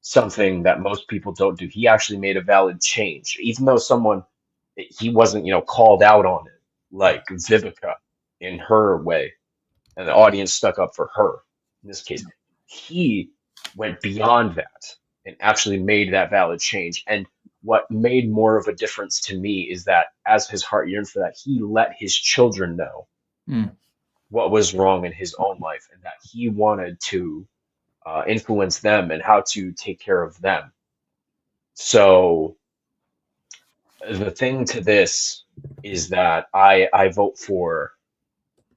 something that most people don't do. He actually made a valid change, even though he wasn't, called out on it like Vivica in her way, and the audience stuck up for her in this case. He went beyond that and actually made that valid change. And what made more of a difference to me is that as his heart yearned for that, he let his children know what was wrong in his own life and that he wanted to influence them and how to take care of them. So the thing to this is that I vote for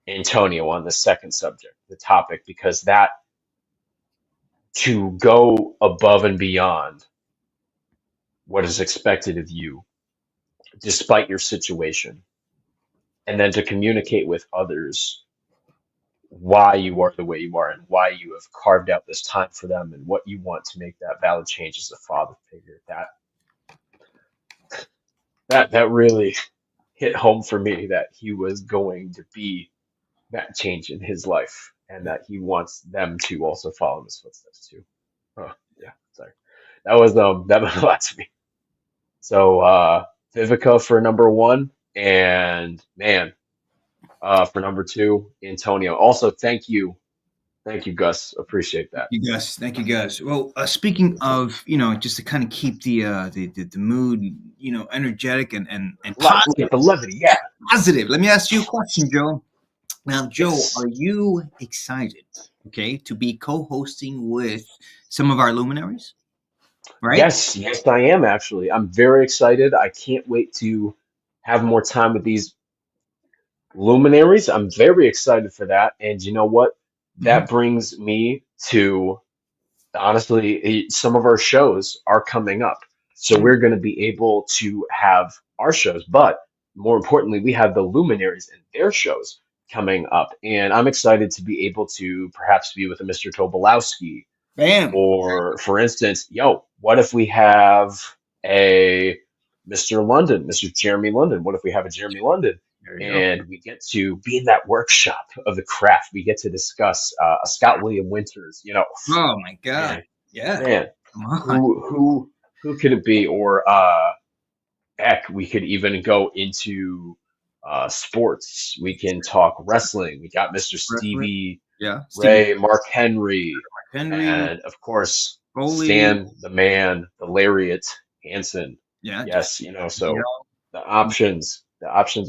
Antonio on the second subject, the topic, because that to go above and beyond what is expected of you, despite your situation, and then to communicate with others why you are the way you are and why you have carved out this time for them and what you want to make that valid change as a father figure. That really hit home for me, that he was going to be that change in his life and that he wants them to also follow in his footsteps too. Oh, yeah, sorry. That meant a lot to me. So Vivica for number one, and man, for number two, Antonio. Also, thank you, Gus. Appreciate that. Thank you, Gus. Well, speaking of, just to kind of keep the mood, energetic and positive. The levity, yeah. Positive. Let me ask you a question, Joe. Now, Joe, are you excited, to be co-hosting with some of our luminaries? Right? Yes, I am actually. I'm very excited. I can't wait to have more time with these luminaries. I'm very excited for that. And you know what? That brings me to, honestly, some of our shows are coming up. So we're going to be able to have our shows, but more importantly, we have the luminaries and their shows coming up. And I'm excited to be able to perhaps be with a Mr. Tobolowsky. Bam. Or, for instance, what if we have a Mr. London, Mr. Jeremy London? What if we have a Jeremy London? And we get to be in that workshop of the craft. We get to discuss a Scott William Winters, Oh my God. Man, who could it be? Or heck, we could even go into sports. We can talk wrestling. We got Mr. Stevie Ray, Mark Henry, and of course Stan the Man, the Lariat Hansen. Yes, so the options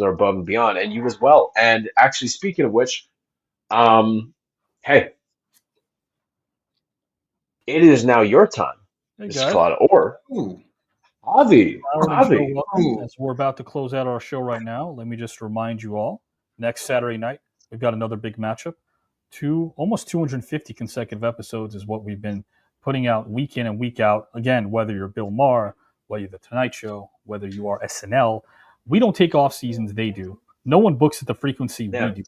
are above and beyond, and you as well. And actually, speaking of which, hey, it is now your time, Mr. Claude, or Avi. As we're about to close out our show right now, let me just remind you all, next Saturday night, we've got another big matchup. Almost 250 consecutive episodes is what we've been putting out week in and week out. Again, whether you're Bill Maher, whether you're the Tonight Show, whether you are SNL. We don't take off seasons, they do. No one books at the frequency we do.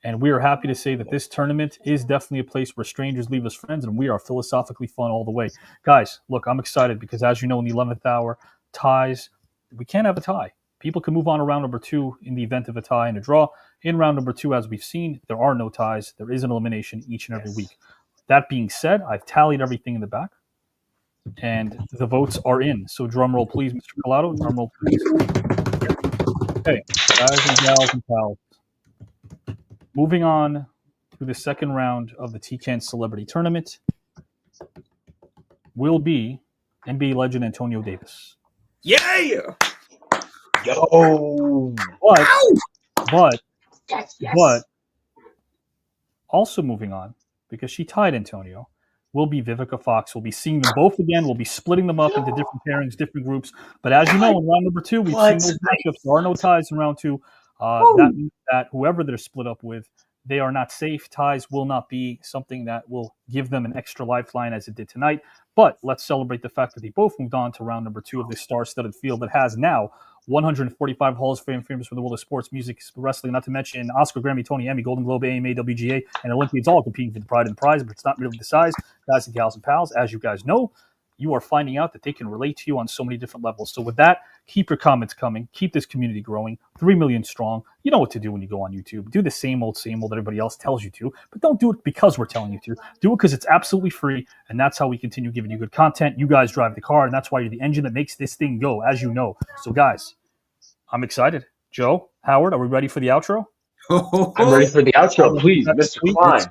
And we are happy to say that this tournament is definitely a place where strangers leave us friends, and we are philosophically fun all the way. Guys, look, I'm excited because as you know, in the 11th hour, ties, we can't have a tie. People can move on to round number 2 in the event of a tie and a draw. In round number 2, as we've seen, there are no ties. There is an elimination each and every week. That being said, I've tallied everything in the back, and the votes are in. So drum roll, please, Mr. Collado. Drum roll, please. Okay, guys and gals and pals. Moving on to the second round of the TKN Celebrity Tournament will be NBA legend Antonio Davis. Yeah! Yo! But yes. Also moving on, because she tied Antonio, will be Vivica Fox. We'll be seeing them both again. We'll be splitting them up into different pairings, different groups. But as you know, in round number 2, we've seen those matchups. There are no ties in round 2. That means that whoever they're split up with, they are not safe. Ties will not be something that will give them an extra lifeline as it did tonight. But let's celebrate the fact that they both moved on to round number 2 of this star-studded field that has now 145 Halls of Fame famous for the world of sports, music, wrestling, not to mention Oscar, Grammy, Tony, Emmy, Golden Globe, AMA, WGA, and Olympians all competing for the pride and the prize, but it's not really the size. Guys and gals and pals, as you guys know, you are finding out that they can relate to you on so many different levels. So with that, keep your comments coming. Keep this community growing. 3 million strong. You know what to do when you go on YouTube. Do the same old everybody else tells you to, but don't do it because we're telling you to. Do it because it's absolutely free, and that's how we continue giving you good content. You guys drive the car, and that's why you're the engine that makes this thing go, as you know. So guys, I'm excited. Joe, Howard, are we ready for the outro? I'm ready for the outro, please, Mr. Klein.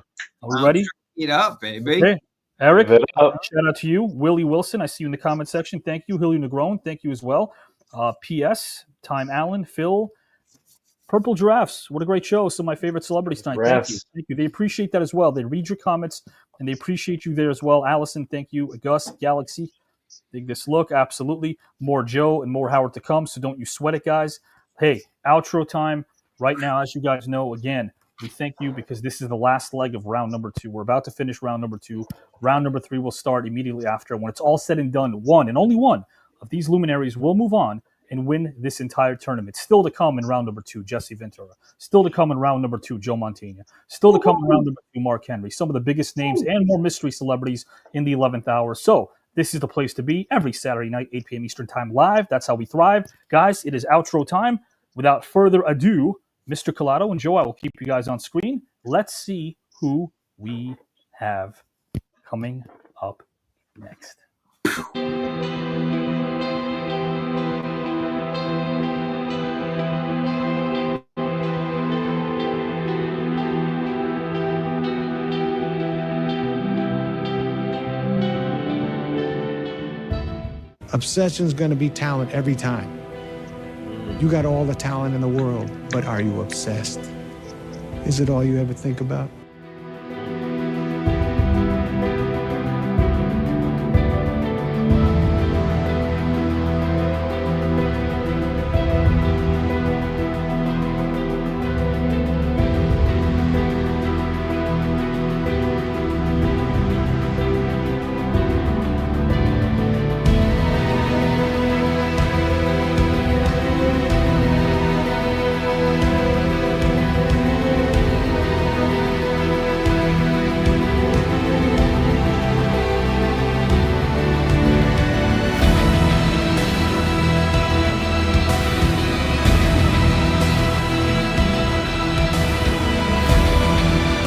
Are we ready? Eat up, baby. Okay. Eric, shout out to you. Willie Wilson, I see you in the comment section. Thank you. Hilly Negron, thank you as well. P.S. Time Allen, Phil, Purple Giraffes. What a great show. Some of my favorite celebrities tonight. Thank you. Thank you. They appreciate that as well. They read your comments, and they appreciate you there as well. Allison, thank you. Gus, Galaxy, dig this look. Absolutely. More Joe and more Howard to come, so don't you sweat it, guys. Hey, outro time right now. As you guys know, again, we thank you because this is the last leg of round number 2. We're about to finish round number 2. Round number 3 will start immediately after. When it's all said and done, one and only one of these luminaries will move on and win this entire tournament. Still to come in round number 2, Jesse Ventura. Still to come in round number 2, Joe Montana. Still to come in round number 2, Mark Henry. Some of the biggest names and more mystery celebrities in the 11th hour. So this is the place to be every Saturday night, 8 p.m. Eastern Time live. That's how we thrive. Guys, it is outro time. Without further ado, Mr. Collado and Joe, I will keep you guys on screen. Let's see who we have coming up next. Obsession's going to be talent every time. You got all the talent in the world, but are you obsessed? Is it all you ever think about?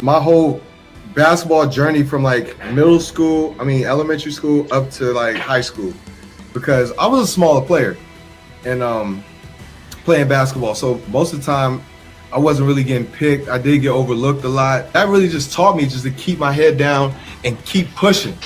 My whole basketball journey from like elementary school up to like high school, because I was a smaller player and playing basketball. So most of the time I wasn't really getting picked. I did get overlooked a lot. That really just taught me just to keep my head down and keep pushing.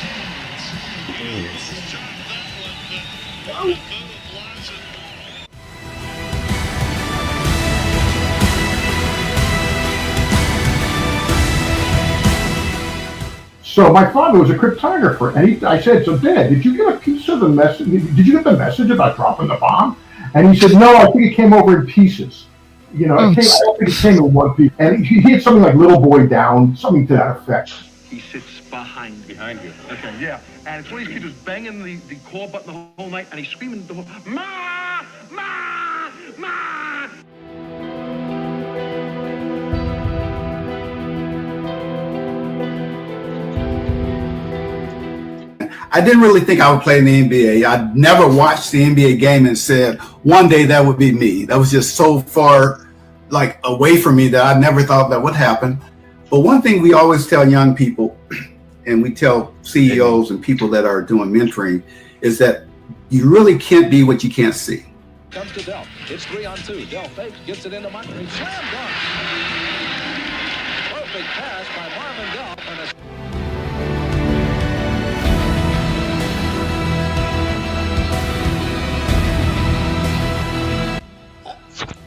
So my father was a cryptographer, and I said, "So Dad, did you get a piece of the message? Did you get the message about dropping the bomb?" And he said, "No, I think it came over in pieces. I don't think it came in one piece." And he had something like "little boy down," something to that effect. He sits Behind you. Okay, yeah. And it's one of these kids who's banging the call button the whole night, and he's screaming the whole, Ma! Ma! Ma! I didn't really think I would play in the NBA. I never watched the NBA game and said, one day that would be me. That was just so far like away from me that I never thought that would happen. But one thing we always tell young people, and we tell CEOs and people that are doing mentoring, is that you really can't be what you can't see. Comes to Dell. It's 3-on-2. Dell fakes, gets it into Montgomery. Slam dunk. Perfect pass by Marvin Dell.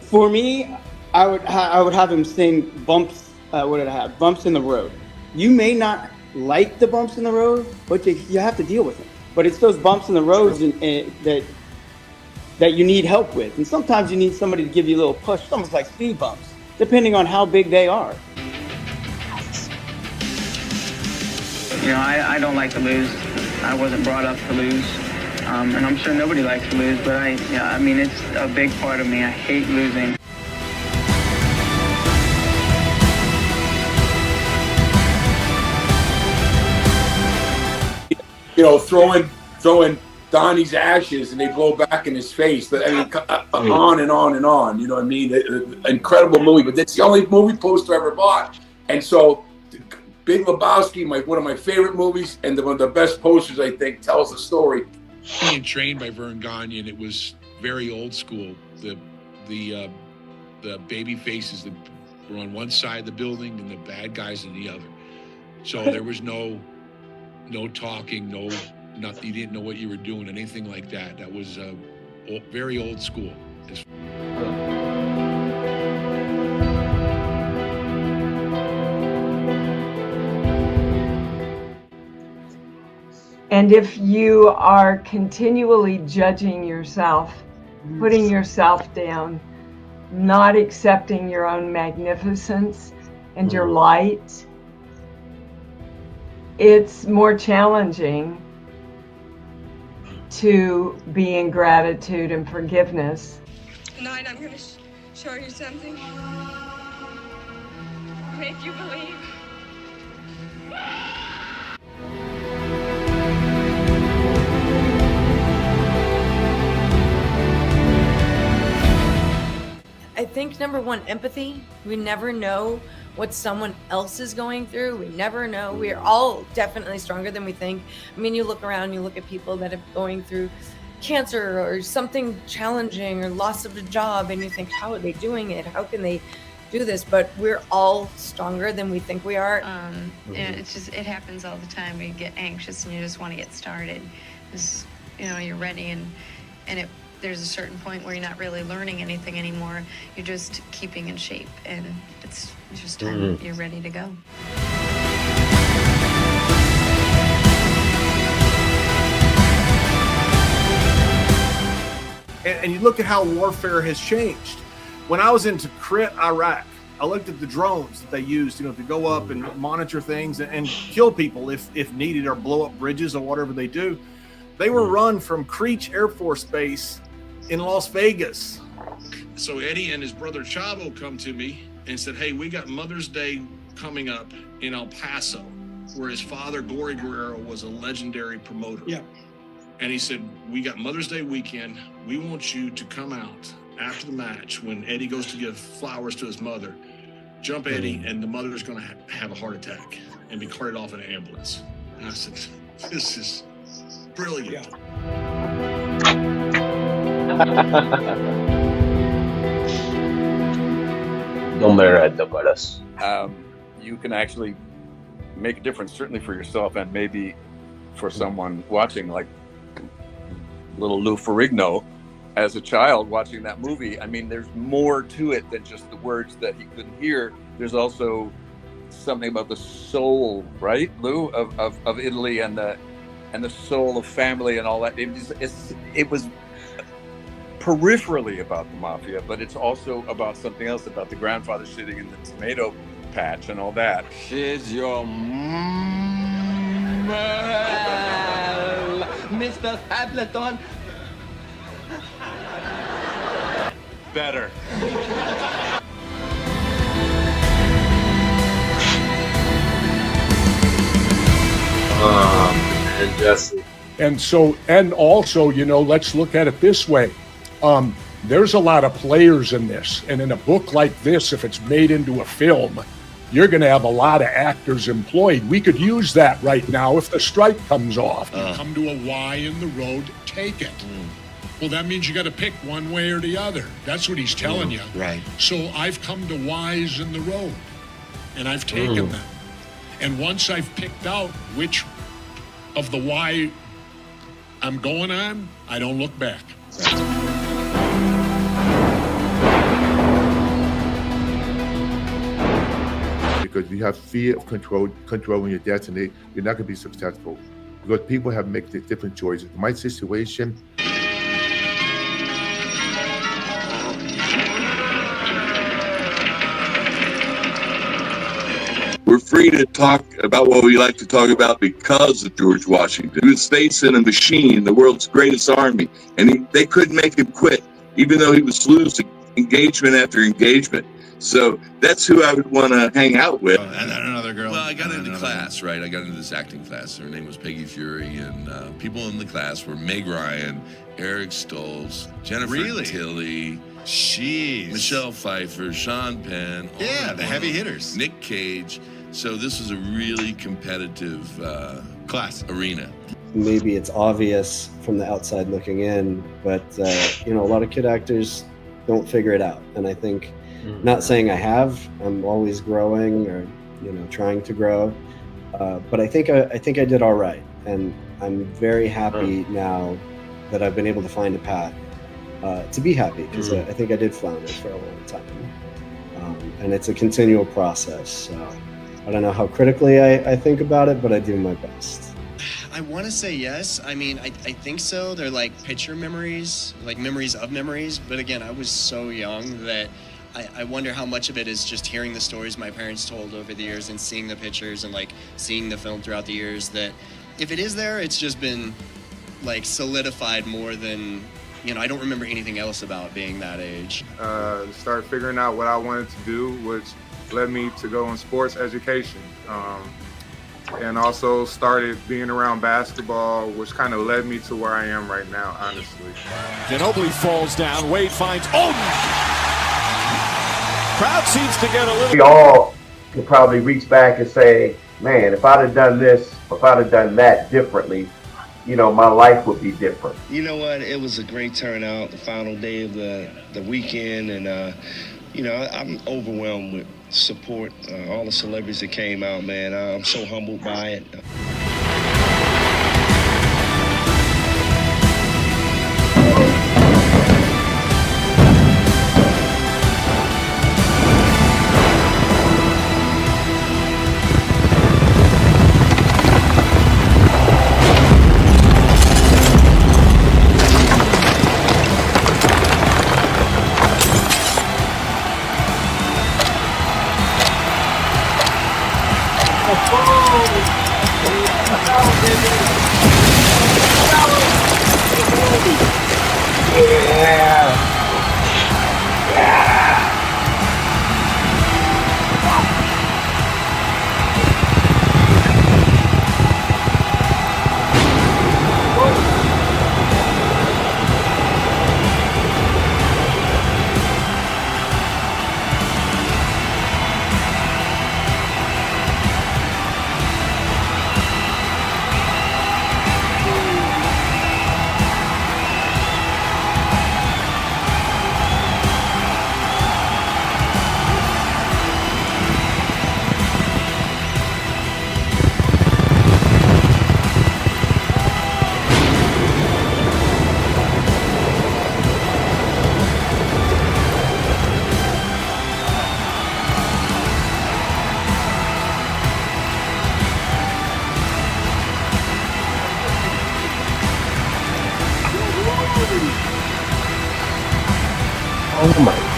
For me, I would have him saying bumps. What did I have? Bumps in the road. You may not like the bumps in the road, but you have to deal with them. But it's those bumps in the roads that you need help with. And sometimes you need somebody to give you a little push, almost like speed bumps, depending on how big they are. You know, I don't like to lose. I wasn't brought up to lose. And I'm sure nobody likes to lose, but I mean, it's a big part of me. I hate losing. You know, throwing Donnie's ashes and they blow back in his face. I mean, on and on and on. You know what I mean? Incredible movie, but that's the only movie poster I ever bought. And so, Big Lebowski, one of my favorite movies, and one of the best posters, I think, tells the story. Being trained by Vern Gagne, and it was very old school. The baby faces that were on one side of the building and the bad guys on the other. So there was no talking, nothing. You didn't know what you were doing, anything like that. That was very old school. And if you are continually judging yourself, putting yourself down, not accepting your own magnificence and your light, it's more challenging to be in gratitude and forgiveness. Tonight I'm going to show you something. Make you believe. I think number one, empathy. We never know what someone else is going through. We never know. We are all definitely stronger than we think. I mean, you look around, you look at people that are going through cancer or something challenging or loss of a job, and you think, how are they doing it? How can they do this? But we're all stronger than we think we are. It happens all the time. You get anxious and you just want to get started. You're ready and there's a certain point where you're not really learning anything anymore. You're just keeping in shape, and it's just time you're ready to go. And you look at how warfare has changed. When I was in Tikrit, Iraq, I looked at the drones that they used, to go up and monitor things and kill people if needed, or blow up bridges or whatever they do. They were run from Creech Air Force Base in Las Vegas. So Eddie and his brother Chavo come to me and said, hey, we got Mother's Day coming up in El Paso, where his father, Gory Guerrero, was a legendary promoter. Yeah. And he said, we got Mother's Day weekend. We want you to come out after the match when Eddie goes to give flowers to his mother. Jump Eddie, and the mother's going to have a heart attack and be carted off in an ambulance. And I said, this is brilliant. You can actually make a difference, certainly for yourself and maybe for someone watching, like little Lou Ferrigno as a child watching that movie. I mean, there's more to it than just the words that he couldn't hear. There's also something about the soul, right, Lou, of Italy and the soul of family and all that. It was peripherally about the mafia, but it's also about something else, about the grandfather sitting in the tomato patch and all that. She's your Mr. Fableton. Better. And Jesse. And so, and also, you know, let's look at it this way. There's a lot of players in this. And in a book like this, if it's made into a film, you're going to have a lot of actors employed. We could use that right now if the strike comes off. You come to a Y in the road, take it. Well, that means you got to pick one way or the other. That's what he's telling you. Right. So I've come to Y's in the road, and I've taken them. And once I've picked out which of the Y I'm going on, I don't look back. Because you have fear of controlling your destiny, you're not going to be successful. Because people have made different choices. In my situation, we're free to talk about what we like to talk about because of George Washington. He was facing a machine, the world's greatest army, and they couldn't make him quit, even though he was losing engagement after engagement. So that's who I would want to hang out with. And then another girl. Well, I got into class, right? I got into this acting class. Her name was Peggy Fury, and people in the class were Meg Ryan, Eric Stoltz, Jennifer Tilly, Michelle Pfeiffer, Sean Penn. Yeah, the heavy hitters. Nick Cage. So this was a really competitive class arena. Maybe it's obvious from the outside looking in, but you know, a lot of kid actors don't figure it out, and I think. Not saying I have. I'm always growing, or you know, trying to grow. But I think I did all right, and I'm very happy now that I've been able to find a path to be happy, because I think I did flounder for a long time, and it's a continual process. So I don't know how critically I think about it, but I do my best. I want to say yes. I mean, I think so. They're like picture memories, like memories of memories. But again, I was so young that. I wonder how much of it is just hearing the stories my parents told over the years and seeing the pictures and like seeing the film throughout the years, that if it is there, it's just been like solidified more than, you know, I don't remember anything else about being that age. Start figuring out what I wanted to do, which led me to go in sports education. And also started being around basketball, which kind of led me to where I am right now, honestly. Ginobili falls down. Wade finds Crowd seems to get a little. We all could probably reach back and say, man, if I'd have done this, if I'd have done that differently, you know, my life would be different. You know what? It was a great turnout, the final day of the weekend, and you know, I'm overwhelmed with support. All the celebrities that came out, man. I'm so humbled by it. Oh my